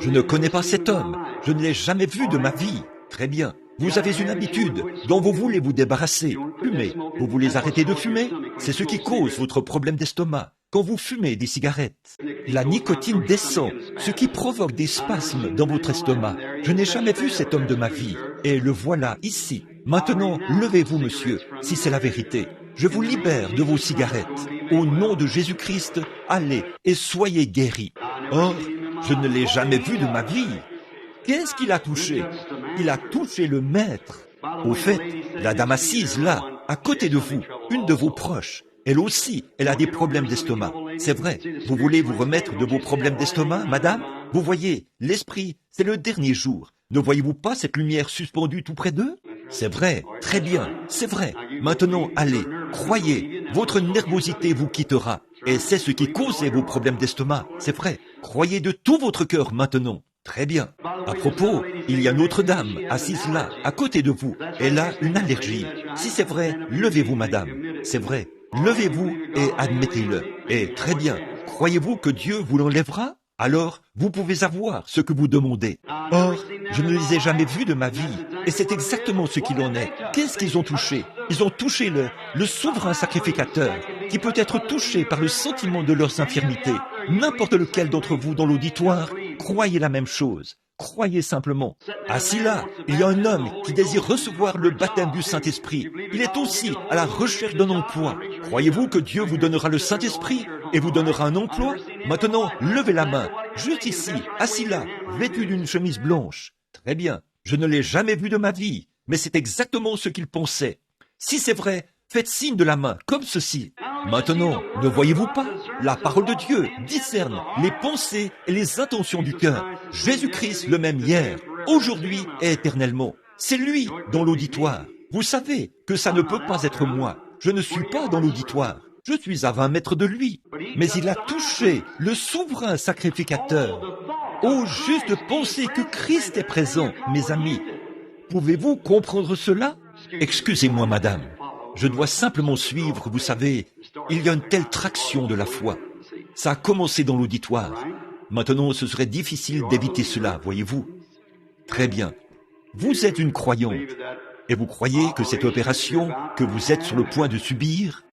Je ne connais pas cet homme. Je ne l'ai jamais vu de ma vie. Très bien. Vous avez une habitude dont vous voulez vous débarrasser. Fumer. Vous voulez arrêter de fumer? C'est ce qui cause votre problème d'estomac. Quand vous fumez des cigarettes, la nicotine descend, ce qui provoque des spasmes dans votre estomac. Je n'ai jamais vu cet homme de ma vie, et le voilà ici. Maintenant, levez-vous, monsieur, si c'est la vérité. Je vous libère de vos cigarettes. Au nom de Jésus-Christ, allez et soyez guéris. Or, je ne l'ai jamais vu de ma vie. Qu'est-ce qu'il a touché? Il a touché le maître. Au fait, la dame assise là, à côté de vous, une de vos proches, elle aussi, elle a des problèmes d'estomac. C'est vrai. Vous voulez vous remettre de vos problèmes d'estomac, madame? Vous voyez, l'esprit, c'est le dernier jour. Ne voyez-vous pas cette lumière suspendue tout près d'eux? C'est vrai. Très bien. C'est vrai. Maintenant, allez. Croyez. Votre nervosité vous quittera. Et c'est ce qui causait vos problèmes d'estomac. C'est vrai. Croyez de tout votre cœur maintenant. Très bien. À propos, il y a une autre dame, assise là, à côté de vous. Elle a une allergie. Si c'est vrai, levez-vous, madame. C'est vrai. Levez-vous et admettez-le. Et très bien. Croyez-vous que Dieu vous l'enlèvera? Alors, vous pouvez avoir ce que vous demandez. Or, je ne les ai jamais vus de ma vie. Et c'est exactement ce qu'il en est. Qu'est-ce qu'ils ont touché? Ils ont touché le souverain sacrificateur, qui peut être touché par le sentiment de leurs infirmités. N'importe lequel d'entre vous dans l'auditoire, croyez la même chose. Croyez simplement. Assis là, il y a un homme qui désire recevoir le baptême du Saint-Esprit. Il est aussi à la recherche d'un emploi. Croyez-vous que Dieu vous donnera le Saint-Esprit et vous donnera un emploi? Maintenant, levez la main, juste ici, assis là, vêtu d'une chemise blanche. Très bien, je ne l'ai jamais vu de ma vie, mais c'est exactement ce qu'il pensait. Si c'est vrai, faites signe de la main, comme ceci. Maintenant, ne voyez-vous pas? La parole de Dieu discerne les pensées et les intentions du cœur. Jésus-Christ le même hier, aujourd'hui et éternellement. C'est lui dans l'auditoire. Vous savez que ça ne peut pas être moi. Je ne suis pas dans l'auditoire. Je suis à 20 mètres de lui. Mais il a touché le souverain sacrificateur. Oh, juste penser que Christ est présent, mes amis. Pouvez-vous comprendre cela? Excusez-moi, madame. Je dois simplement suivre, vous savez. Il y a une telle traction de la foi. Ça a commencé dans l'auditoire. Maintenant, ce serait difficile d'éviter cela, voyez-vous. Très bien. Vous êtes une croyante. Et vous croyez que cette opération que vous êtes sur le point de subir,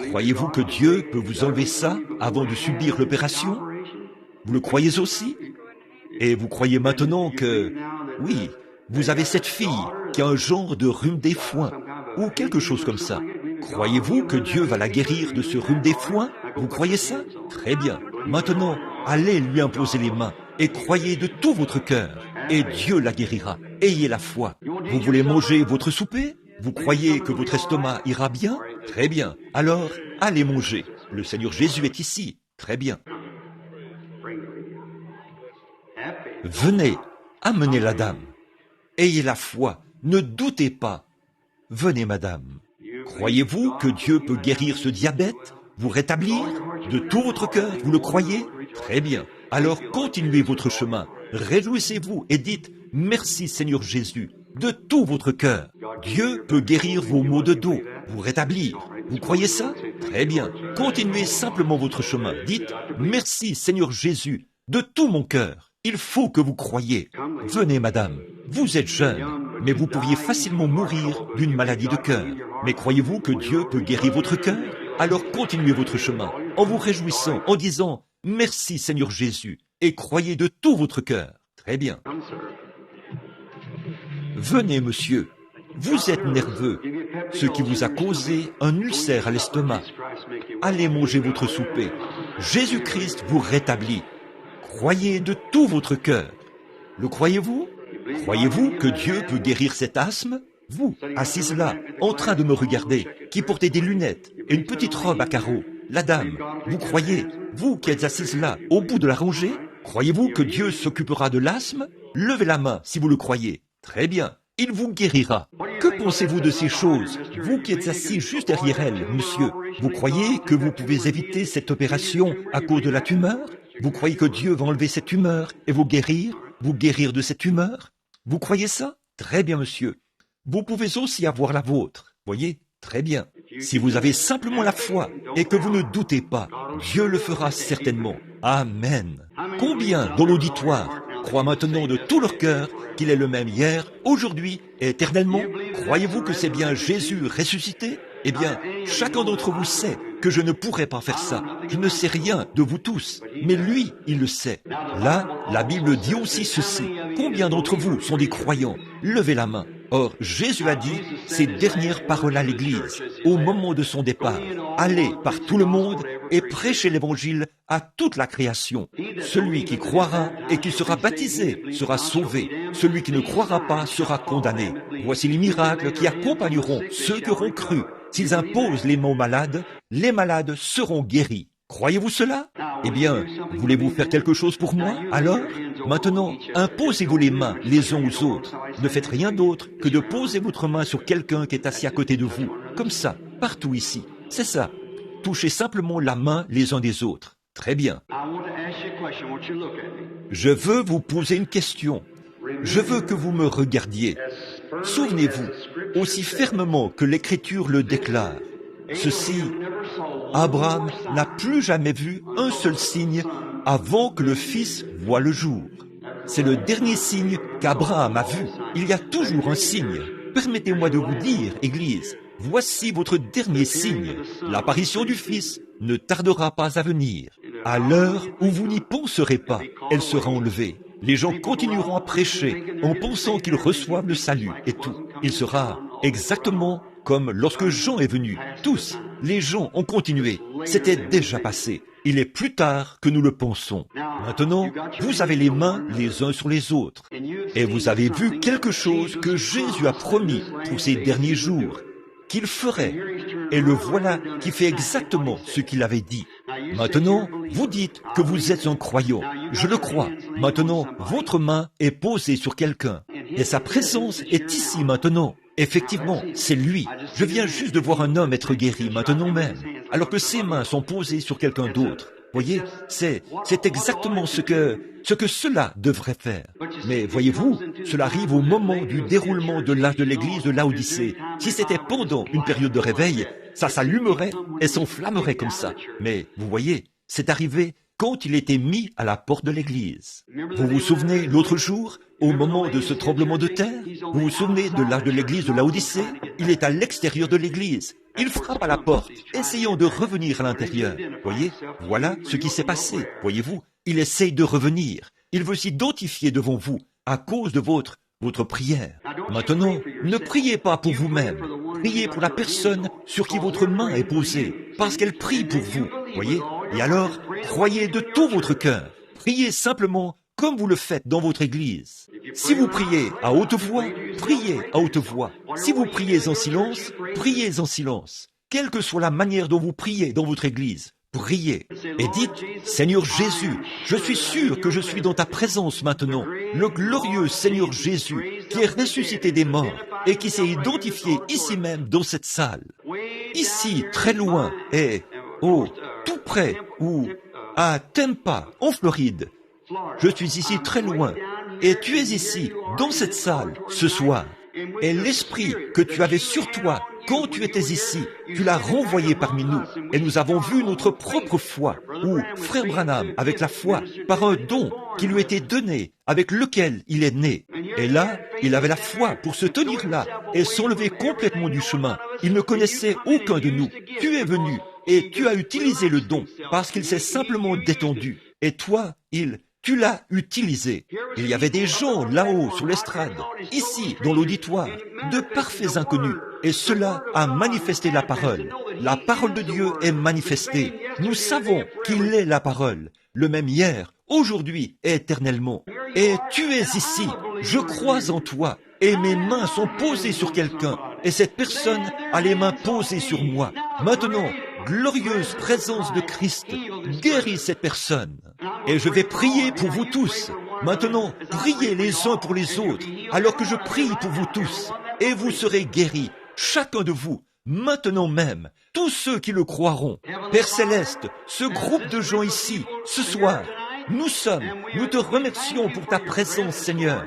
croyez-vous que Dieu peut vous enlever ça avant de subir l'opération? Vous le croyez aussi? Et vous croyez maintenant que, oui, vous avez cette fille qui a un genre de rhume des foins, ou quelque chose comme ça. Croyez-vous que Dieu va la guérir de ce rhume des foins? Vous croyez ça? Très bien. Maintenant, allez lui imposer les mains et croyez de tout votre cœur. Et Dieu la guérira. Ayez la foi. Vous voulez manger votre souper? Vous croyez que votre estomac ira bien? Très bien. Alors, allez manger. Le Seigneur Jésus est ici. Très bien. Venez, amenez la dame. Ayez la foi. Ne doutez pas. Venez, madame. Croyez-vous que Dieu peut guérir ce diabète? Vous rétablir? De tout votre cœur, vous le croyez? Très bien. Alors continuez votre chemin. Réjouissez-vous et dites « Merci Seigneur Jésus » de tout votre cœur. Dieu peut guérir vos maux de dos, vous rétablir. Vous croyez ça? Très bien. Continuez simplement votre chemin. Dites « Merci Seigneur Jésus » de tout mon cœur. Il faut que vous croyiez. Venez, madame. Vous êtes jeune, mais vous pourriez facilement mourir d'une maladie de cœur. Mais croyez-vous que Dieu peut guérir votre cœur? Alors continuez votre chemin en vous réjouissant, en disant « Merci Seigneur Jésus » et croyez de tout votre cœur. Très bien. Venez, monsieur. Vous êtes nerveux, ce qui vous a causé un ulcère à l'estomac. Allez manger votre souper. Jésus-Christ vous rétablit. Croyez de tout votre cœur. Le croyez-vous? Croyez-vous que Dieu peut guérir cet asthme? Vous, assise là, en train de me regarder, qui portez des lunettes et une petite robe à carreaux. La dame, vous croyez, vous qui êtes assise là, au bout de la rangée, croyez-vous que Dieu s'occupera de l'asthme? Levez la main si vous le croyez. Très bien, il vous guérira. Que pensez-vous de ces choses? Vous qui êtes assis juste derrière elle, monsieur, vous croyez que vous pouvez éviter cette opération à cause de la tumeur? Vous croyez que Dieu va enlever cette tumeur et vous guérir de cette tumeur? Vous croyez ça? Très bien, monsieur. Vous pouvez aussi avoir la vôtre. Voyez? Très bien. Si vous avez simplement la foi et que vous ne doutez pas, Dieu le fera certainement. Amen. Combien dans l'auditoire croient maintenant de tout leur cœur qu'il est le même hier, aujourd'hui et éternellement? Croyez-vous que c'est bien Jésus ressuscité? Eh bien, chacun d'entre vous sait que je ne pourrais pas faire ça. Je ne sais rien de vous tous, mais lui, il le sait. Là, la Bible dit aussi ceci. Combien d'entre vous sont des croyants? Levez la main. Or, Jésus a dit ces dernières paroles à l'Église, au moment de son départ. Allez par tout le monde et prêchez l'Évangile à toute la création. Celui qui croira et qui sera baptisé sera sauvé. Celui qui ne croira pas sera condamné. Voici les miracles qui accompagneront ceux qui auront cru. S'ils imposent les mains aux malades, les malades seront guéris. Croyez-vous cela? Eh bien, voulez-vous faire quelque chose pour moi? Alors, maintenant, imposez-vous les mains les uns aux autres. Ne faites rien d'autre que de poser votre main sur quelqu'un qui est assis à côté de vous. Comme ça, partout ici. C'est ça. Touchez simplement la main les uns des autres. Très bien. Je veux vous poser une question. Je veux que vous me regardiez. Souvenez-vous, aussi fermement que l'Écriture le déclare, ceci, Abraham n'a plus jamais vu un seul signe avant que le Fils voie le jour. C'est le dernier signe qu'Abraham a vu. Il y a toujours un signe. Permettez-moi de vous dire, Église, voici votre dernier signe. L'apparition du Fils ne tardera pas à venir. À l'heure où vous n'y penserez pas, elle sera enlevée. Les gens continueront à prêcher en pensant qu'ils reçoivent le salut et tout. Il sera exactement comme lorsque Jean est venu. Tous, les gens ont continué. C'était déjà passé. Il est plus tard que nous le pensons. Maintenant, vous avez les mains les uns sur les autres. Et vous avez vu quelque chose que Jésus a promis pour ces derniers jours, qu'il ferait. Et le voilà qui fait exactement ce qu'il avait dit. Maintenant, vous dites que vous êtes un croyant. Je le crois. Maintenant, votre main est posée sur quelqu'un. Et sa présence est ici maintenant. Effectivement, c'est lui. Je viens juste de voir un homme être guéri maintenant même, alors que ses mains sont posées sur quelqu'un d'autre. Voyez, c'est exactement ce que cela devrait faire. Mais voyez-vous, cela arrive au moment du déroulement de l'âge de l'Église de Laodicée. Si c'était pendant une période de réveil, ça s'allumerait et s'enflammerait comme ça. Mais vous voyez, c'est arrivé quand il était mis à la porte de l'Église. Vous vous souvenez l'autre jour, au moment de ce tremblement de terre? Vous vous souvenez de l'âge de l'Église de Laodicée? Il est à l'extérieur de l'Église. Il frappe à la porte, essayant de revenir à l'intérieur. Voyez, voilà ce qui s'est passé. Voyez-vous, il essaye de revenir. Il veut s'identifier devant vous à cause de votre prière. Maintenant, ne priez pas pour vous-même. Priez pour la personne sur qui votre main est posée, parce qu'elle prie pour vous. Voyez? Et alors, croyez de tout votre cœur. Priez simplement comme vous le faites dans votre église. Si vous priez à haute voix, priez à haute voix. Si vous priez en silence, priez en silence. Quelle que soit la manière dont vous priez dans votre église, priez. Et dites, Seigneur Jésus, je suis sûr que je suis dans ta présence maintenant. Le glorieux Seigneur Jésus, qui est ressuscité des morts et qui s'est identifié ici même dans cette salle. Ici, très loin, et, tout près, ou à Tampa, en Floride. Je suis ici très loin, et tu es ici, dans cette salle, ce soir. Et l'esprit que tu avais sur toi quand tu étais ici, tu l'as renvoyé parmi nous. Et nous avons vu notre propre foi, ou frère Branham, avec la foi, par un don qui lui était donné, avec lequel il est né. Et là, il avait la foi pour se tenir là et s'enlever complètement du chemin. Il ne connaissait aucun de nous. Tu es venu et tu as utilisé le don parce qu'il s'est simplement détendu. Et toi, tu l'as utilisé. Il y avait des gens là-haut sur l'estrade, ici dans l'auditoire, de parfaits inconnus. Et cela a manifesté la parole. La parole de Dieu est manifestée. Nous savons qu'il est la parole, le même hier, aujourd'hui et éternellement. Et tu es ici. Je crois en toi. Et mes mains sont posées sur quelqu'un. Et cette personne a les mains posées sur moi. Maintenant, glorieuse présence de Christ, guéris cette personne. Et je vais prier pour vous tous. Maintenant, priez les uns pour les autres, alors que je prie pour vous tous. Et vous serez guéris, chacun de vous, maintenant même, tous ceux qui le croiront. Père Céleste, ce groupe de gens ici, ce soir, nous te remercions pour ta présence, Seigneur.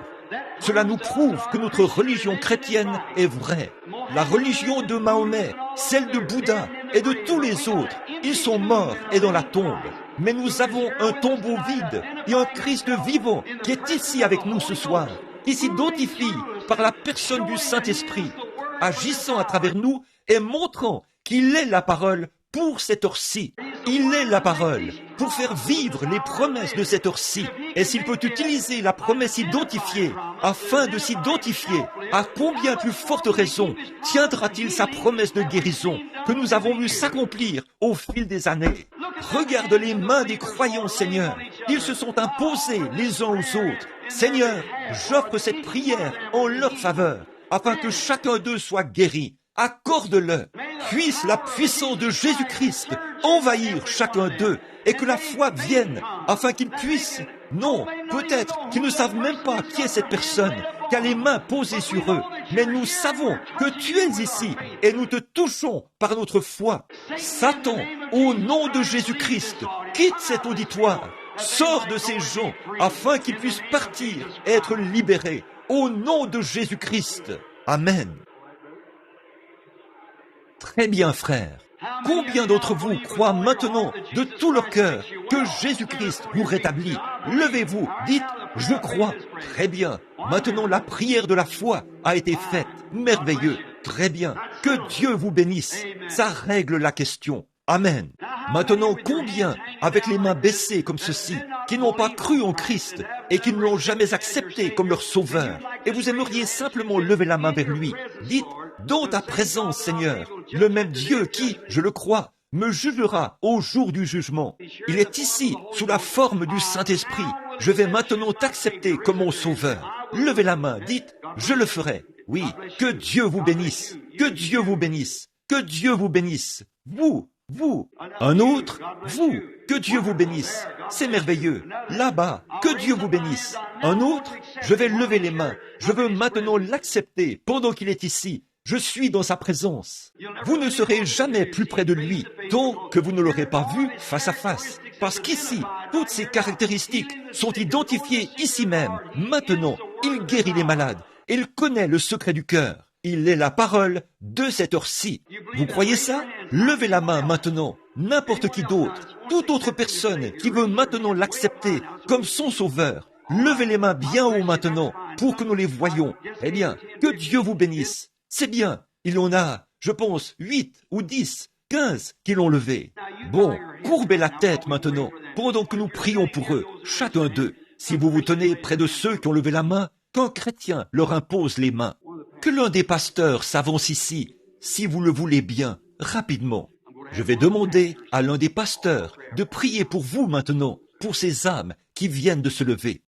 Cela nous prouve que notre religion chrétienne est vraie. La religion de Mahomet, celle de Bouddha et de tous les autres, ils sont morts et dans la tombe. Mais nous avons un tombeau vide et un Christ vivant qui est ici avec nous ce soir, qui s'identifie par la personne du Saint-Esprit, agissant à travers nous et montrant qu'il est la parole pour cette heure-ci. Il est la parole pour faire vivre les promesses de cette heure-ci. Et s'il peut utiliser la promesse identifiée afin de s'identifier, à combien plus forte raison tiendra-t-il sa promesse de guérison que nous avons vu s'accomplir au fil des années? Regarde les mains des croyants, Seigneur. Ils se sont imposés les uns aux autres. Seigneur, j'offre cette prière en leur faveur, afin que chacun d'eux soit guéri. Accorde-le. Puisse la puissance de Jésus-Christ envahir chacun d'eux et que la foi vienne afin qu'ils puissent, non, peut-être qu'ils ne savent même pas qui est cette personne qui a les mains posées sur eux, mais nous savons que tu es ici et nous te touchons par notre foi. Satan, au nom de Jésus-Christ, quitte cet auditoire, sors de ces gens afin qu'ils puissent partir et être libérés. Au nom de Jésus-Christ. Amen. Très bien, frères. Combien d'entre vous croient maintenant de tout leur cœur que Jésus-Christ vous rétablit? Levez-vous, dites, je crois. Très bien. Maintenant, la prière de la foi a été faite. Merveilleux. Très bien. Que Dieu vous bénisse. Ça règle la question. Amen. Maintenant, combien, avec les mains baissées comme ceci, qui n'ont pas cru en Christ et qui ne l'ont jamais accepté comme leur sauveur, et vous aimeriez simplement lever la main vers lui, dites, dans ta présence, Seigneur, le même Dieu qui, je le crois, me jugera au jour du jugement. Il est ici, sous la forme du Saint-Esprit. Je vais maintenant t'accepter comme mon sauveur. Levez la main, dites, je le ferai. Oui, que Dieu vous bénisse, que Dieu vous bénisse, que Dieu vous bénisse. Vous. Un autre, vous. Que Dieu vous bénisse. C'est merveilleux. Là-bas, que Dieu vous bénisse. Un autre, je vais lever les mains. Je veux maintenant l'accepter pendant qu'il est ici. Je suis dans sa présence. Vous ne serez jamais plus près de lui tant que vous ne l'aurez pas vu face à face. Parce qu'ici, toutes ces caractéristiques sont identifiées ici même, maintenant. Il guérit les malades. Il connaît le secret du cœur. Il est la parole de cette heure-ci. Vous croyez ça? Levez la main maintenant. N'importe qui d'autre, toute autre personne qui veut maintenant l'accepter comme son sauveur. Levez les mains bien haut maintenant pour que nous les voyions. Eh bien, que Dieu vous bénisse. C'est bien. Il en a, je pense, 8 ou 10, 15 qui l'ont levé. Bon, courbez la tête maintenant pendant que nous prions pour eux, chacun d'eux. Si vous vous tenez près de ceux qui ont levé la main, qu'un chrétien leur impose les mains. Que l'un des pasteurs s'avance ici, si vous le voulez bien, rapidement. Je vais demander à l'un des pasteurs de prier pour vous maintenant, pour ces âmes qui viennent de se lever.